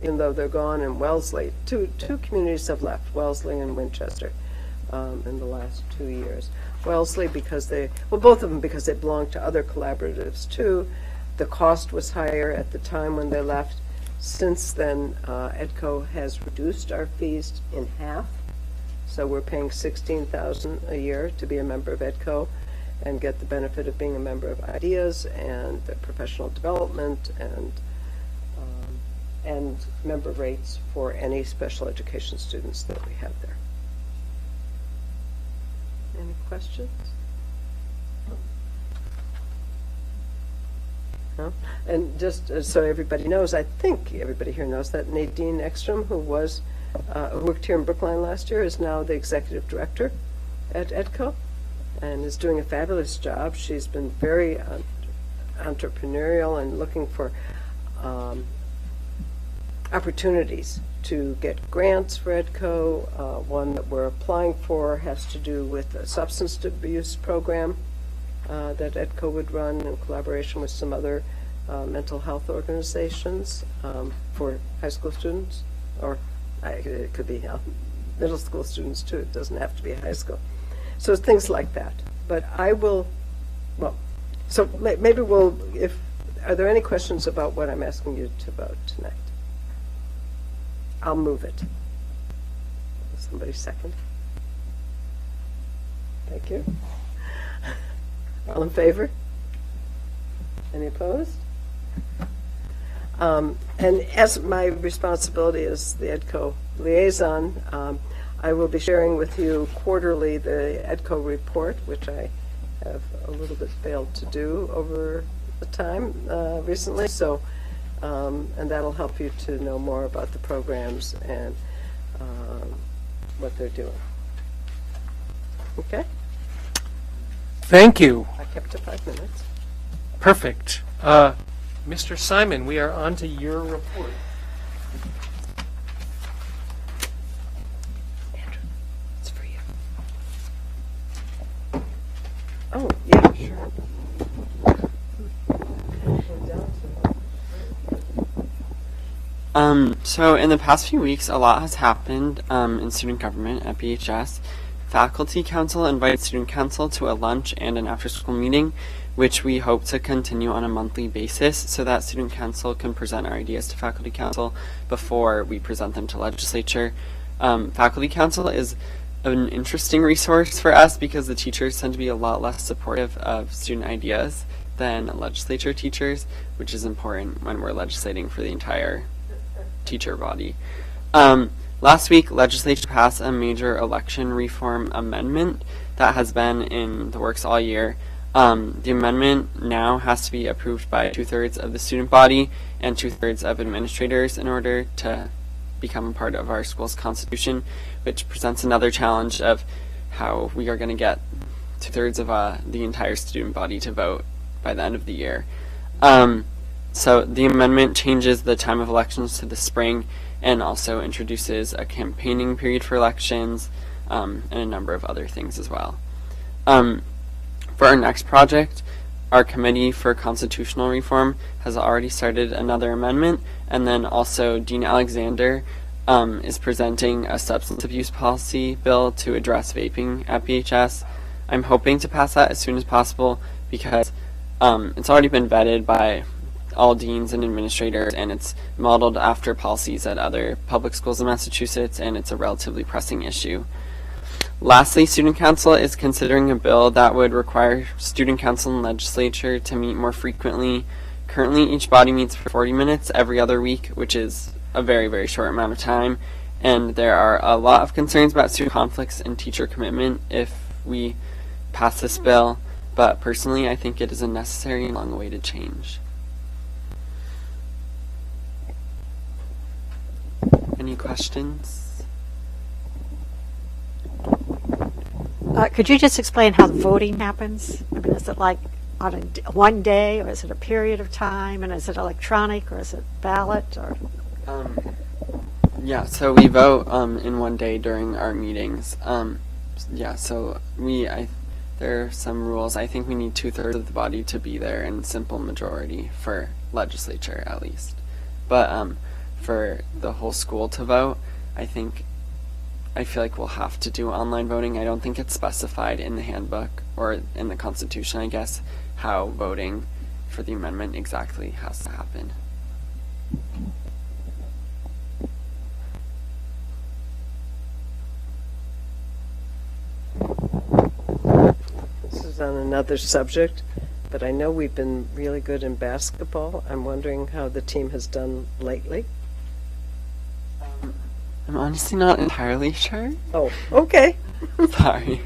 even though they're gone, and Wellesley, two communities have left, Wellesley and Winchester, in the last 2 years. Wellesley because both of them because they belonged to other collaboratives too. The cost was higher at the time when they left. Since then, EDCO has reduced our fees in half. So we're paying $16,000 a year to be a member of EDCO and get the benefit of being a member of IDEAS and the professional development and member rates for any special education students that we have there. Any questions? No? And just so everybody knows, I think everybody here knows that Nadine Ekstrom, who worked here in Brookline last year, is now the executive director at EDCO and is doing a fabulous job. She's been very entrepreneurial and looking for opportunities to get grants for EDCO. One that we're applying for has to do with a substance abuse program that EDCO would run in collaboration with some other mental health organizations for high school students, or it could be middle school students too. It doesn't have to be high school. So things like that. But so maybe are there any questions about what I'm asking you to vote tonight? I'll move it. Somebody second. Thank you. All in favor? Any opposed? And as my responsibility as the EDCO liaison, I will be sharing with you quarterly the EDCO report, which I have a little bit failed to do over the time recently. So, and that'll help you to know more about the programs and what they're doing. Okay? Thank you. I kept to 5 minutes. Perfect. Mr. Simon, we are on to your report. Andrew, it's for you. Oh, yeah, sure. So in the past few weeks, a lot has happened in student government at BHS. Faculty Council invited Student Council to a lunch and an after-school meeting, which we hope to continue on a monthly basis so that Student Council can present our ideas to Faculty Council before we present them to Legislature. Faculty Council is an interesting resource for us because the teachers tend to be a lot less supportive of student ideas than Legislature teachers, which is important when we're legislating for the entire teacher body. Last week, Legislature passed a major election reform amendment that has been in the works all year. The amendment now has to be approved by 2/3 of the student body and 2/3 of administrators in order to become a part of our school's constitution, which presents another challenge of how we are going to get 2/3 of the entire student body to vote by the end of the year. So the amendment changes the time of elections to the spring and also introduces a campaigning period for elections and a number of other things as well. For our next project, our Committee for Constitutional Reform has already started another amendment, and then also Dean Alexander is presenting a substance abuse policy bill to address vaping at BHS. I'm hoping to pass that as soon as possible because it's already been vetted by all deans and administrators, and it's modeled after policies at other public schools in Massachusetts, and it's a relatively pressing issue. Lastly, Student Council is considering a bill that would require Student Council and Legislature to meet more frequently. Currently, each body meets for 40 minutes every other week, which is a very, very short amount of time. And there are a lot of concerns about student conflicts and teacher commitment if we pass this bill. But personally, I think it is a necessary and long-awaited change. Any questions? Could you just explain how the voting happens? I mean, is it like on one day, or is it a period of time, and is it electronic, or is it ballot, or? Yeah, so we vote in one day during our meetings. Yeah, so there are some rules. I think we need 2/3 of the body to be there and simple majority for legislature at least. But for the whole school to vote, I feel like we'll have to do online voting. I don't think it's specified in the handbook or in the Constitution, I guess, how voting for the amendment exactly has to happen. This is on another subject, but I know we've been really good in basketball. I'm wondering how the team has done lately. I'm honestly not entirely sure. Oh, okay. Sorry.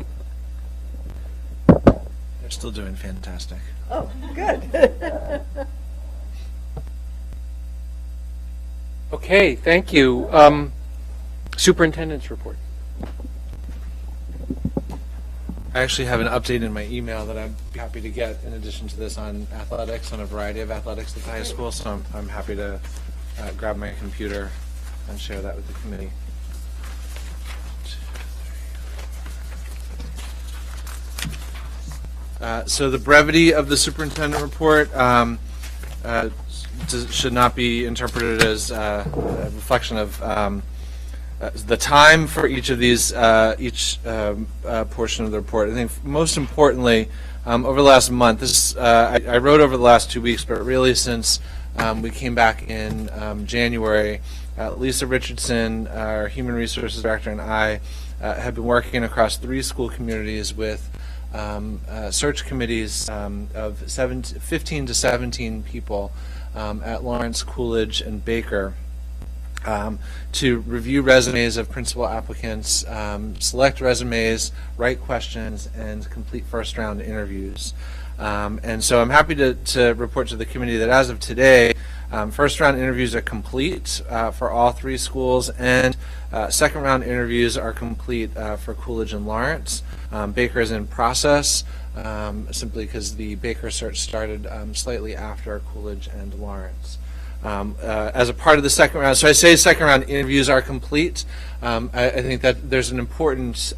They're still doing fantastic. Oh, good. Okay, thank you. Superintendent's report. I actually have an update in my email that I'd be happy to get in addition to this on athletics, on a variety of athletics at the high school, so I'm happy to grab my computer and share that with the committee. So the brevity of the superintendent report should not be interpreted as a reflection of the time for each of these, portion of the report. I think most importantly, over the last month, I wrote over the last 2 weeks, but really since we came back in January, Lisa Richardson, our Human Resources Director, and I have been working across 3 school communities with search committees of 15 to 17 people at Lawrence, Coolidge, and Baker to review resumes of principal applicants, select resumes, write questions, and complete first-round interviews. And so I'm happy to report to the committee that as of today, first-round interviews are complete for all 3 schools, and second-round interviews are complete for Coolidge and Lawrence. Baker is in process, simply because the Baker search started slightly after Coolidge and Lawrence. As a part of the second round, so I say second round interviews are complete. I think that there's an important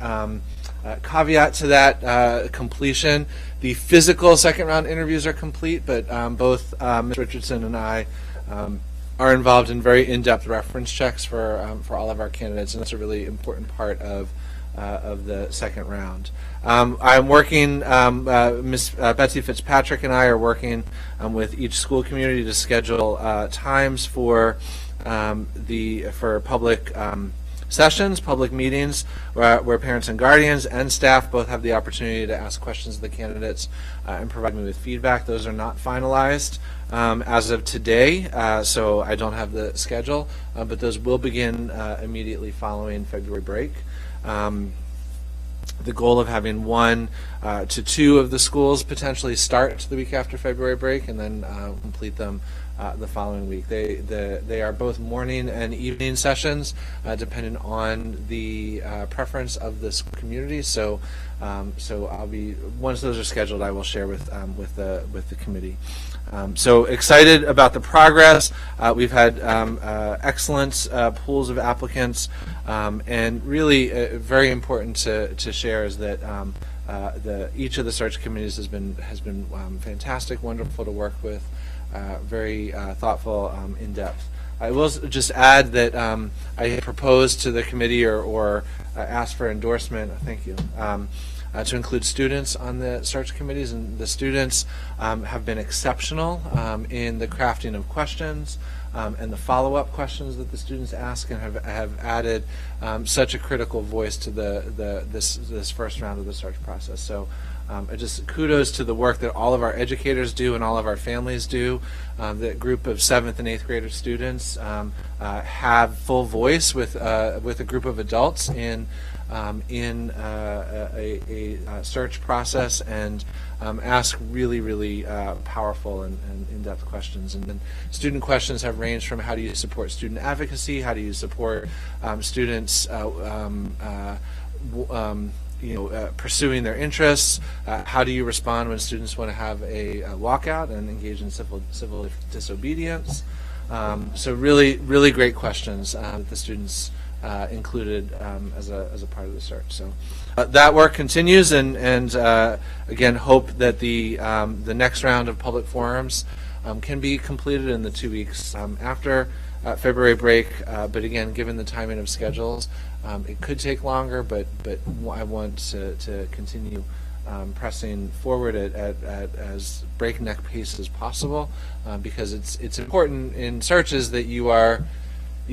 caveat to that completion. The physical second round interviews are complete, but both Ms. Richardson and I are involved in very in-depth reference checks for all of our candidates, and that's a really important part of the second round. I'm working, Ms. Betsy Fitzpatrick and I are working with each school community to schedule times for public sessions, public meetings, where parents and guardians and staff both have the opportunity to ask questions of the candidates and provide me with feedback. Those are not finalized as of today, so I don't have the schedule, but those will begin immediately following February break. The goal of having 1 to 2 of the schools potentially start the week after February break and then complete them the following week. They are both morning and evening sessions, depending on the preference of the school community. So I'll be, once those are scheduled, I will share with the committee. So excited about the progress. We've had excellent pools of applicants, and really very important to share is that each of the search committees has been fantastic, wonderful to work with, very thoughtful, in depth. I will just add that I proposed to the committee or asked for endorsement. Thank you. To include students on the search committees, and the students have been exceptional in the crafting of questions and the follow-up questions that the students ask, and have added such a critical voice to this first round of the search process. So Just kudos to the work that all of our educators do and all of our families do. The group of 7th and 8th grader students have full voice with a group of adults in a search process and ask really powerful and in-depth questions. And then student questions have ranged from how do you support student advocacy, how do you support students pursuing their interests, how do you respond when students want to have a walkout and engage in civil disobedience. So really great questions that the students included as a part of the search. So that work continues, and again hope that the next round of public forums can be completed in the 2 weeks after February break. But again, given the timing of schedules, it could take longer. But I want to continue pressing forward at as breakneck pace as possible, because it's important in searches that you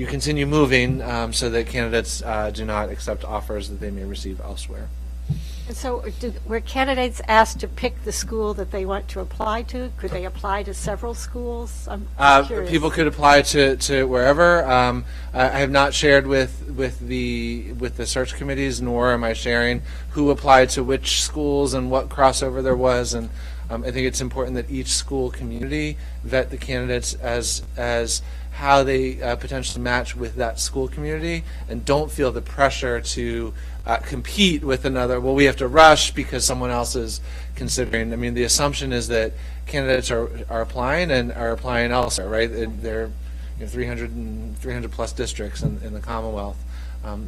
continue moving so that candidates do not accept offers that they may receive elsewhere. And so were candidates asked to pick the school that they want to apply to? Could they apply to several schools? I'm curious. People could apply to wherever. I have not shared with the search committees, nor am I sharing who applied to which schools and what crossover there was. And I think it's important that each school community vet the candidates as how they potentially match with that school community, and don't feel the pressure to compete with another. Well, we have to rush because someone else is considering. I mean, the assumption is that candidates are applying and are applying elsewhere, right? There are 300 plus districts in the Commonwealth.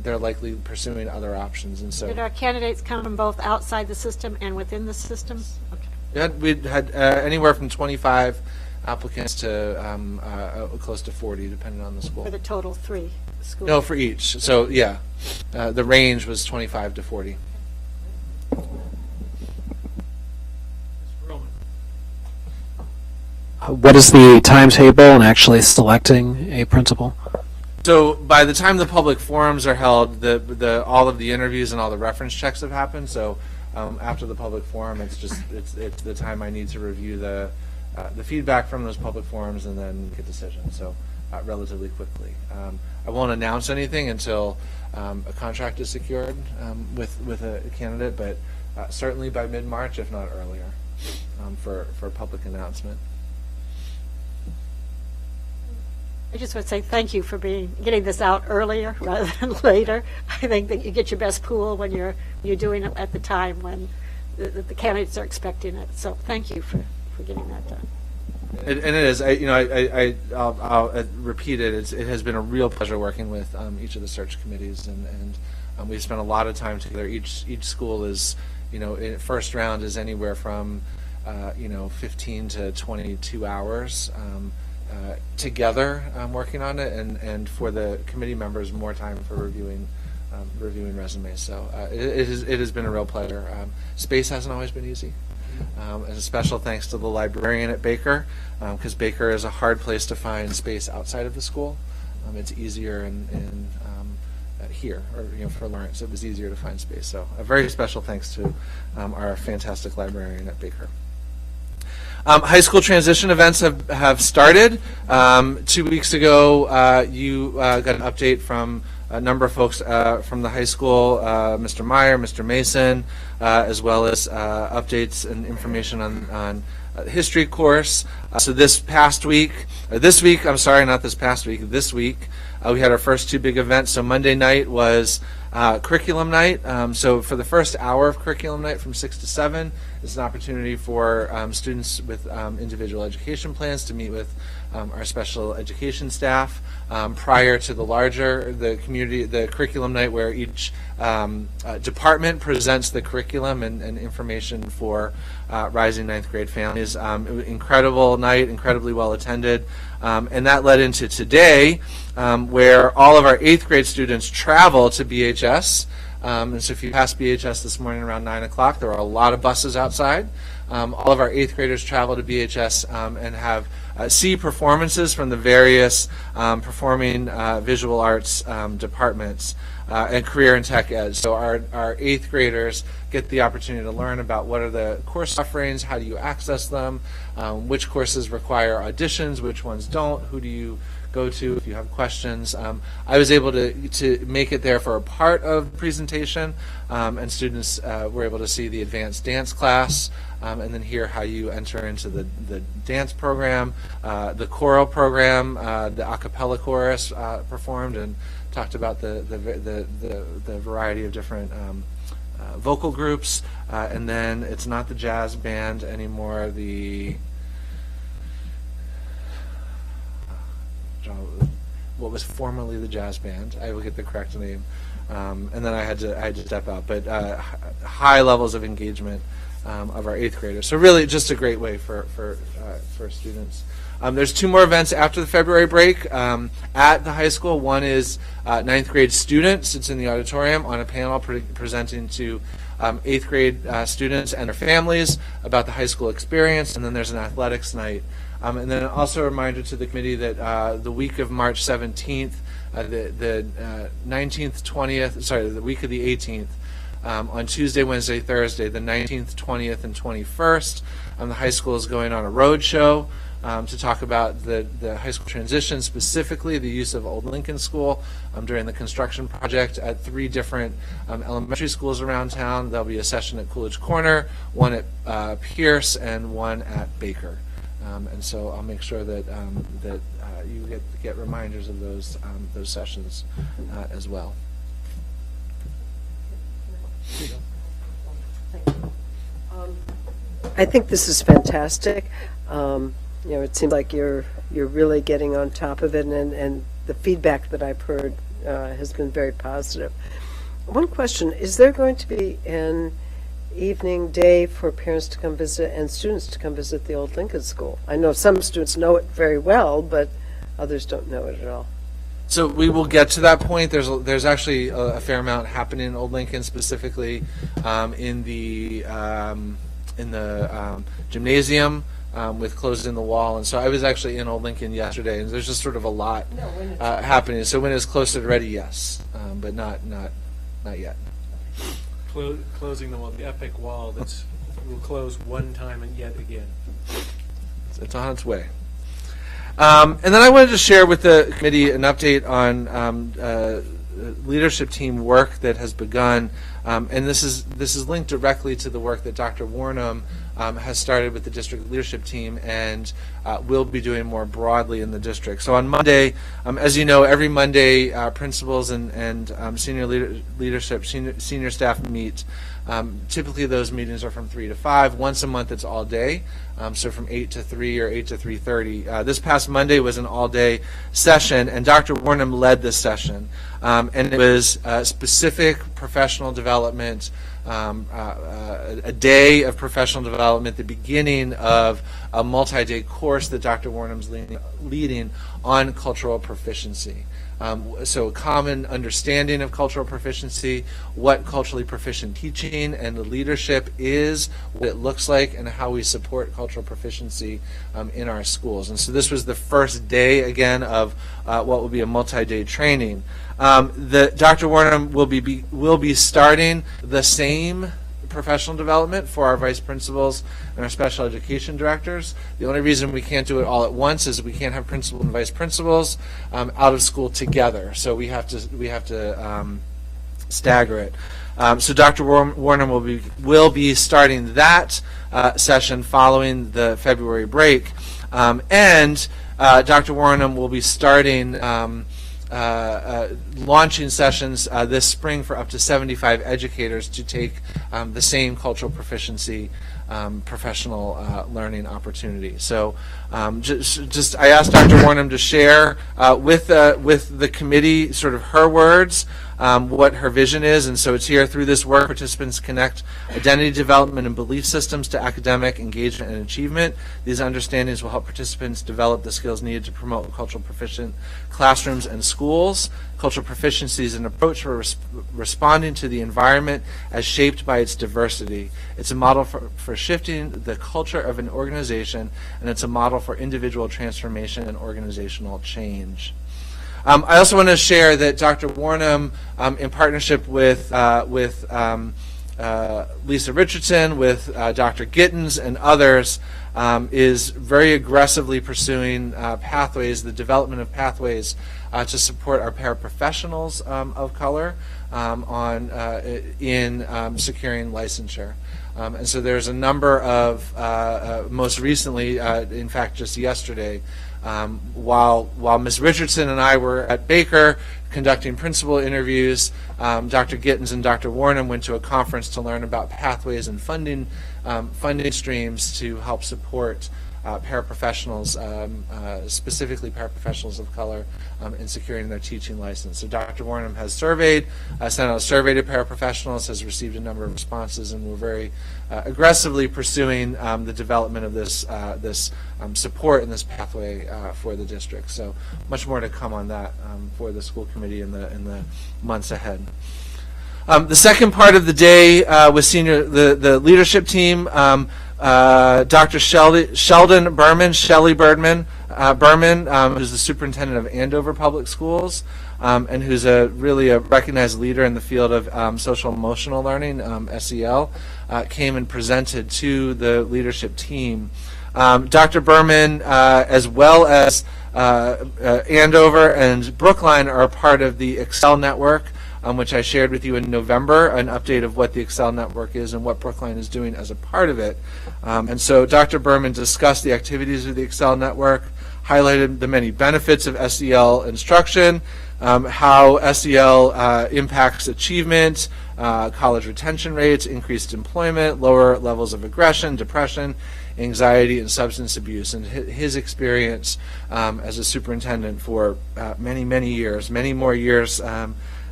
They're likely pursuing other options, and so. Did our candidates come from both outside the system and within the system? Okay. We had anywhere from 25 applicants to close to 40, depending on the school. For the total 3 schools? No, for each. So yeah, the range was 25 to 40. What is the timetable in actually selecting a principal? So by the time the public forums are held, all of the interviews and all the reference checks have happened. So after the public forum, it's the time I need to review the feedback from those public forums and then make a decision. So relatively quickly. I won't announce anything until a contract is secured with a candidate, but certainly by mid-March, if not earlier, for public announcement. I just want to say thank you for getting this out earlier rather than later. I think that you get your best pool when you're doing it at the time when the candidates are expecting it. So thank you for getting that done. And it is. I'll repeat it. It has been a real pleasure working with each of the search committees, and we've spent a lot of time together. Each school is, first round is anywhere from 15 to 22 hours together working on it, and for the committee members, more time for reviewing resumes. So it has been a real pleasure. Space hasn't always been easy. And a special thanks to the librarian at Baker, because Baker is a hard place to find space outside of the school. It's easier in here, or for Lawrence, it was easier to find space. So a very special thanks to our fantastic librarian at Baker. High school transition events have started. 2 weeks ago, you got an update from a number of folks from the high school, Mr. Meyer, Mr. Mason, as well as updates and information on the history course. So this week, we had our first 2 big events. So Monday night was curriculum night. So for the first hour of curriculum night from 6 to 7, it's an opportunity for students with individual education plans to meet with our special education staff prior to the curriculum night, where each department presents the curriculum and information for rising 9th grade families. Incredible night, incredibly well attended, and that led into today, where all of our 8th grade students travel to BHS. And so if you passed BHS this morning around 9 o'clock, there are a lot of buses outside. All of our 8th graders travel to BHS and see performances from the various performing visual arts departments. and career and tech ed. So our eighth graders get the opportunity to learn about what are the course offerings, how do you access them, which courses require auditions, which ones don't, who do you go to if you have questions. I was able to make it there for a part of the presentation, and students were able to see the advanced dance class, and then hear how you enter into the dance program, the choral program, the a cappella chorus performed, and talked about the variety of different vocal groups, and then it's not the jazz band anymore, what was formerly the jazz band. I will get the correct name, and then I had to step out. But high levels of engagement of our eighth graders. So really, just a great way for students. There's 2 more events after the February break at the high school. One is 9th grade students. It's in the auditorium on a panel presenting to 8th grade students and their families about the high school experience. And then there's an athletics night. And then also a reminder to the committee that the week of March 17th, the 19th, 20th, sorry, the week of the 18th, on Tuesday, Wednesday, Thursday, the 19th, 20th, and 21st, the high school is going on a road show to talk about the high school transition, specifically the use of Old Lincoln School during the construction project at 3 different elementary schools around town. There'll be a session at Coolidge Corner, one at Pierce, and one at Baker. And so I'll make sure that you get reminders of those sessions as well. I think this is fantastic. It seems like you're really getting on top of it, and the feedback that I've heard has been very positive. One question: is there going to be an evening day for parents to come visit and students to come visit the Old Lincoln School? I know some students know it very well, but others don't know it at all. So we will get to that point. There's actually a fair amount happening in Old Lincoln, specifically in the gymnasium with Closed in the Wall. And so I was actually in Old Lincoln yesterday, and there's just sort of a lot happening. So when it's close and ready, yes, but not yet. Closing the epic wall that will close one time and yet again. It's on its way. And then I wanted to share with the committee an update on leadership team work that has begun, and this is linked directly to the work that Dr. Warnham has started with the district leadership team and will be doing more broadly in the district. So on Monday, as you know, every Monday principals and senior leadership, senior staff meet. Typically those meetings are from 3 to 5. Once a month it's all day, so from 8 to 3 or 8 to 3:30. This past Monday was an all-day session, and Dr. Warnham led this session. And it was specific professional development, a day of professional development, the beginning of a multi-day course that Dr. Warnham's leading on cultural proficiency. So a common understanding of cultural proficiency, what culturally proficient teaching and the leadership is, what it looks like, and how we support cultural proficiency in our schools. And so this was the first day, again, of what will be a multi-day training. Dr. Warnham will be starting the same professional development for our vice principals and our special education directors. The only reason we can't do it all at once is we can't have principal and vice principals out of school together. So we have to stagger it. So Dr. Warnham will be starting that session following the February break, and Dr. Warnham will be starting launching sessions this spring for up to 75 educators to take the same cultural proficiency professional learning opportunity. So just I asked Dr. Warnham to share with the committee sort of her words, what her vision is, and so it's here. Through this work, participants connect identity development and belief systems to academic engagement and achievement. These understandings will help participants develop the skills needed to promote cultural proficient classrooms and schools. Cultural proficiency is an approach for responding to the environment as shaped by its diversity. It's a model for shifting the culture of an organization, and it's a model for individual transformation and organizational change. I also want to share that Dr. Warnham, in partnership with Lisa Richardson, with Dr. Gittens and others, is very aggressively pursuing pathways, the development of pathways to support our paraprofessionals of color in securing licensure. And so there's a number of, most recently, in fact, just yesterday, while Ms. Richardson and I were at Baker conducting principal interviews, Dr. Gittens and Dr. Warnham went to a conference to learn about pathways and funding streams to help support paraprofessionals, specifically paraprofessionals of color, in securing their teaching license. So Dr. Warnham has surveyed, sent out a survey to paraprofessionals, has received a number of responses, and we're very aggressively pursuing the development of this support and this pathway for the district. So much more to come on that for the school committee in the months ahead. The second part of the day was the leadership team. Dr. Sheldon Berman, Shelley Berman, who's the superintendent of Andover Public Schools, and who's really a recognized leader in the field of social emotional learning, SEL, came and presented to the leadership team. Dr. Berman, as well as Andover and Brookline, are a part of the Excel network, which I shared with you in November, an update of what the Excel network is and what Brookline is doing as a part of it. And so Dr. Berman discussed the activities of the Excel network, highlighted the many benefits of SEL instruction, how SEL impacts achievement, college retention rates, increased employment, lower levels of aggression, depression, anxiety, and substance abuse, and his experience as a superintendent for many, many years, many more years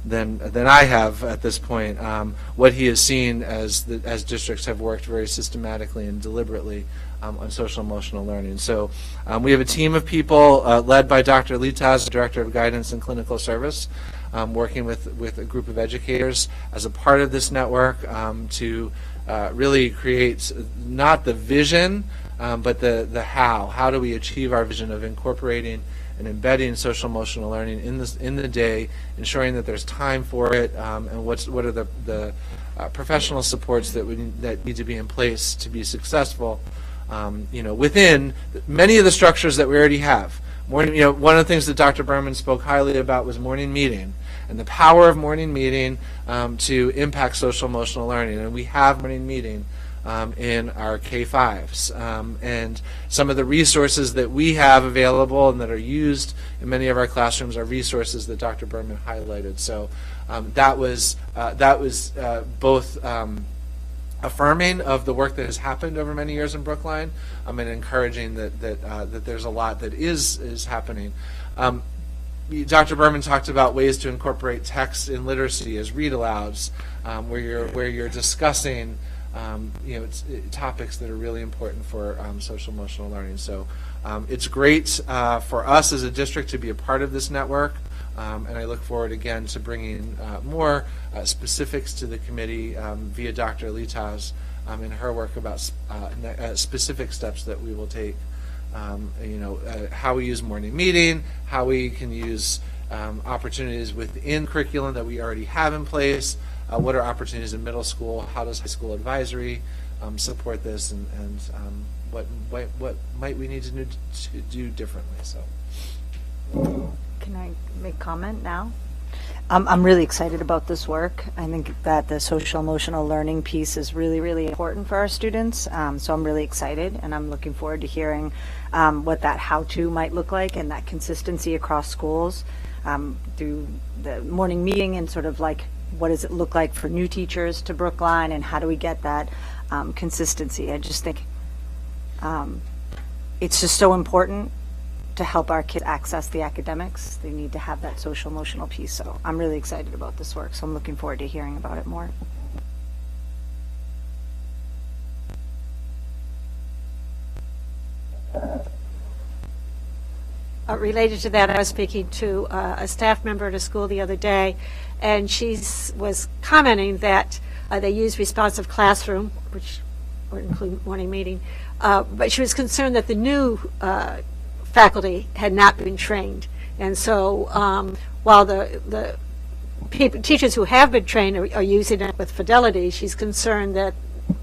than I have at this point, what he has seen as districts have worked very systematically and deliberately on social emotional learning. So we have a team of people led by Dr. Litas, the Director of Guidance and Clinical Service, working with a group of educators as a part of this network to really create not the vision, but the how. How do we achieve our vision of incorporating and embedding social emotional learning in the day, ensuring that there's time for it, and what are the professional supports that need to be in place to be successful, within many of the structures that we already have. One of the things that Dr. Berman spoke highly about was morning meeting and the power of morning meeting to impact social emotional learning, and we have morning meeting in our K-5s. And some of the resources that we have available and that are used in many of our classrooms are resources that Dr. Berman highlighted. So that was both affirming of the work that has happened over many years in Brookline, and encouraging that there's a lot that is happening. Dr. Berman talked about ways to incorporate text in literacy as read-alouds, where you're discussing topics that are really important for social emotional learning. So it's great for us as a district to be a part of this network, and I look forward again to bringing more specifics to the committee via Dr. Litas in her work about specific steps that we will take. How we use morning meeting, how we can use opportunities within curriculum that we already have in place. What are opportunities in middle school? How does high school advisory support this? And what might we need to do differently? So, Can I make comment now? I'm really excited about this work. I think that the social emotional learning piece is really, really important for our students. So I'm really excited, and I'm looking forward to hearing what that how-to might look like and that consistency across schools through the morning meeting, and sort of like, what does it look like for new teachers to Brookline, and how do we get that consistency? I just think it's just so important to help our kids access the academics. They need to have that social emotional piece. So I'm really excited about this work. So I'm looking forward to hearing about it more. Related to that, I was speaking to a staff member at a school the other day, and she was commenting that they use responsive classroom, which would include morning meeting, but she was concerned that the new faculty had not been trained And so while the teachers who have been trained are using it with fidelity, she's concerned that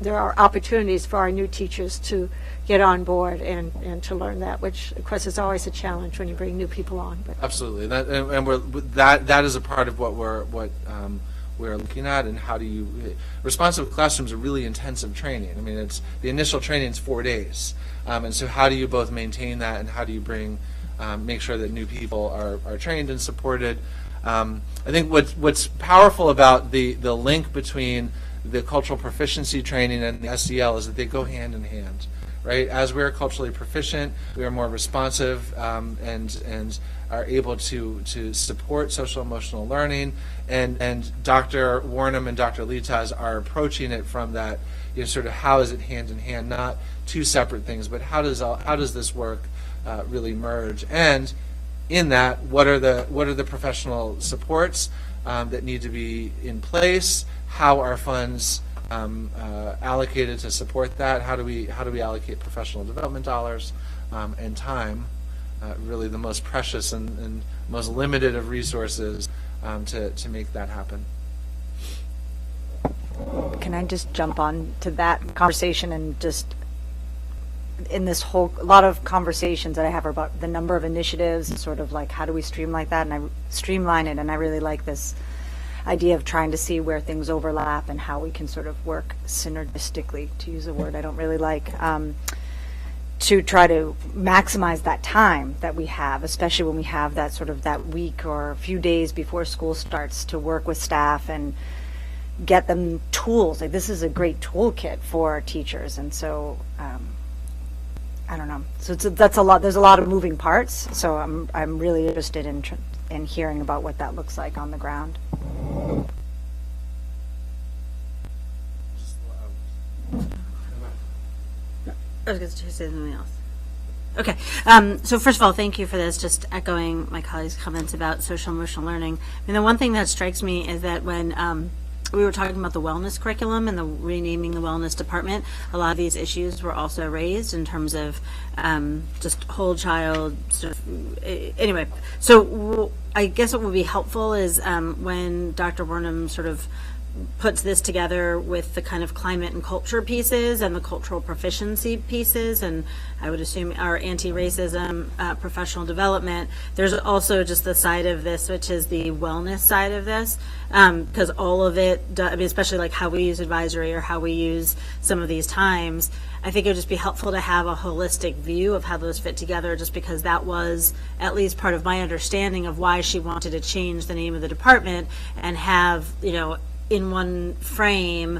there are opportunities for our new teachers to get on board and to learn that, which of course is always a challenge when you bring new people on. But Absolutely, that is a part of what we're looking at, and how do you responsive classrooms are really intensive training. I mean, it's the initial training is 4 days, and so how do you both maintain that, and how do you make sure that new people are trained and supported? I think what's powerful about the link between the cultural proficiency training and the SEL is that they go hand in hand, right? As we are culturally proficient, we are more responsive and are able to support social emotional learning. And Dr. Warnham and Dr. Litas are approaching it from that, sort of how is it hand in hand, not two separate things, but how does this work really merge? And in that, what are the professional supports that need to be in place? How are funds allocated to support that? How do we allocate professional development dollars and time, really the most precious and most limited of resources, to make that happen? Can I just jump on to that conversation, and just in this whole, a lot of conversations that I have are about the number of initiatives and sort of like how do we streamline that, and I streamline it, and I really like this idea of trying to see where things overlap and how we can sort of work synergistically, to use a word I don't really like, to try to maximize that time that we have, especially when we have that sort of that week or a few days before school starts, to work with staff and get them tools. Like, this is a great toolkit for our teachers, and so I don't know. So that's a lot. There's a lot of moving parts. So I'm really interested in hearing about what that looks like on the ground. I was going to say something else. Okay. So first of all, thank you for this. Just echoing my colleagues' comments about social emotional learning. I mean, the one thing that strikes me is that when we were talking about the wellness curriculum and the renaming the wellness department, a lot of these issues were also raised in terms of just whole child stuff. Anyway, so I guess what would be helpful is when Dr. Burnham sort of puts this together with the kind of climate and culture pieces and the cultural proficiency pieces, and I would assume our anti-racism, professional development, there's also just the side of this, which is the wellness side of this, because all of it, I mean, especially like how we use advisory or how we use some of these times, I think it would just be helpful to have a holistic view of how those fit together, just because that was at least part of my understanding of why she wanted to change the name of the department and have, in one frame,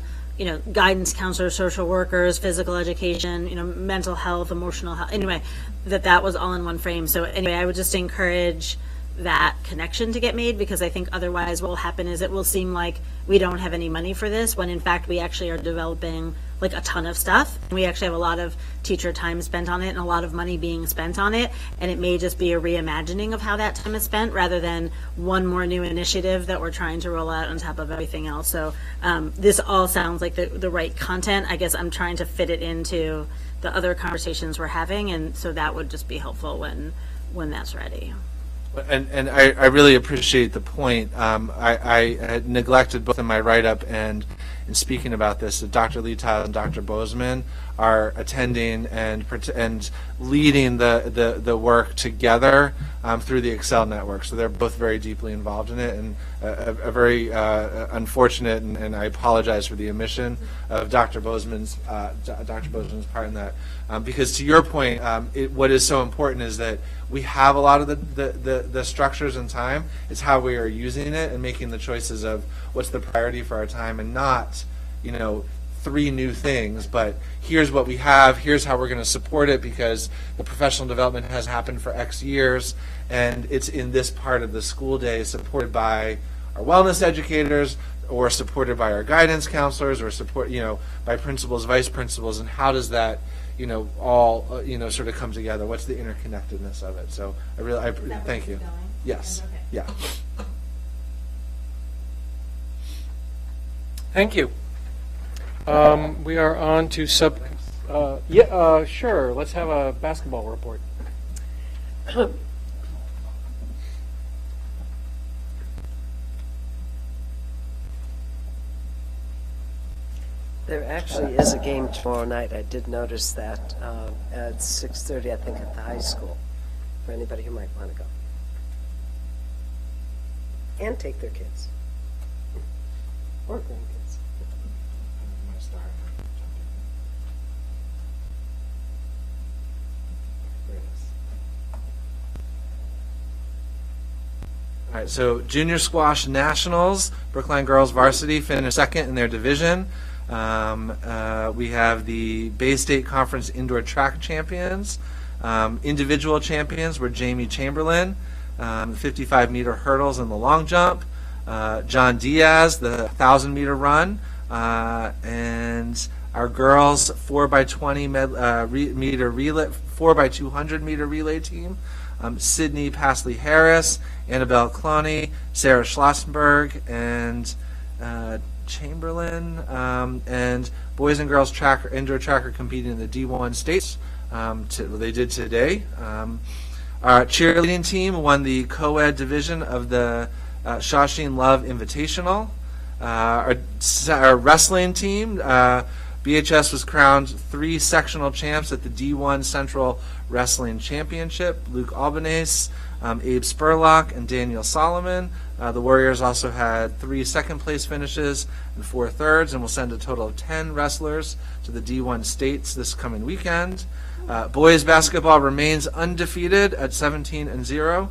guidance counselors, social workers, physical education, mental health, emotional health, anyway, that was all in one frame. So anyway, I would just encourage that connection to get made, because I think otherwise what will happen is it will seem like we don't have any money for this, when in fact we actually are developing like a ton of stuff. We actually have a lot of teacher time spent on it and a lot of money being spent on it, and it may just be a reimagining of how that time is spent rather than one more new initiative that we're trying to roll out on top of everything else. So this all sounds like the right content. I guess I'm trying to fit it into the other conversations we're having, and so that would just be helpful when that's ready. And I really appreciate the point. I had neglected both in my write-up and in speaking about this that Dr. Litas and Dr. Bozeman are attending and leading the work together through the Excel network. So they're both very deeply involved in it, and a very unfortunate, and I apologize for the omission of Dr. Bozeman's part in that. Because to your point, what is so important is that we have a lot of the structures and time. It's how we are using it and making the choices of what's the priority for our time, and not, 3 new things, but here's what we have, here's how we're going to support it, because the professional development has happened for X years, and it's in this part of the school day, supported by our wellness educators, or supported by our guidance counselors, or by principals, vice principals, and how does that all sort of come together? What's the interconnectedness of it? So I thank you. Yes. Okay. Yeah. Thank you. We are on to sure. Let's have a basketball report. There actually is a game tomorrow night. I did notice that at 6:30, I think, at the high school, for anybody who might want to go. And take their kids. Or grandkids. There it is. All right, so Junior Squash Nationals, Brookline Girls Varsity finished second in their division. We have the Bay State Conference Indoor Track Champions. Individual champions were Jamie Chamberlain, the 55-meter hurdles and the long jump, John Diaz, the 1,000-meter run, and our girls 4x20 meter relay, 4x200 meter relay team. Sydney Pasley Harris, Annabelle Cloney, Sarah Schlossenberg, and Chamberlain, and boys and girls tracker, indoor tracker competing in the D1 states. They did today. Our cheerleading team won the co-ed division of the Shawsheen Love Invitational. Our wrestling team, BHS was crowned 3 sectional champs at the D1 Central Wrestling Championship. Luke Albanese, Abe Spurlock, and Daniel Solomon. The Warriors also had 3 second-place finishes and 4 thirds, and will send a total of 10 wrestlers to the D1 states this coming weekend. Boys basketball remains undefeated at 17-0,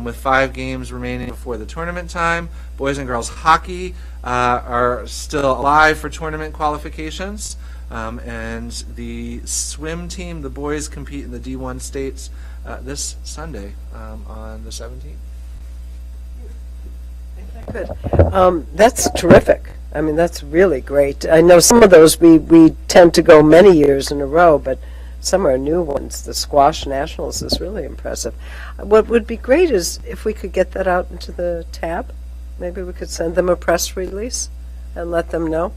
with 5 games remaining before the tournament time. Boys and girls hockey are still alive for tournament qualifications. And the swim team, the boys, compete in the D1 states this Sunday on the 17th. Good. That's terrific. I mean, that's really great. I know some of those we tend to go many years in a row, but some are new ones. The Squash Nationals is really impressive. What would be great is if we could get that out into the tab. Maybe we could send them a press release and let them know.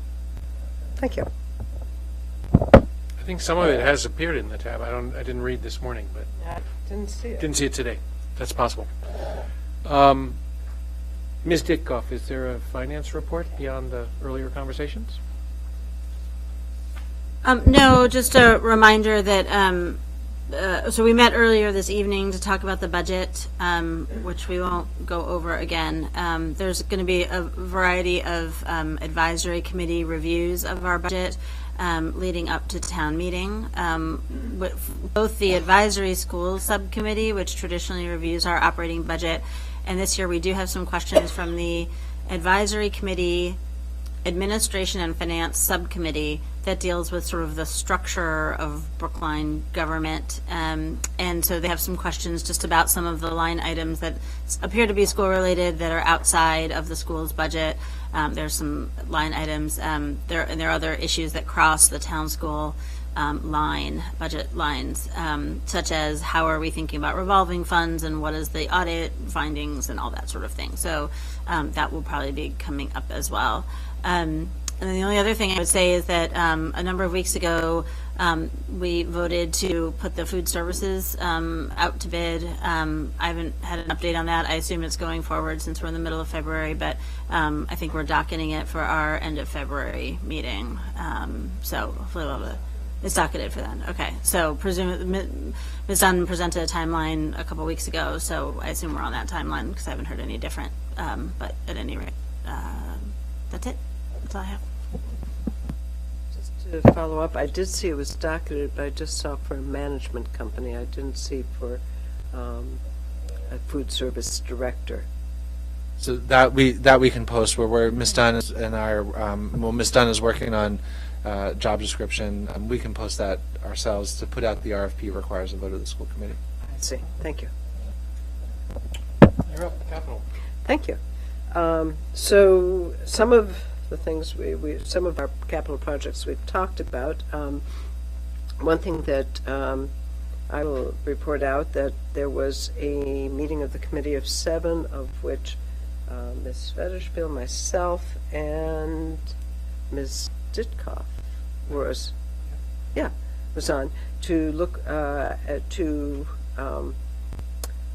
Thank you. I think some of it has appeared in the tab. I didn't read this morning, but I didn't see it. didn't see it today. That's possible. Ms. Ditkoff, is there a finance report beyond the earlier conversations? No, just a reminder that, so we met earlier this evening to talk about the budget, which we won't go over again. There's going to be a variety of advisory committee reviews of our budget leading up to town meeting. Both the advisory schools subcommittee, which traditionally reviews our operating budget, and this year we do have some questions from the advisory committee, administration and finance subcommittee that deals with sort of the structure of Brookline government. And so they have some questions just about some of the line items that appear to be school related that are outside of the school's budget. There's some line items, there are other issues that cross the town school budget lines, such as how are we thinking about revolving funds and what is the audit findings and all that sort of thing. So that will probably be coming up as well. And then the only other thing I would say is that a number of weeks ago, we voted to put the food services out to bid. I haven't had an update on that. I assume it's going forward since we're in the middle of February, but I think we're docketing it for our end of February meeting. So hopefully we'll have it's docketed for then. Okay, so presumably Ms. Dunn presented a timeline a couple weeks ago, so I assume we're on that timeline because I haven't heard any different. But at any rate, that's it. That's all I have. Just to follow up, I did see it was docketed, but I just saw for a management company. I didn't see for a food service director. So that we can post where Ms. Dunn is and our Ms. Dunn is working on job description. We can post that ourselves. To put out the RFP requires a vote of the school committee. I see. Thank you. You're up, Capital. Thank you. So some of the things some of our capital projects we've talked about. One thing that I will report out that there was a meeting of the Committee of 7, of which Ms. Federspiel, myself, and Ms. Ditkoff was on to look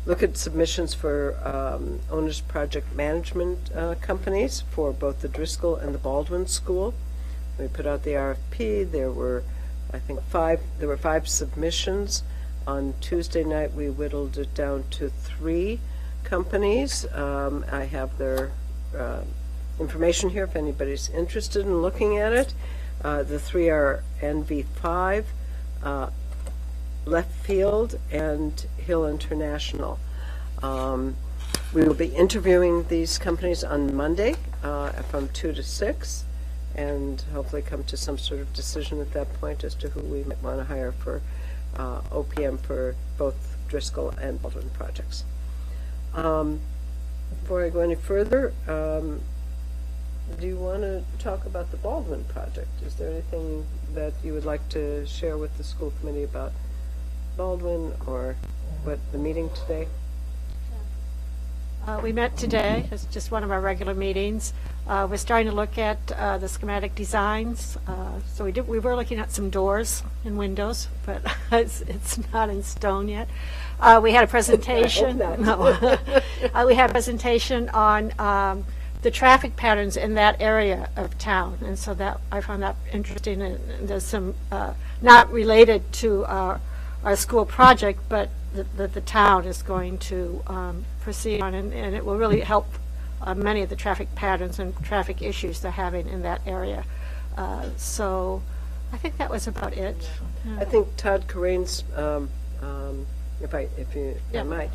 look at submissions for owners project management companies for both the Driscoll and the Baldwin School. We put out the RFP. There were, I think, there were 5 submissions. On Tuesday night, we whittled it down to 3 companies. I have their information here if anybody's interested in looking at it. The 3 are NV5, Left Field, and Hill International. We will be interviewing these companies on Monday from 2 to 6, and hopefully come to some sort of decision at that point as to who we might want to hire for OPM for both Driscoll and Baldwin projects. Before I go any further, do you want to talk about the Baldwin project? Is there anything that you would like to share with the school committee about Baldwin or what the meeting today? We met today. It's just one of our regular meetings. We're starting to look at the schematic designs. So we were looking at some doors and windows, but it's not in stone yet. We had a presentation. No. We had a presentation on the traffic patterns in that area of town, and so that I found that interesting. And there's some not related to our school project, but that the town is going to proceed on, and it will really help many of the traffic patterns and traffic issues they're having in that area. So I think that was about it. I think Todd Corain's, if you might,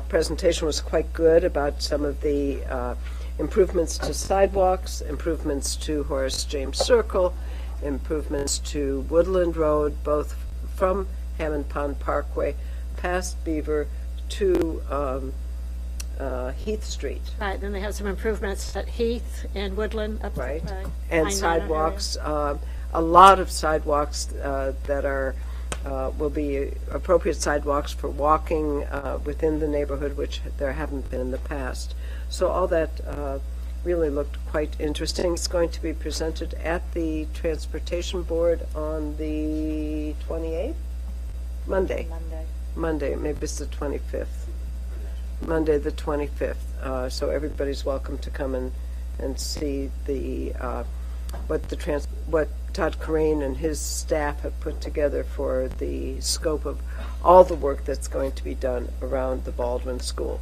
presentation was quite good about some of the improvements to sidewalks, improvements to Horace James Circle, improvements to Woodland Road, both from Hammond Pond Parkway past Beaver to Heath Street. Right, then they have some improvements at Heath and Woodland. Up Right, Pine and Manor sidewalks, a lot of sidewalks that are, will be appropriate sidewalks for walking within the neighborhood, which there haven't been in the past. So all that really looked quite interesting. It's going to be presented at the Transportation Board on the 28th? Monday, maybe it's the 25th. Monday the 25th. So everybody's welcome to come and see the what Todd Corain and his staff have put together for the scope of all the work that's going to be done around the Baldwin School.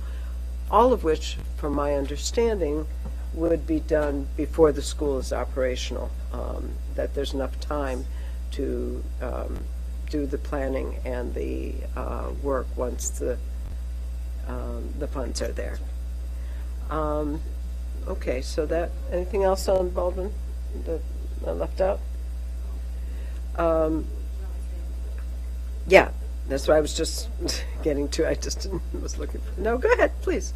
All of which, from my understanding, would be done before the school is operational. That there's enough time to do the planning and the work once the funds are there. Okay, so that, anything else on Baldwin that I left out? Yeah, that's what I was just getting to. I just was looking for, no, go ahead, please.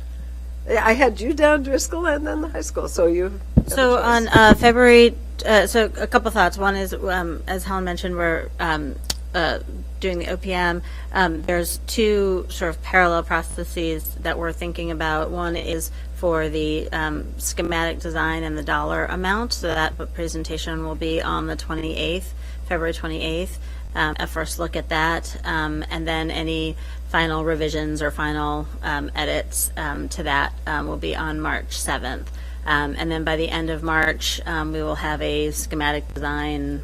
I had you down Driscoll and then the high school, so you. So on February, so a couple thoughts. One is, as Helen mentioned, we're doing the OPM. There's 2 sort of parallel processes that we're thinking about. One is for the schematic design and the dollar amount. So that presentation will be on the 28th, February 28th. A first look at that, and then any final revisions or final edits to that will be on March 7th. And then by the end of March, we will have a schematic design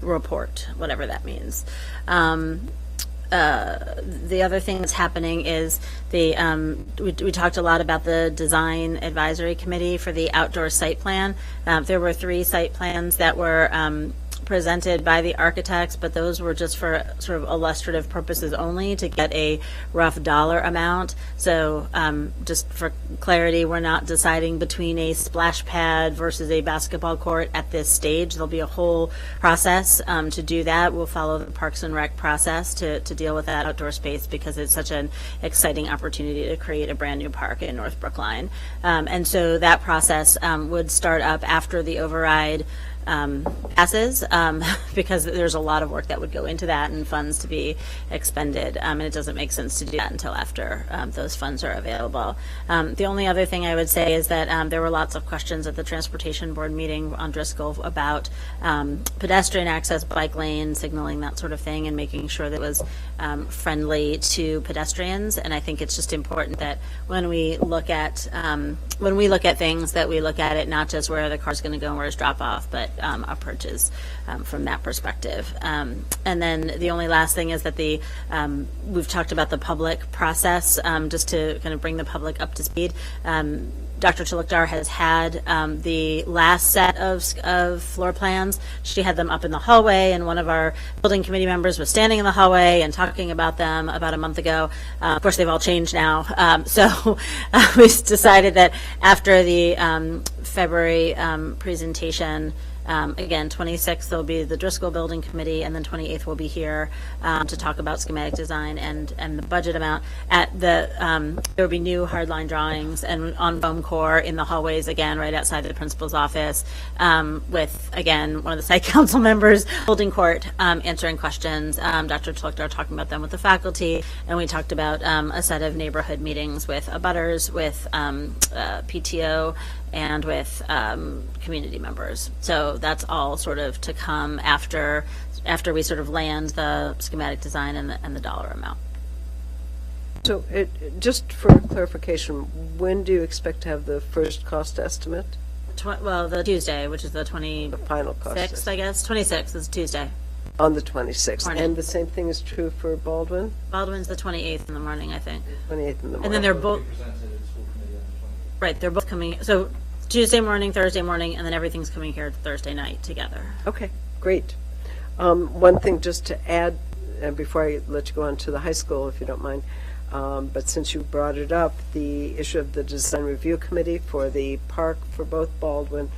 report, whatever that means. The other thing that's happening is we talked a lot about the design advisory committee for the outdoor site plan. There were 3 site plans that were presented by the architects, but those were just for sort of illustrative purposes only to get a rough dollar amount. So just for clarity, we're not deciding between a splash pad versus a basketball court at this stage. There'll be a whole process to do that. We'll follow the Parks and Rec process to deal with that outdoor space because it's such an exciting opportunity to create a brand new park in North Brookline. And so that process would start up after the override passes because there's a lot of work that would go into that and funds to be expended, and it doesn't make sense to do that until after those funds are available. The only other thing I would say is that there were lots of questions at the Transportation Board meeting on Driscoll about pedestrian access, bike lane, signaling, that sort of thing, and making sure that it was friendly to pedestrians. And I think it's just important that when we look at things, that we look at it not just where the car's going to go and where's drop off, but approaches from that perspective. And then the only last thing is that we've talked about the public process, just to kind of bring the public up to speed. Dr. Chalukdar has had the last set of floor plans. She had them up in the hallway, and one of our building committee members was standing in the hallway and talking about them about a month ago. Of course, they've all changed now. So we decided that after the February presentation, again, 26th will be the Driscoll Building Committee, and then 28th will be here to talk about schematic design and the budget amount. There will be new hardline drawings and on foam core in the hallways again, right outside the principal's office, with again one of the site council members holding court, answering questions. Dr. Chalukdar talking about them with the faculty, and we talked about a set of neighborhood meetings with abutters, with PTO, and with community members. So that's all sort of to come after we sort of land the schematic design and the dollar amount. So just for clarification, when do you expect to have the first cost estimate? Well, the Tuesday, which is the 26th, The final cost estimate. I guess. 26th is Tuesday. On the 26th. Morning. And the same thing is true for Baldwin? Baldwin's the 28th in the morning, I think. 28th in the morning. And then they're both, right, they're both coming, so Tuesday morning, Thursday morning, and then everything's coming here Thursday night together. Okay, great. One thing just to add, before I let you go on to the high school, if you don't mind, but since you brought it up, the issue of the design review committee for the park for both Baldwin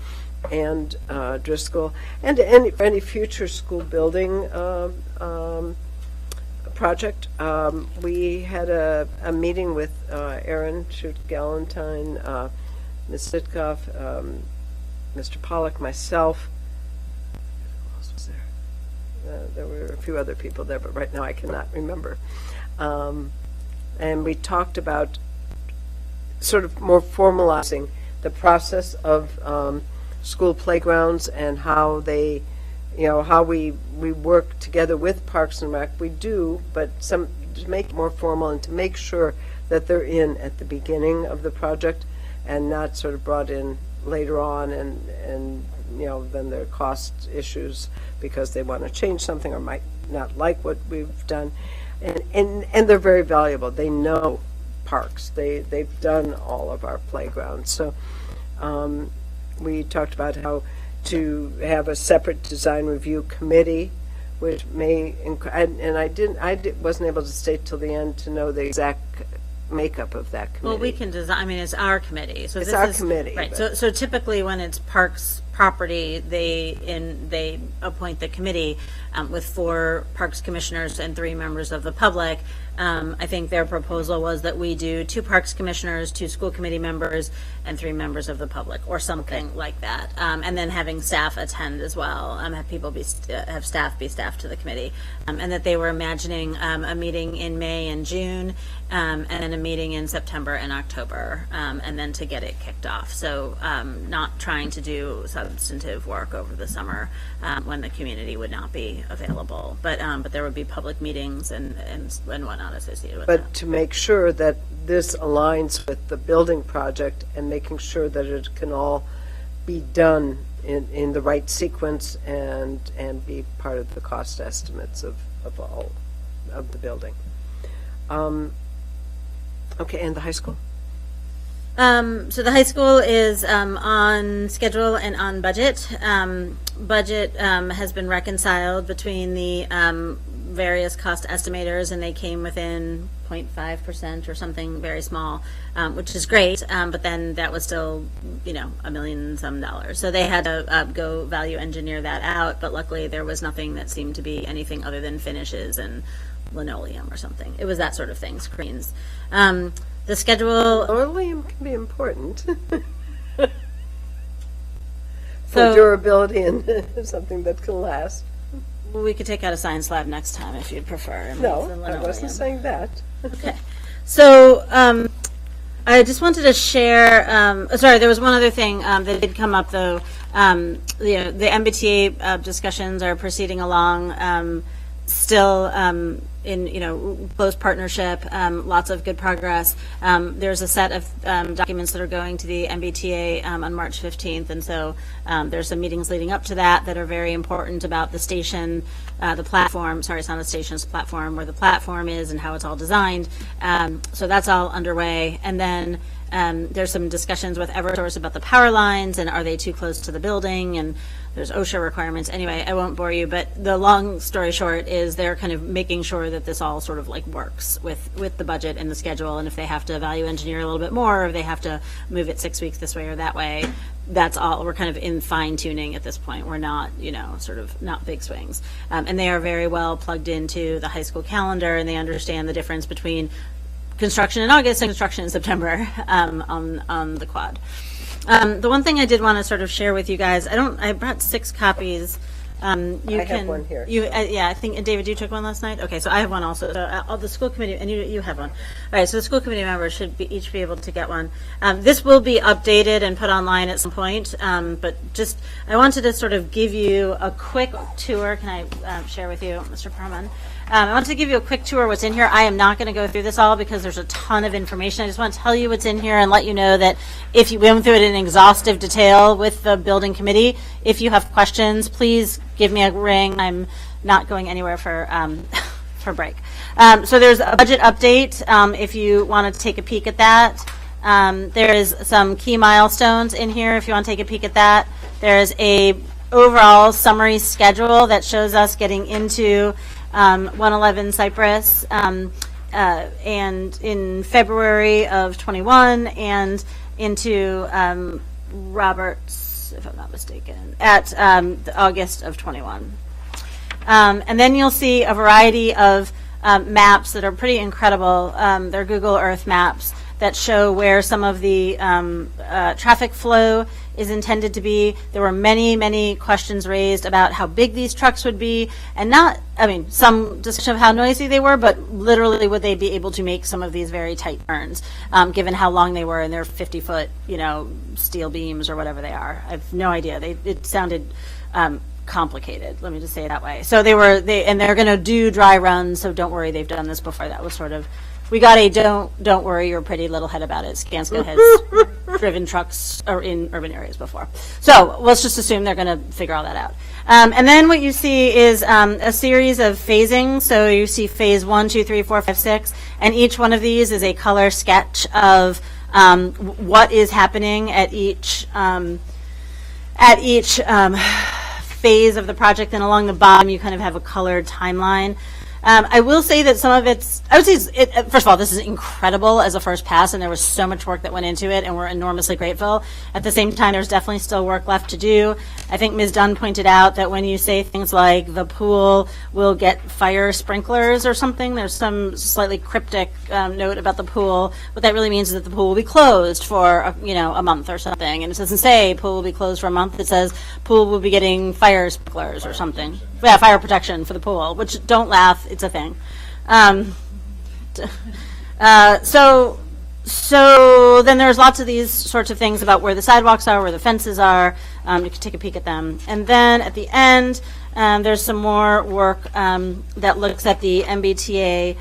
and Driscoll, and any future school building project. We had a meeting with Aaron Schutt-Galentine, Ms. Sitkoff, Mr. Pollack, myself. Who else was there? There were a few other people there, but right now I cannot remember. And we talked about sort of more formalizing the process of school playgrounds and how they, how we work together with Parks and Rec. We do, but to make it more formal and to make sure that they're in at the beginning of the project, and not sort of brought in later on, and then there are cost issues because they want to change something or might not like what we've done, and they're very valuable. They know parks. They've done all of our playgrounds. So we talked about how to have a separate design review committee, which may and I wasn't able to stay till the end to know the exact makeup of that committee. Well, we can design, I mean, it's our committee. So It's this our is, committee, Right, but- so typically when it's parks property, they appoint the committee with 4 parks commissioners and 3 members of the public. I think their proposal was that we do 2 parks commissioners, 2 school committee members, and 3 members of the public, or something like that. And then having staff attend as well, have people have staff be staff to the committee. And that they were imagining a meeting in May and June, and then a meeting in September and October, and then to get it kicked off. So not trying to do substantive work over the summer when the community would not be available. But there would be public meetings and whatnot associated with that. But to make sure that this aligns with the building project and making sure that it can all be done in the right sequence and be part of the cost estimates of all of the building. Okay, and the high school? So the high school is on schedule and on budget. Budget has been reconciled between the various cost estimators, and they came within 0.5% or something very small, which is great. But then that was still, $1 million some dollars. So they had to go value engineer that out. But luckily, there was nothing that seemed to be anything other than finishes and linoleum or something. It was that sort of thing, screens. The schedule. Linoleum can be important for So- durability and something that can last. We could take out a science lab next time if you'd prefer. and leave the No, I linoleum. wasn't saying that. Okay. So I just wanted to share, sorry, there was one other thing that did come up, though. The MBTA discussions are proceeding along. still in, close partnership, lots of good progress. There's a set of documents that are going to the MBTA on March 15th, and so there's some meetings leading up to that are very important about the station, the platform, sorry, it's not a station, it's a platform, where the platform is and how it's all designed. So that's all underway. And then there's some discussions with Eversource about the power lines and are they too close to the building, and there's OSHA requirements. Anyway, I won't bore you, but the long story short is they're kind of making sure that this all sort of like works with the budget and the schedule, and if they have to value engineer a little bit more, or they have to move it 6 weeks this way or that way, that's all. We're kind of in fine tuning at this point. We're not, sort of not big swings. And they are very well plugged into the high school calendar, and they understand the difference between construction in August and construction in September on the quad. The one thing I did want to sort of share with you guys, I brought 6 copies. You have one here. Yeah, I think, David, you took one last night? Okay, so I have one also. So all the school committee, and you have one. All right, so the school committee members should each be able to get one. This will be updated and put online at some point, but just, I wanted to sort of give you a quick tour. Can I share with you, Mr. Perlman? I want to give you a quick tour of what's in here. I am not going to go through this all because there's a ton of information. I just want to tell you what's in here and let you know that if you went through it in exhaustive detail with the building committee, if you have questions, please give me a ring. I'm not going anywhere for break. So there's a budget update if you want to take a peek at that. There is some key milestones in here if you want to take a peek at that. There's a overall summary schedule that shows us getting into 111 Cypress and in February of 21 and into Roberts, if I'm not mistaken, at August of 21. And then you'll see a variety of maps that are pretty incredible. They're Google Earth maps that show where some of the traffic flow is intended to be. There were many, many questions raised about how big these trucks would be, and some discussion of how noisy they were, but literally would they be able to make some of these very tight turns, given how long they were and their 50-foot, steel beams or whatever they are. I have no idea. It sounded complicated. Let me just say it that way. So and they're going to do dry runs. So don't worry, they've done this before. That was sort of. We got a don't worry your pretty little head about it. Skanska has driven trucks in urban areas before. So let's just assume they're going to figure all that out. And then what you see is a series of phasing. So you see phase 1, 2, 3, 4, 5, 6, and each one of these is a color sketch of what is happening at each phase of the project. And along the bottom, you kind of have a colored timeline. I will say that some of first of all, this is incredible as a first pass, and there was so much work that went into it, and we're enormously grateful. At the same time, there's definitely still work left to do. I think Ms. Dunn pointed out that when you say things like the pool will get fire sprinklers or something, there's some slightly cryptic note about the pool. What that really means is that the pool will be closed for a month or something, and it doesn't say pool will be closed for a month. It says pool will be getting fire sprinklers or something. Yeah, fire protection for the pool, which, don't laugh, it's a thing. So then there's lots of these sorts of things about where the sidewalks are, where the fences are. You can take a peek at them. And then at the end, there's some more work that looks at the MBTA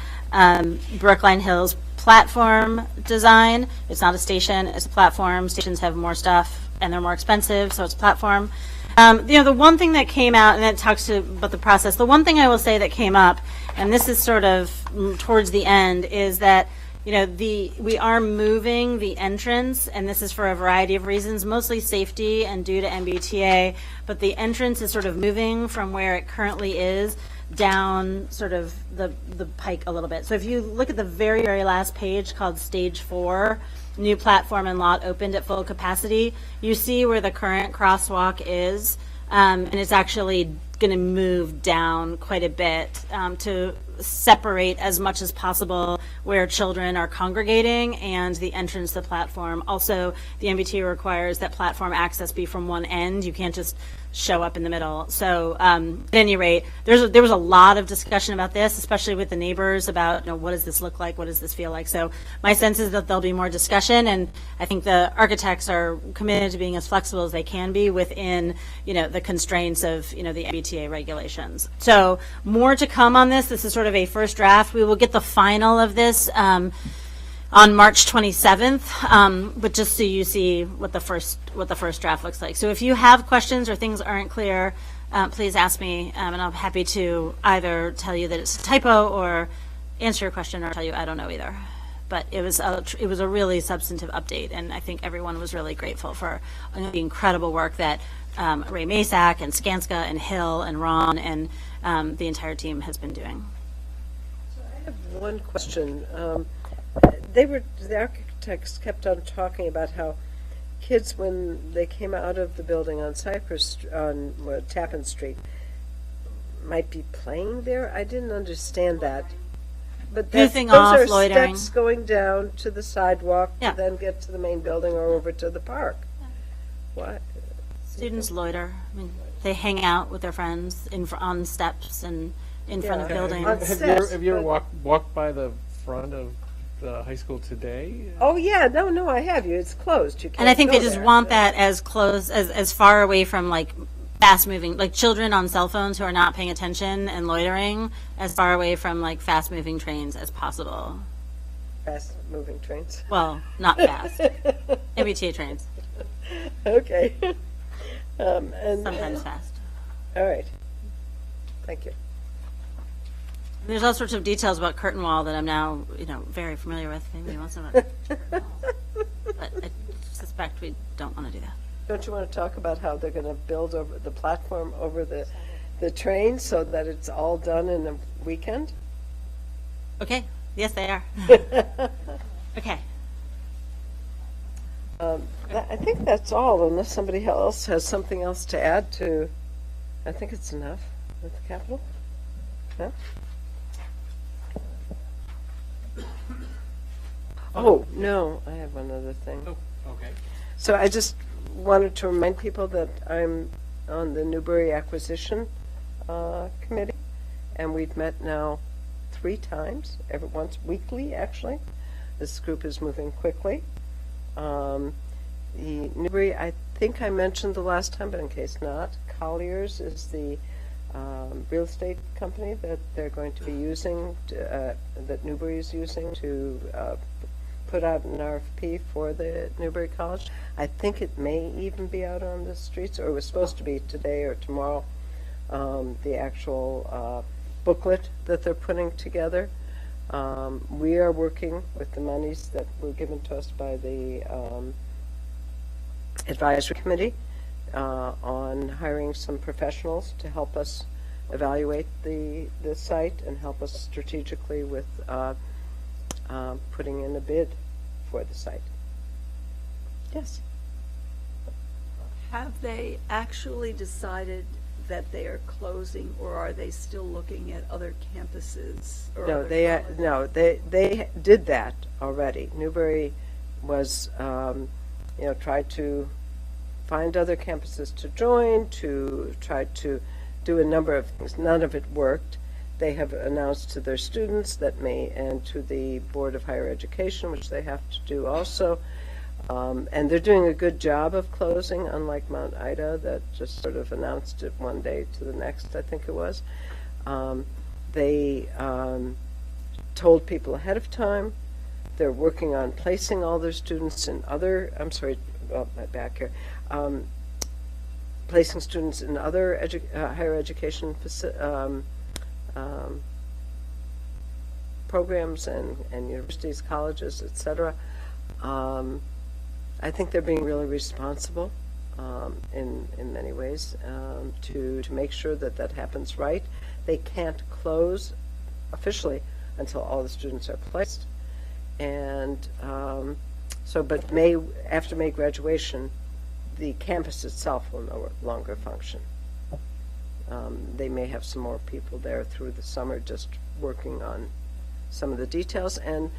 Brookline Hills platform design. It's not a station, it's a platform. Stations have more stuff and they're more expensive, so it's a platform. The one thing that came out, and that talks about the process, the one thing I will say that came up, and this is sort of towards the end, is that we are moving the entrance, and this is for a variety of reasons, mostly safety and due to MBTA, but the entrance is sort of moving from where it currently is down sort of the pike a little bit. So if you look at the very, very last page called Stage 4, new platform and lot opened at full capacity, you see where the current crosswalk is, and it's actually going to move down quite a bit to separate as much as possible where children are congregating and the entrance to the platform. Also, the MBTA requires that platform access be from one end. You can't just show up in the middle. So at any rate, there was a lot of discussion about this, especially with the neighbors about, what does this look like? What does this feel like? So my sense is that there'll be more discussion, and I think the architects are committed to being as flexible as they can be within, the constraints of, the MBTA MBTA regulations. So more to come on this. This is sort of a first draft. We will get the final of this on March 27th, but just so you see what the first draft looks like. So if you have questions or things aren't clear, please ask me, and I'm happy to either tell you that it's a typo or answer your question or tell you I don't know either. But it was a really substantive update, and I think everyone was really grateful for the incredible work that Ray Masak and Skanska and Hill and Ron and the entire team has been doing. I have one question. The architects kept on talking about how kids, when they came out of the building on Tappan Street, might be playing there. I didn't understand that. But Goofing those off, are loitering. steps going down to the sidewalk Yeah. to then get to the main building or over to the park. What? Students loiter. I mean, they hang out with their friends on steps and in front of Yeah. buildings. On steps, Have you ever but- walked by the front of the high school today? Oh yeah, no, I have you. It's closed. You can't. And I think go they just there. want that as close, as far away from like fast moving, like children on cell phones who are not paying attention and loitering, as far away from like fast moving trains as possible. Fast moving trains. Well, not fast. MBTA trains, Okay. And sometimes fast. all right. Thank you. There's all sorts of details about Curtain Wall that I'm now, very familiar with. Maybe wants to know about Curtain Wall. But I suspect we don't want to do that. Don't you want to talk about how they're going to build over the platform over the train so that it's all done in a weekend? Okay. Yes, they are. Okay. I think that's all, unless somebody else has something else to add to. I think it's enough with the Capitol. No? Oh, no, I have one other thing. Oh, okay. So I just wanted to remind people that I'm on the Newbury Acquisition Committee, and we've met now 3 times, once weekly, actually. This group is moving quickly. The Newbury, I think I mentioned the last time, but in case not, Colliers is the real estate company that they're going to be using, that Newbury is using to put out an RFP for the Newbury College. I think it may even be out on the streets, or it was supposed to be today or tomorrow, the actual booklet that they're putting together. We are working with the monies that were given to us by the advisory committee on hiring some professionals to help us evaluate the site and help us strategically with putting in a bid for the site. Yes. Have they actually decided that they are closing, or are they still looking at other campuses? Or No, other they did that already. Newbury was, tried to find other campuses to join, to try to do a number of things. None of it worked. They have announced to their students and to the Board of Higher Education, which they have to do also. And they're doing a good job of closing, unlike Mount Ida that just sort of announced it one day to the next, I think it was. They told people ahead of time. They're working on placing all their students in other, my back here, placing students in other higher education programs and universities, colleges, etc. I think they're being really responsible in many ways to make sure that that happens right. They can't close officially until all the students are placed. And but after May graduation, the campus itself will no longer function. They may have some more people there through the summer just working on some of the details, and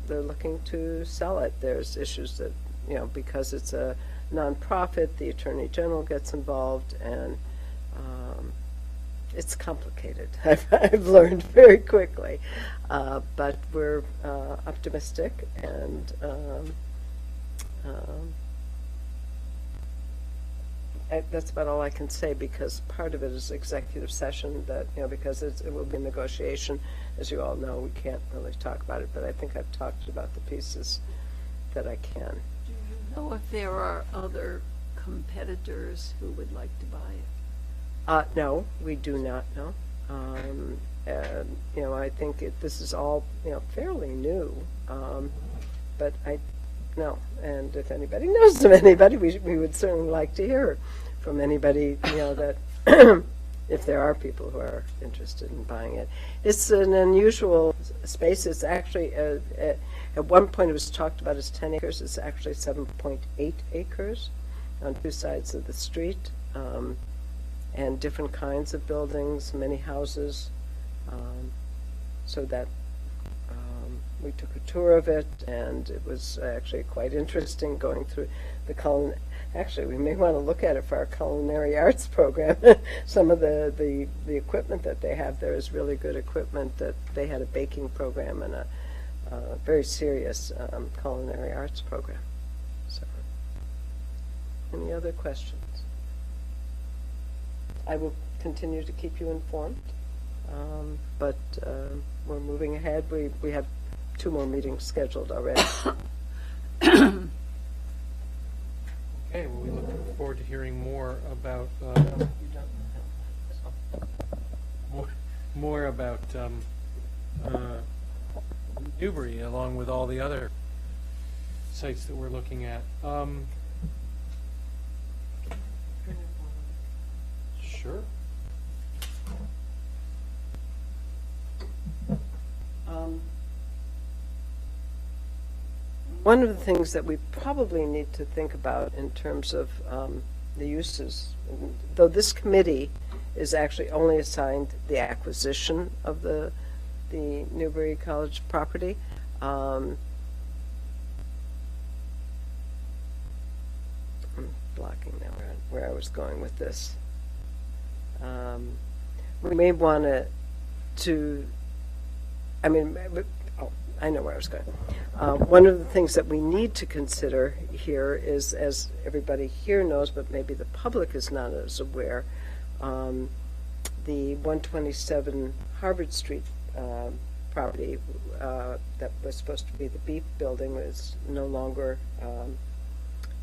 they're looking to sell it. There's issues that, because it's a nonprofit, the Attorney General gets involved, and it's complicated. I've learned very quickly, but we're optimistic, that's about all I can say, because part of it is executive session that, because it will be negotiation. As you all know, we can't really talk about it, but I think I've talked about the pieces that I can. Know if there are other competitors who would like to buy it? No, we do not know. I think this is all, fairly new, but no. And if anybody knows of anybody, we would certainly like to hear from anybody, that if there are people who are interested in buying it. It's an unusual space. It's actually, at one point it was talked about as 10 acres. It's actually 7.8 acres on two sides of the street, and different kinds of buildings, many houses, so that we took a tour of it, and it was actually quite interesting going through the Actually, we may want to look at it for our culinary arts program. Some of the equipment that they have there is really good equipment. That they had a baking program and a very serious culinary arts program. So, any other questions? I will continue to keep you informed, but we're moving ahead. We have 2 more meetings scheduled already. Okay, well, we look forward to hearing more about more about Newbury, along with all the other sites that we're looking at. Sure. One of the things that we probably need to think about in terms of the uses, though this committee is actually only assigned the acquisition of the Newbury College property, I'm blocking now where I was going with this. We may want to, I know where I was going. One of the things that we need to consider here is, as everybody here knows, but maybe the public is not as aware, the 127 Harvard Street property that was supposed to be the Beep building is no longer,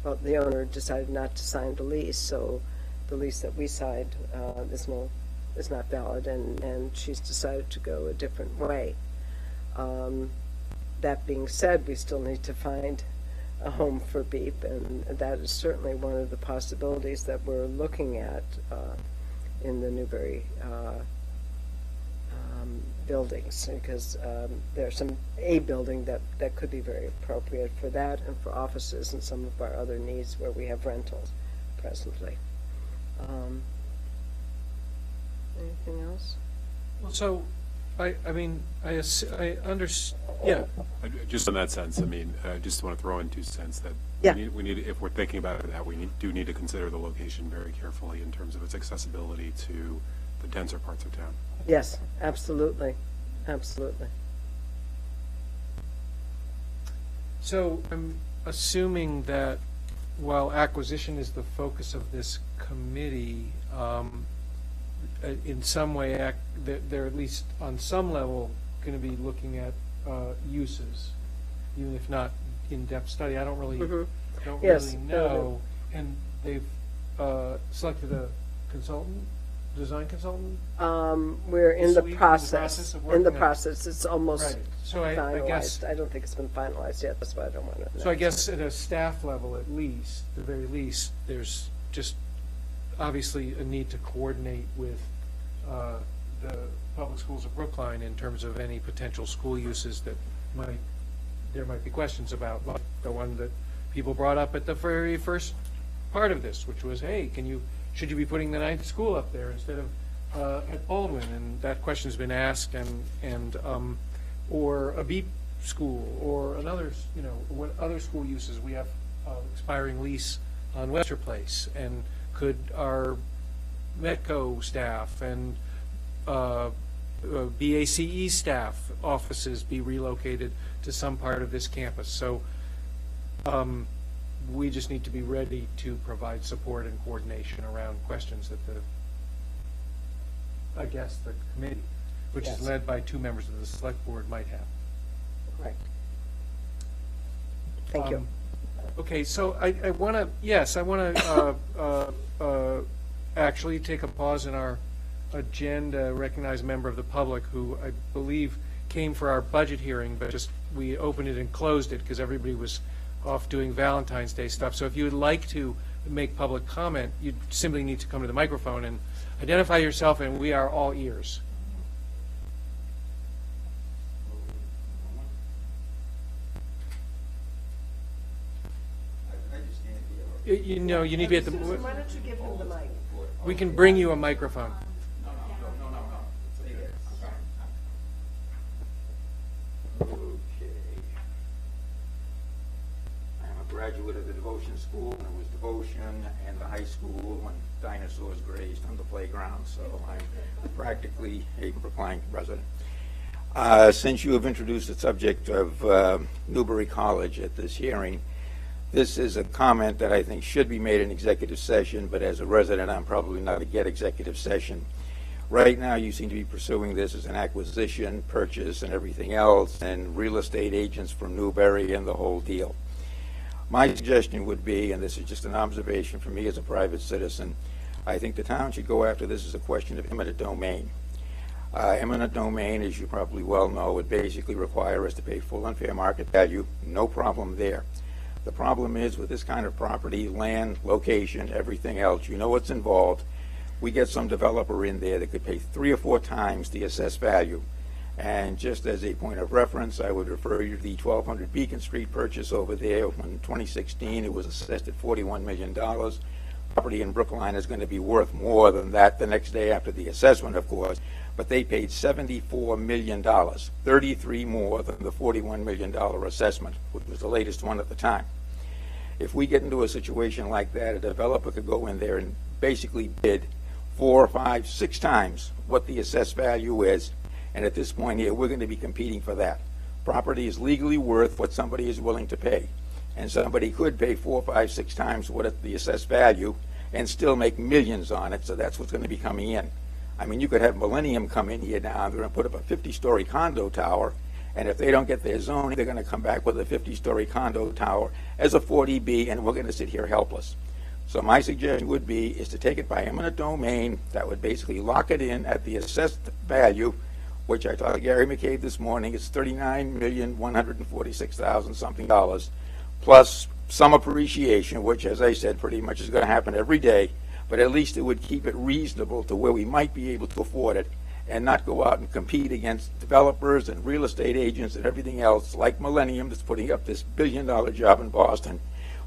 the owner decided not to sign the lease, so the lease that we signed is not valid, and she's decided to go a different way. That being said, we still need to find a home for Beep, and that is certainly one of the possibilities that we're looking at in the Newbury buildings, because there's a building that could be very appropriate for that and for offices and some of our other needs where we have rentals presently. Anything else? Well, so, I understand. Yeah. Just in that sense, I just want to throw in 2 cents that we need, if we're thinking about that, we do need to consider the location very carefully in terms of its accessibility to the denser parts of town. Yes, absolutely, absolutely. So I'm assuming that while acquisition is the focus of this committee, in some way, they're at least on some level going to be looking at uses, even if not in-depth study. I don't really Yes, know. And they've selected a consultant, design consultant. We're in This the week, process. of In working the on it. process, it's almost Right. So I finalized. guess. I don't think it's been finalized yet. That's why I don't want to. So I guess at a staff level, at least, the very least, there's just obviously a need to coordinate with the public schools of Brookline in terms of any potential school uses that there might be questions about, like the one that people brought up at the very first part of this, which was, hey, should you be putting the 9th school up there instead of at Baldwin? And that question's been asked, and or a Beep school, or another, what other school uses. We have expiring lease on Webster Place, and could our Metco staff and BACE staff offices be relocated to some part of this campus? So we just need to be ready to provide support and coordination around questions that the committee, which Yes. is led by 2 members of the select board, might have. Right. Thank you. Okay, so I want to, actually take a pause in our agenda, recognize a member of the public who I believe came for our budget hearing, but just we opened it and closed it because everybody was off doing Valentine's Day stuff. So if you would like to make public comment, you simply need to come to the microphone and identify yourself, and we are all ears. You know, you need to be at the. Why don't you give him the mic? We can bring you a microphone. Okay. I'm a graduate of the Devotion School, and it was Devotion and the high school when dinosaurs grazed on the playground, so I'm practically a Brookline resident. Since you have introduced the subject of Newbury College at this hearing, this is a comment that I think should be made in executive session, but as a resident, I'm probably not against executive session. Right now, you seem to be pursuing this as an acquisition, purchase, and everything else, and real estate agents from Newbury and the whole deal. My suggestion would be, and this is just an observation from me as a private citizen, I think the town should go after this as a question of eminent domain. Eminent domain, as you probably well know, would basically require us to pay full and fair market value. No problem there. The problem is with this kind of property, land, location, everything else, you know what's involved. We get some developer in there that could pay 3 or 4 times the assessed value. And just as a point of reference, I would refer you to the 1200 Beacon Street purchase over there. In 2016, it was assessed at $41 million. Property in Brookline is going to be worth more than that the next day after the assessment, of course. But they paid $74 million, 33 more than the $41 million assessment, which was the latest one at the time. If we get into a situation like that, a developer could go in there and basically bid 4, 5, 6 times what the assessed value is. And at this point here, we're going to be competing for that. Property is legally worth what somebody is willing to pay. And somebody could pay 4, 5, 6 times what the assessed value and still make millions on it. So that's what's going to be coming in. I mean, you could have Millennium come in here now. They're going to put up a 50-story condo tower. And if they don't get their zoning, they're going to come back with a 50-story condo tower as a 40B, and we're going to sit here helpless. So my suggestion would be is to take it by eminent domain. That would basically lock it in at the assessed value, which I talked to Gary McCabe this morning. It's $39,146,000 something dollars, plus some appreciation, which, as I said, pretty much is going to happen every day. But at least it would keep it reasonable to where we might be able to afford it, and not go out and compete against developers and real estate agents and everything else like Millennium that's putting up this billion-dollar job in Boston,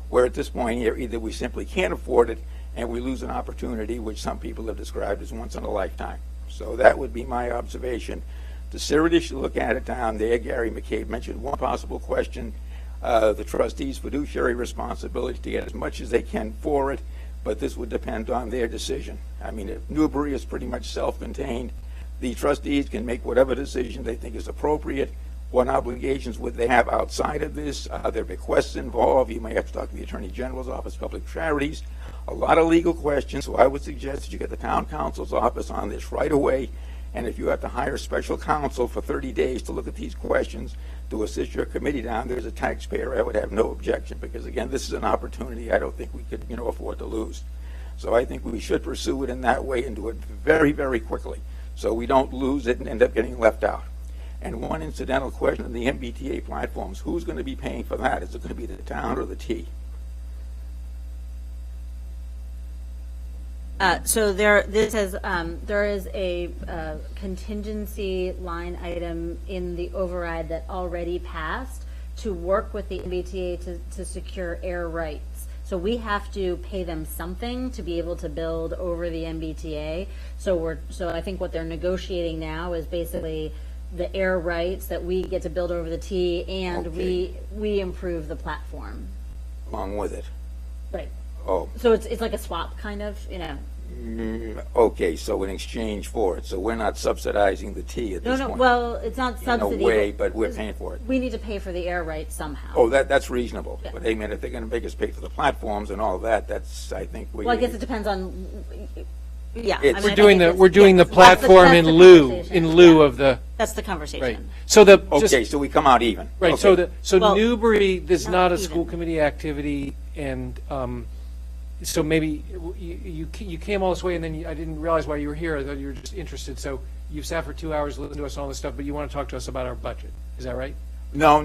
where at this point here either we simply can't afford it and we lose an opportunity which some people have described as once in a lifetime. So that would be my observation. To seriously look at it down there, Gary McCabe mentioned one possible question, the trustees' fiduciary responsibility to get as much as they can for it, but this would depend on their decision. I mean, if Newbury is pretty much self-contained, the trustees can make whatever decision they think is appropriate. What obligations would they have outside of this? Are there bequests involved? You may have to talk to the Attorney General's Office, Public Charities. A lot of legal questions, so I would suggest that you get the Town Council's office on this right away. And if you have to hire special counsel for 30 days to look at these questions to assist your committee down there as a taxpayer, I would have no objection, because again, this is an opportunity I don't think we could, afford to lose. So I think we should pursue it in that way and do it very, very quickly, so we don't lose it and end up getting left out. And one incidental question in the MBTA platforms, who's going to be paying for that? Is it going to be the town or the T? So there is a contingency line item in the override that already passed to work with the MBTA to secure air rights. So we have to pay them something to be able to build over the MBTA. So I think what they're negotiating now is basically the air rights that we get to build over the T, and Okay. we improve the platform. Along with it. Right. Oh, So it's like a swap, kind of, Okay, so in exchange for it, so we're not subsidizing the tea at No, this no, point. well, it's not In subsidy. a way, but we're paying for it. We need to pay for the air rights somehow. Oh, that's reasonable. Yeah. But, hey, man, if they're going to make us pay for the platforms and all that, that's, I think we... Well, I guess it depends on, yeah. I It's- mean, I We're think doing the, it's- we're doing the yes, that's platform that's in the lieu, conversation. in lieu Yeah. of the, That's the conversation. right. So the, just, Okay, so we come out even. right, Okay. so Well, Newbury, there's not not a even. school committee activity, and, so maybe you came all this way, and then I didn't realize why you were here. I thought you were just interested. So you've sat for 2 hours listening to us on all this stuff, but you want to talk to us about our budget. Is that right? No,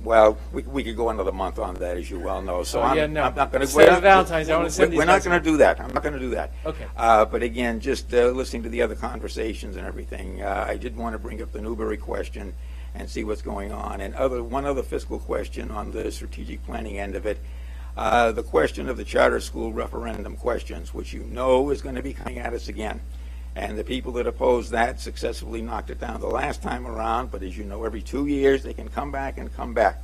well, we could go another month on that, as you well know, so Oh, I'm yeah, no. I'm not going to... Instead of Valentine's, I want to send these We're not guys going to do that. I'm not going to do that. Okay. But again, just listening to the other conversations and everything, I did want to bring up the Newbury question and see what's going on. And one other fiscal question on the strategic planning end of it, the question of the charter school referendum questions, which you know is going to be coming at us again. And the people that opposed that successfully knocked it down the last time around, but as you know, every 2 years they can come back and come back.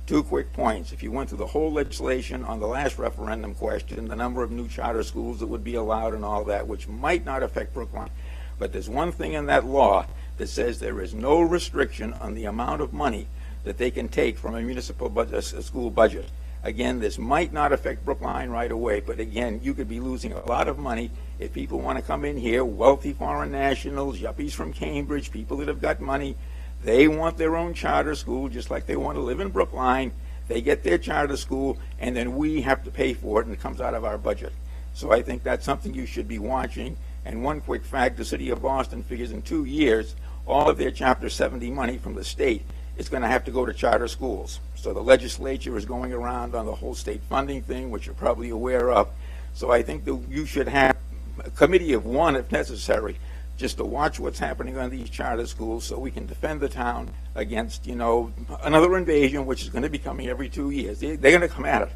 2 quick points. If you went through the whole legislation on the last referendum question, the number of new charter schools that would be allowed and all that, which might not affect Brookline, but there's one thing in that law that says there is no restriction on the amount of money that they can take from a municipal budget, a school budget. Again, this might not affect Brookline right away, but again, you could be losing a lot of money if people want to come in here, wealthy foreign nationals, yuppies from Cambridge, people that have got money. They want their own charter school, just like they want to live in Brookline. They get their charter school, and then we have to pay for it, and it comes out of our budget. So I think that's something you should be watching. And one quick fact, the city of Boston figures in 2 years, all of their Chapter 70 money from the state is going to have to go to charter schools. So the legislature is going around on the whole state funding thing, which you're probably aware of. So I think that you should have a committee of one, if necessary, just to watch what's happening on these charter schools so we can defend the town against, another invasion, which is going to be coming every 2 years. They're going to come at it.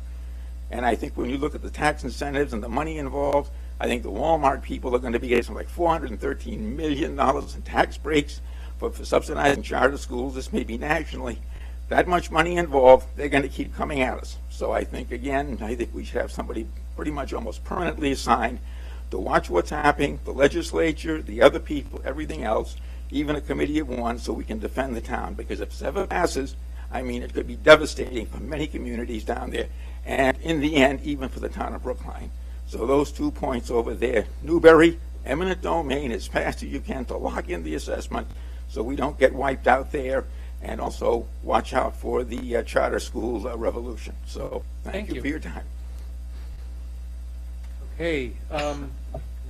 And I think when you look at the tax incentives and the money involved, I think the Walmart people are going to be getting something like $413 million in tax breaks for subsidizing charter schools. This may be nationally. That much money involved, they're going to keep coming at us. So I think we should have somebody pretty much almost permanently assigned to watch what's happening, the legislature, the other people, everything else, even a committee of one, so we can defend the town. Because if this ever passes, it could be devastating for many communities down there, and in the end, even for the town of Brookline. So those 2 points over there, Newbury, eminent domain, as fast as you can to lock in the assessment so we don't get wiped out there, and also watch out for the charter school revolution. So thank you for your time. okay,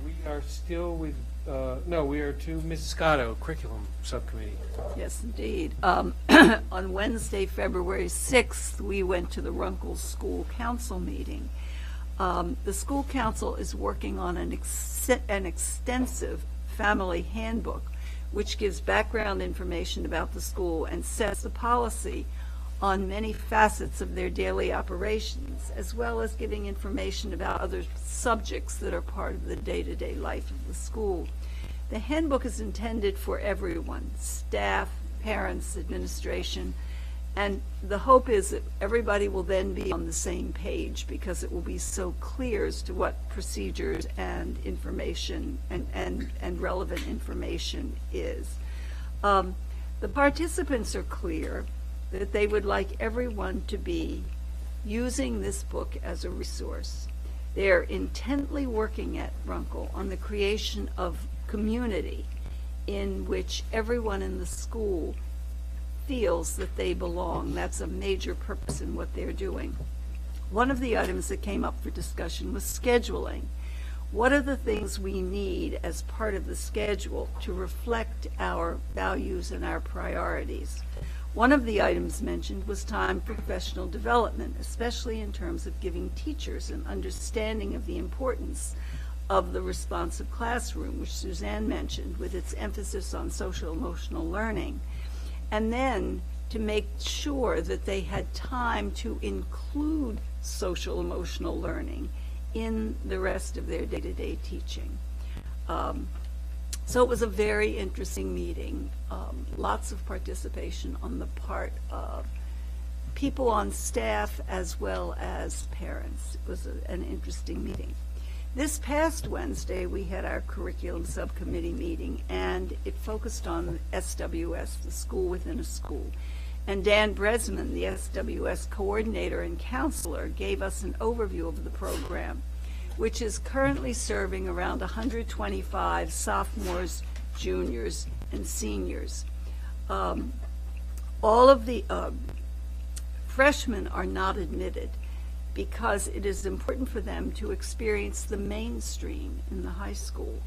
we are still with, we are to Mrs. Scotto, Curriculum Subcommittee. Yes, indeed. On Wednesday, February 6th, we went to the Runkle School Council meeting. The school council is working on an extensive family handbook, which gives background information about the school and sets the policy on many facets of their daily operations, as well as giving information about other subjects that are part of the day-to-day life of the school. The handbook is intended for everyone, staff, parents, administration, and the hope is that everybody will then be on the same page because it will be so clear as to what procedures and information and relevant information is. The participants are clear that they would like everyone to be using this book as a resource. They are intently working at Runkle on the creation of community in which everyone in the school feels that they belong. That's a major purpose in what they're doing. One of the items that came up for discussion was scheduling. What are the things we need as part of the schedule to reflect our values and our priorities? One of the items mentioned was time for professional development, especially in terms of giving teachers an understanding of the importance of the responsive classroom, which Suzanne mentioned, with its emphasis on social emotional learning. And then to make sure that they had time to include social emotional learning in the rest of their day-to-day teaching. So it was a very interesting meeting. Lots of participation on the part of people on staff as well as parents. It was an interesting meeting. This past Wednesday, we had our curriculum subcommittee meeting, and it focused on SWS, the school within a school. And Dan Bresman, the SWS coordinator and counselor, gave us an overview of the program, which is currently serving around 125 sophomores, juniors, and seniors. All of the freshmen are not admitted because it is important for them to experience the mainstream in the high school.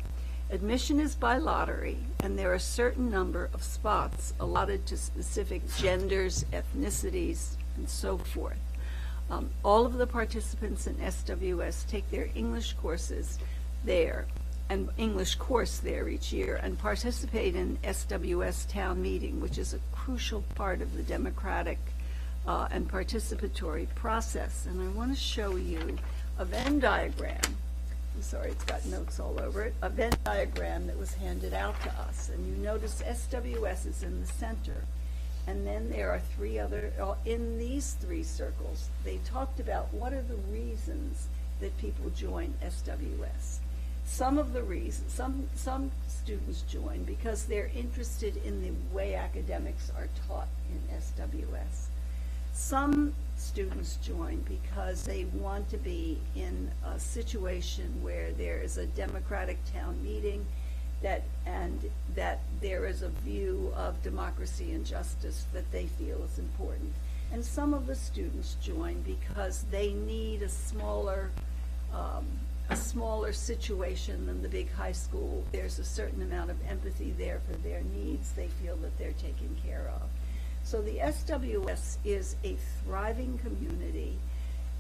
Admission is by lottery, and there are a certain number of spots allotted to specific genders, ethnicities, and so forth. All of the participants in SWS take their English courses there, and English course there each year, and participate in SWS town meeting, which is a crucial part of the democratic and participatory process. And I want to show you a Venn diagram. I'm sorry, it's got notes all over it. A Venn diagram that was handed out to us. And you notice SWS is in the center. And then there are three other, in these three circles, they talked about what are the reasons that people join SWS. Some of the reasons, some students join because they're interested in the way academics are taught in SWS. Some students join because they want to be in a situation where there is a democratic town meeting that there is a view of democracy and justice that they feel is important. And some of the students join because they need a smaller situation than the big high school. There's a certain amount of empathy there for their needs. They feel that they're taken care of. So the SWS is a thriving community.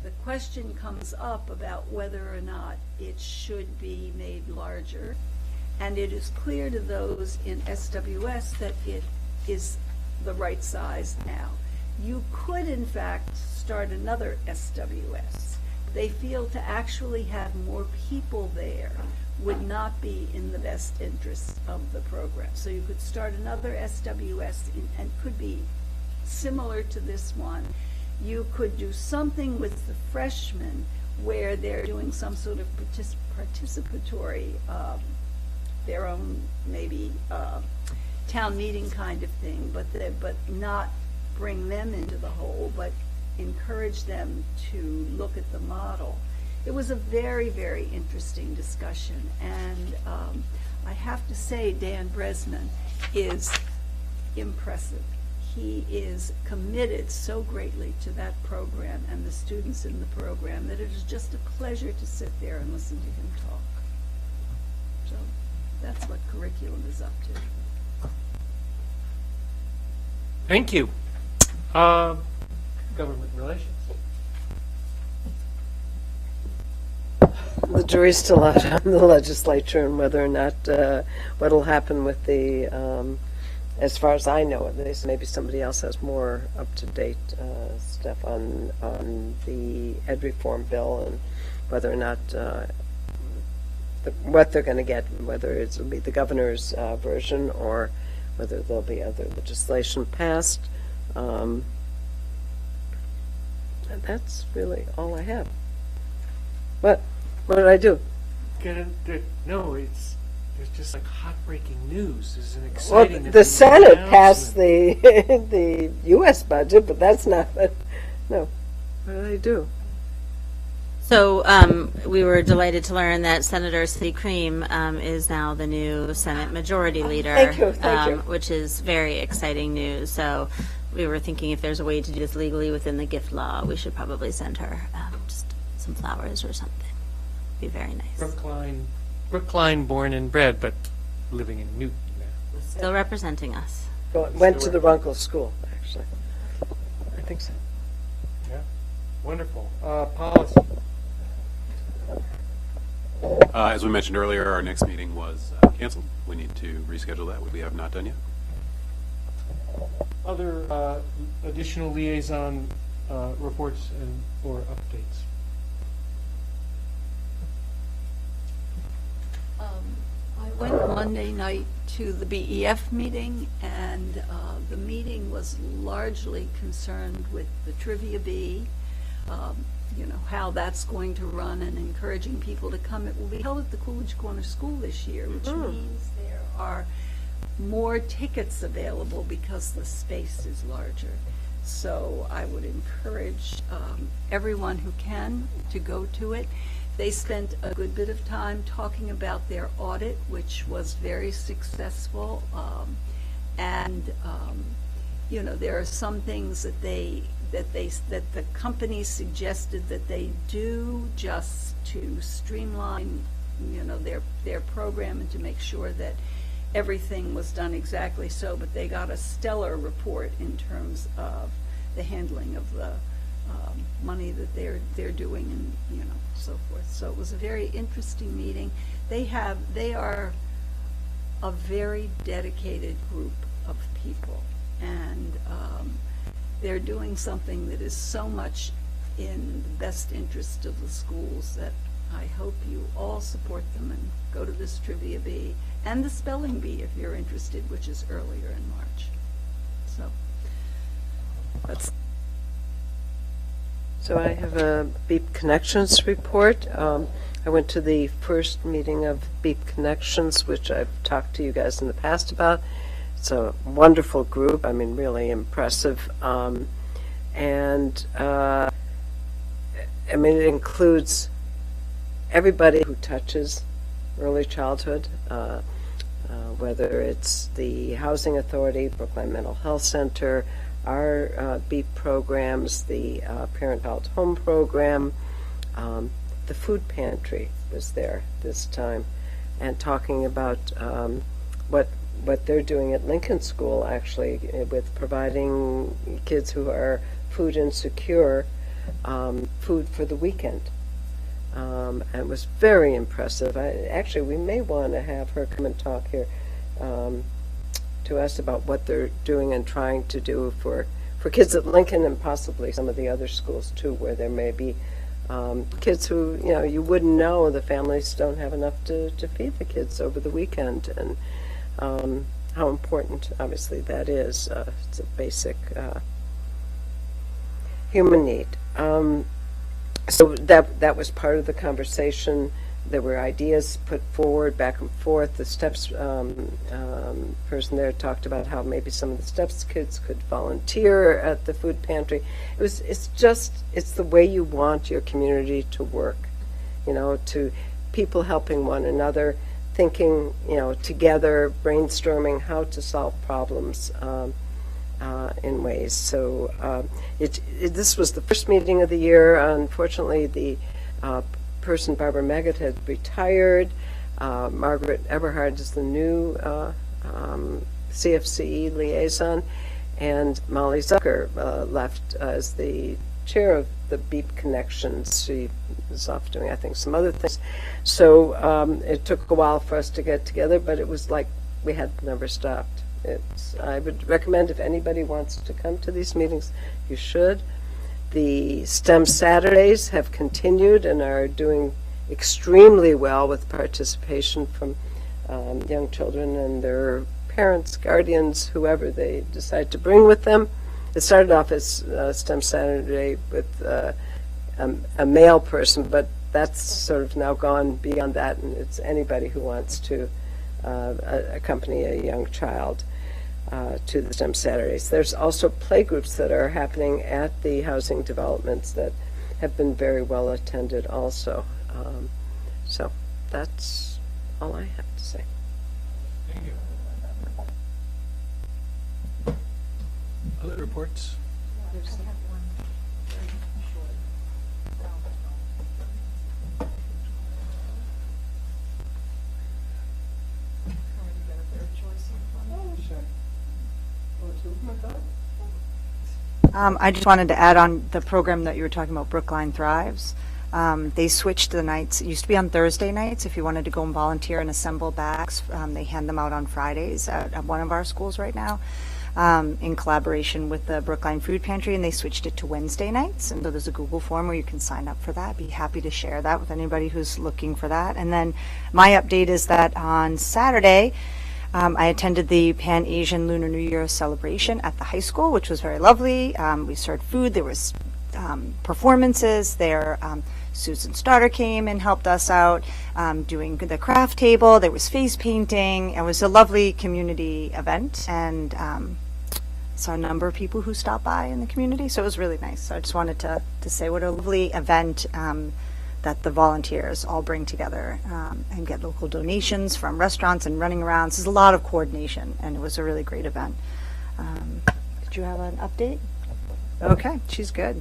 The question comes up about whether or not it should be made larger. And it is clear to those in SWS that it is the right size now. You could, in fact, start another SWS. They feel to actually have more people there would not be in the best interest of the program. So you could start another SWS and could be similar to this one. You could do something with the freshmen where they're doing some sort of participatory, their own maybe town meeting kind of thing, but not bring them into the whole, but encourage them to look at the model. It was a very, very interesting discussion, and I have to say Dan Bresman is impressive. He is committed so greatly to that program and the students in the program that it is just a pleasure to sit there and listen to him talk. So that's what curriculum is up to. Thank you. Government relations. The jury's still out on the legislature and whether or not what will happen with the, as far as I know at least, maybe somebody else has more up-to-date stuff on the ed reform bill and whether or not what they're going to get, whether it'll be the governor's version or whether there'll be other legislation passed. And that's really all I have. What did I do? No, there's just like heartbreaking news. There's an Well, exciting. the Senate passed the U.S. budget, but that's not. No. What did I do? So we were delighted to learn that Senator Sidney Cream is now the new Senate Majority Leader. Thank you. Which is very exciting news. So we were thinking if there's a way to do this legally within the gift law, we should probably send her just some flowers or something. Be very nice. Brookline born and bred, but living in Newton now. Still representing us. Went to the Runkle School, actually. I think so. Yeah, wonderful. Policy. As we mentioned earlier, our next meeting was canceled. We need to reschedule that, which we have not done yet. Other additional liaison reports or updates? I went Monday night to the BEF meeting, and the meeting was largely concerned with the Trivia Bee. how that's going to run and encouraging people to come. It will be held at the Coolidge Corner School this year, which means there are more tickets available because the space is larger. So I would encourage everyone who can to go to it. They spent a good bit of time talking about their audit, which was very successful. There are some things that the company suggested that they do just to streamline, their program and to make sure that everything was done exactly so. But they got a stellar report in terms of the handling of the money that they're doing, and so forth. So it was a very interesting meeting. They are a very dedicated group of people, and they're doing something that is so much in the best interest of the schools that I hope you all support them and go to this Trivia Bee and the Spelling Bee if you're interested, which is earlier in March. So I have a Beep Connections report. I went to the first meeting of Beep Connections, which I've talked to you guys in the past about. It's a wonderful group. I mean, really impressive. It includes everybody who touches early childhood, whether it's the Housing Authority, Brookline Mental Health Center, our BEEP programs, the Parent-Child Home Program, the food pantry was there this time, and talking about what they're doing at Lincoln School, actually, with providing kids who are food insecure food for the weekend. And it was very impressive. Actually, we may want to have her come and talk here to us about what they're doing and trying to do for kids at Lincoln and possibly some of the other schools too, where there may be kids who, you wouldn't know the families don't have enough to feed the kids over the weekend, and how important, obviously, that is. It's a basic human need. So that was part of the conversation. There were ideas put forward back and forth. The STEPS person there talked about how maybe some of the STEPS kids could volunteer at the food pantry. It's the way you want your community to work, to people helping one another, thinking, together, brainstorming how to solve problems in ways. So this was the first meeting of the year. Unfortunately, the person, Barbara Meggett, had retired. Margaret Eberhard is the new CFCE liaison, and Molly Zucker left as the chair of the Beep Connections. She was off doing, I think, some other things. So it took a while for us to get together, but it was like we had never stopped. I would recommend, if anybody wants to come to these meetings, you should. The STEM Saturdays have continued and are doing extremely well with participation from young children and their parents, guardians, whoever they decide to bring with them. It started off as STEM Saturday with a male person, but that's sort of now gone beyond that, and it's anybody who wants to accompany a young child to the STEM Saturdays. There's also playgroups that are happening at the housing developments that have been very well attended also. So that's all I have to say. Thank you. Other reports? I just wanted to add on the program that you were talking about, Brookline Thrives. They switched the nights. It used to be on Thursday nights. If you wanted to go and volunteer and assemble bags, they hand them out on Fridays at one of our schools right now, in collaboration with the Brookline Food Pantry, and they switched it to Wednesday nights. And so there's a Google form where you can sign up for that. Be happy to share that with anybody who's looking for that. And then my update is that on Saturday, I attended the Pan-Asian Lunar New Year celebration at the high school, which was very lovely. We served food. There was performances. Susan Starter came and helped us out doing the craft table. There was face painting. It was a lovely community event, and saw a number of people who stopped by in the community, so it was really nice. So I just wanted to say what a lovely event that the volunteers all bring together and get local donations from restaurants and running around. So there's a lot of coordination, and it was a really great event. Did you have an update? Okay, she's good.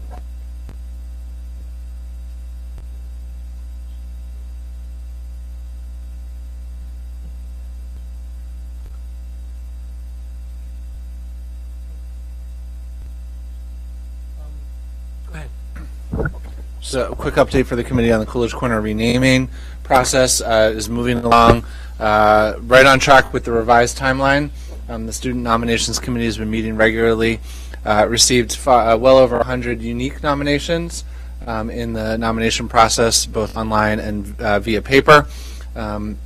So a quick update for the committee on the Coolidge Corner renaming process is moving along right on track with the revised timeline. The Student Nominations Committee has been meeting regularly, received well over 100 unique nominations in the nomination process, both online and via paper. And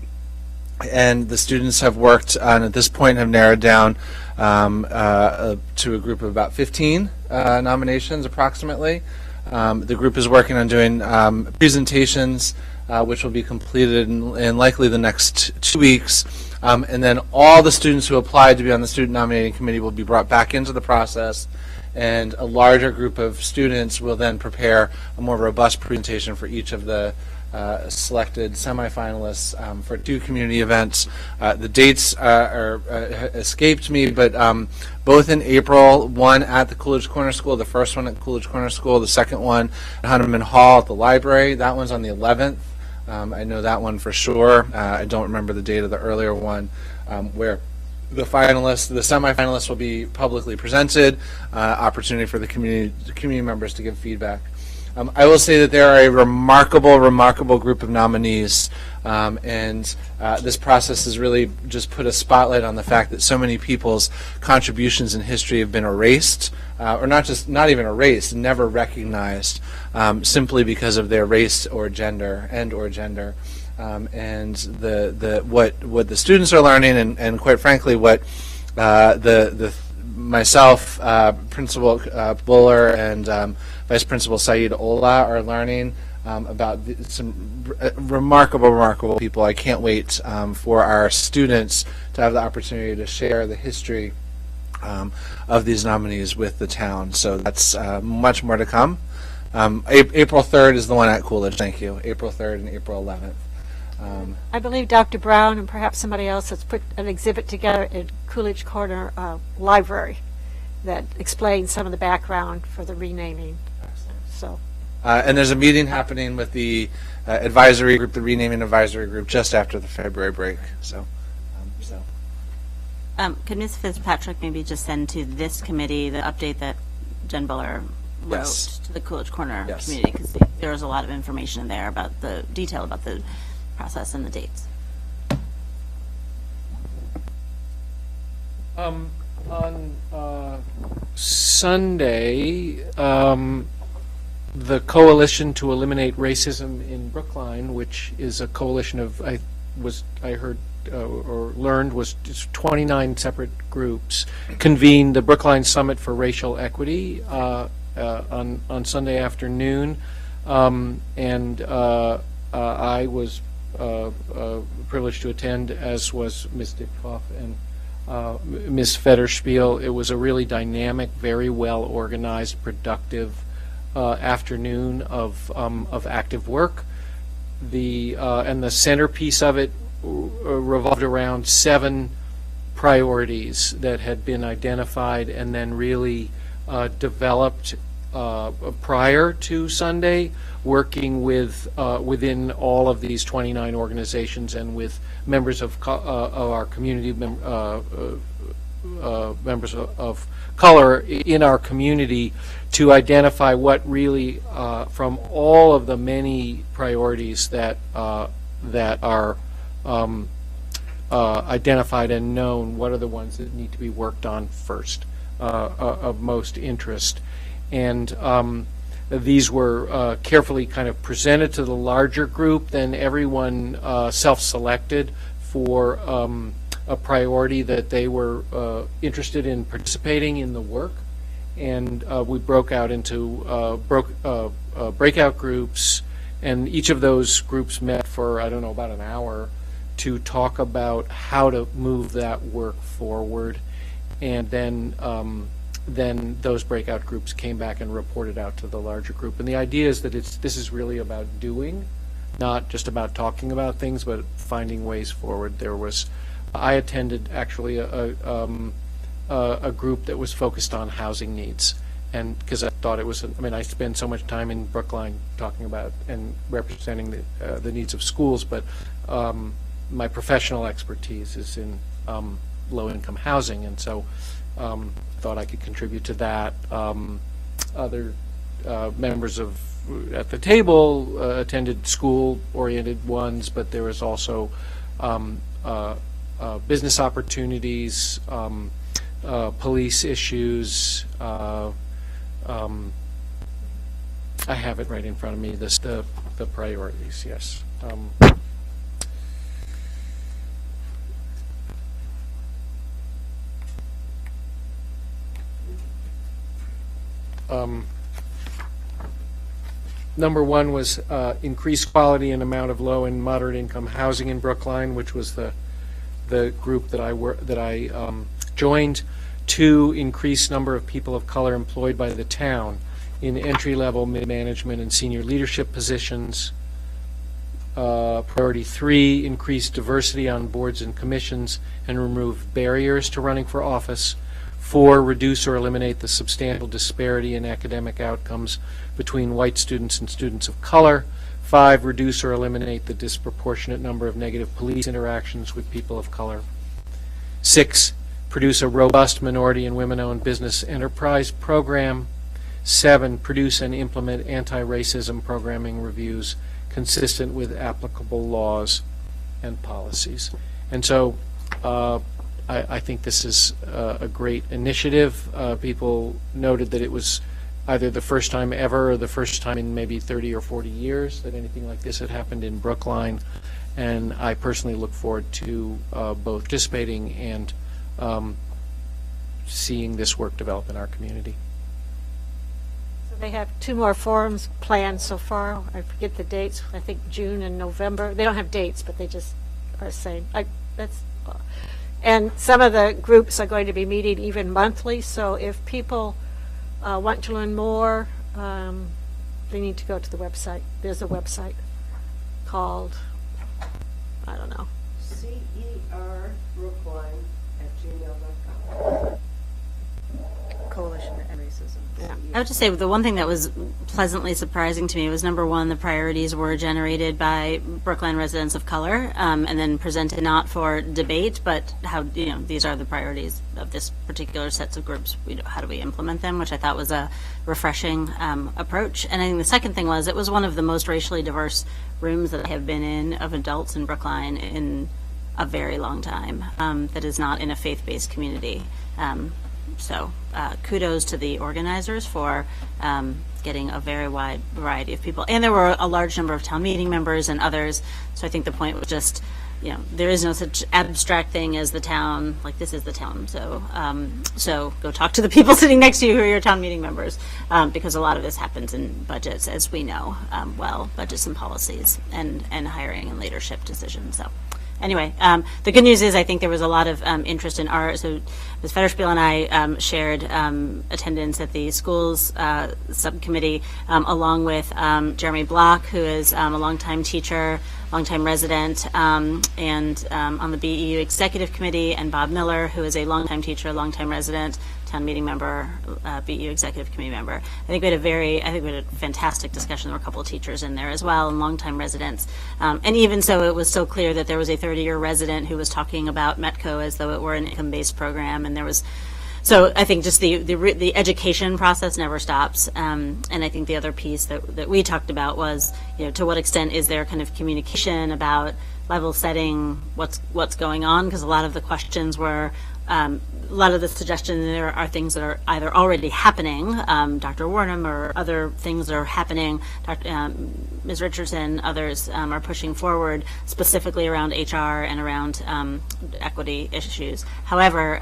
the students have worked on, at this point, have narrowed down to a group of about 15 nominations approximately. The group is working on doing presentations, which will be completed in likely the next 2 weeks. And then all the students who applied to be on the Student Nominating Committee will be brought back into the process, and a larger group of students will then prepare a more robust presentation for each of the selected semifinalists for 2 community events. The dates escaped me, but both in April, one at the Coolidge Corner School, the first one at Coolidge Corner School, the second one at Hunterman Hall at the library. That one's on the 11th. I know that one for sure. I don't remember the date of the earlier one, where the semifinalists will be publicly presented, opportunity for the community members to give feedback. I will say that they are a remarkable group of nominees, and this process has really just put a spotlight on the fact that so many people's contributions in history have been erased, or not even erased, never recognized, simply because of their race or gender and what the students are learning, and quite frankly what myself, Principal Buller, and Vice Principal Saeed Ola are learning about some remarkable people. I can't wait for our students to have the opportunity to share the history of these nominees with the town. So that's much more to come. April 3rd is the one at Coolidge. Thank you. April 3rd and April 11th. I believe Dr. Brown and perhaps somebody else has put an exhibit together at Coolidge Corner Library that explains some of the background for the renaming. So. And there's a meeting happening with the advisory group, the renaming advisory group, just after the February break. Could Ms. Fitzpatrick maybe just send to this committee the update that Jen Buller wrote to the Coolidge Corner community? Because there was a lot of information in there about the detail about the process and the dates. On Sunday, the Coalition to Eliminate Racism in Brookline, which is a coalition of, I heard or learned was just 29 separate groups, convened the Brookline Summit for Racial Equity on Sunday afternoon, and I was privileged to attend, as was Ms. Dickhoff and Ms. Federspiel. It was a really dynamic, very well organized, productive afternoon of active work. And the centerpiece of it revolved around 7 priorities that had been identified and then really developed prior to Sunday, working with within all of these 29 organizations and with members of our community, members of color in our community, to identify what really, from all of the many priorities that that are identified and known, what are the ones that need to be worked on first, of most interest. And these were carefully kind of presented to the larger group. Then everyone self-selected for a priority that they were interested in participating in the work. and we broke out into breakout groups, and each of those groups met for, I don't know, about an hour to talk about how to move that work forward. And then those breakout groups came back and reported out to the larger group. And the idea is that this is really about doing, not just about talking about things, but finding ways forward. I attended actually a group that was focused on housing needs, and because I thought it was, I spend so much time in Brookline talking about and representing the needs of schools, but my professional expertise is in low-income housing, and so thought I could contribute to that. Other members at the table attended school-oriented ones, but there was also business opportunities, police issues. I have it right in front of me, the priorities, yes. Number one was increased quality and amount of low and moderate income housing in Brookline, which was the group that I joined. 2, increased number of people of color employed by the town in entry-level, mid-management, and senior leadership positions. Priority 3, increased diversity on boards and commissions and remove barriers to running for office. 4, reduce or eliminate the substantial disparity in academic outcomes between white students and students of color. 5, reduce or eliminate the disproportionate number of negative police interactions with people of color. 6, produce a robust minority and women-owned business enterprise program. 7, produce and implement anti-racism programming reviews consistent with applicable laws and policies. And so I think this is a great initiative. People noted that it was either the first time ever or the first time in maybe 30 or 40 years that anything like this had happened in Brookline. And I personally look forward to both participating and seeing this work develop in our community. So they have 2 more forums planned so far. I forget the dates. I think June and November. They don't have dates, but they just are saying and some of the groups are going to be meeting even monthly. So if people want to learn more, they need to go to the website. There's a website called, I don't know. cerbrookline@gmail.com. Coalition to End Racism. Yeah. I would just say the one thing that was pleasantly surprising to me was, number one, the priorities were generated by Brookline residents of color, and then presented not for debate, but how, these are the priorities of this particular sets of groups. How do we implement them, which I thought was a refreshing approach. And I think the second thing was, it was one of the most racially diverse rooms that I have been in of adults in Brookline in a very long time, that is not in a faith-based community. So kudos to the organizers for getting a very wide variety of people. And there were a large number of town meeting members and others. So I think the point was just, there is no such abstract thing as the town, like this is the town. So so go talk to the people sitting next to you who are your town meeting members, because a lot of this happens in budgets, as we know, budgets and policies and hiring and leadership decisions. So. Anyway, the good news is I think there was a lot of interest in art. So Ms. Federspiel and I shared attendance at the schools subcommittee, along with Jeremy Block, who is a longtime teacher, longtime resident, and on the BEU executive committee, and Bob Miller, who is a longtime teacher, longtime resident, town meeting member, BEU executive committee member. I think we had a fantastic discussion. There were a couple of teachers in there as well, and longtime residents. And even so, it was still clear that there was a 30-year resident who was talking about METCO as though it were an income-based program, and there was. So I think just the education process never stops. And I think the other piece that we talked about was, to what extent is there kind of communication about level setting what's going on, because a lot of the questions were a lot of the suggestions there are things that are either already happening, Dr. Warnham, or other things that are happening. Ms. Richardson, others are pushing forward specifically around HR and around equity issues. However,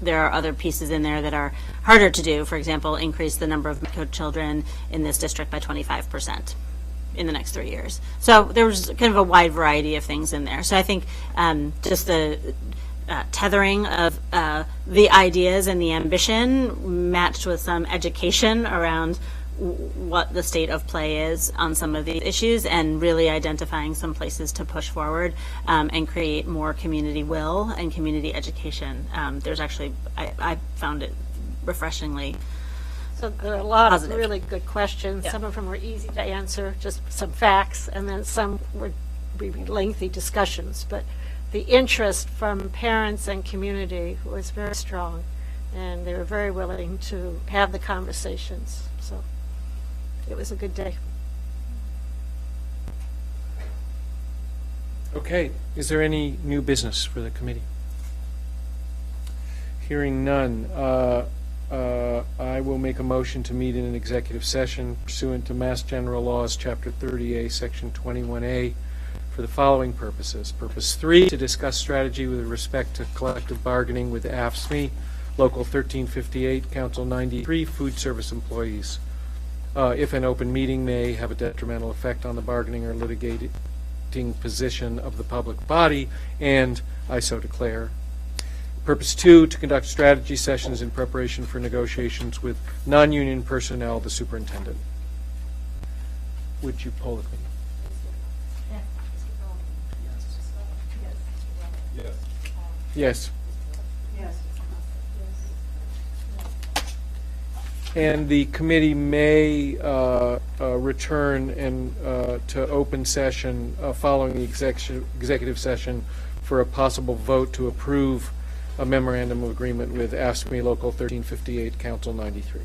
there are other pieces in there that are harder to do. For example, increase the number of MECO children in this district by 25% in the next 3 years. So there was kind of a wide variety of things in there. So I think just the tethering of the ideas and the ambition matched with some education around what the state of play is on some of these issues, and really identifying some places to push forward and create more community will and community education. There's actually, I found it refreshingly So there are a lot Positive. of really good questions. Some of them were easy to answer, just some facts, and then some were really lengthy discussions. But the interest from parents and community was very strong, and they were very willing to have the conversations. So it was a good day. Okay, is there any new business for the committee? Hearing none, I will make a motion to meet in an executive session pursuant to Mass General Laws, Chapter 30A, Section 21A, for the following purposes. Purpose 3, to discuss strategy with respect to collective bargaining with AFSCME, Local 1358, Council 93, food service employees. If an open meeting may have a detrimental effect on the bargaining or litigating position of the public body, and I so declare. Purpose 2, to conduct strategy sessions in preparation for negotiations with non-union personnel, the superintendent. Would you poll the committee? Yes. And the committee may return and to open session following the executive session for a possible vote to approve a memorandum of agreement with AFSCME Local 1358, Council 93.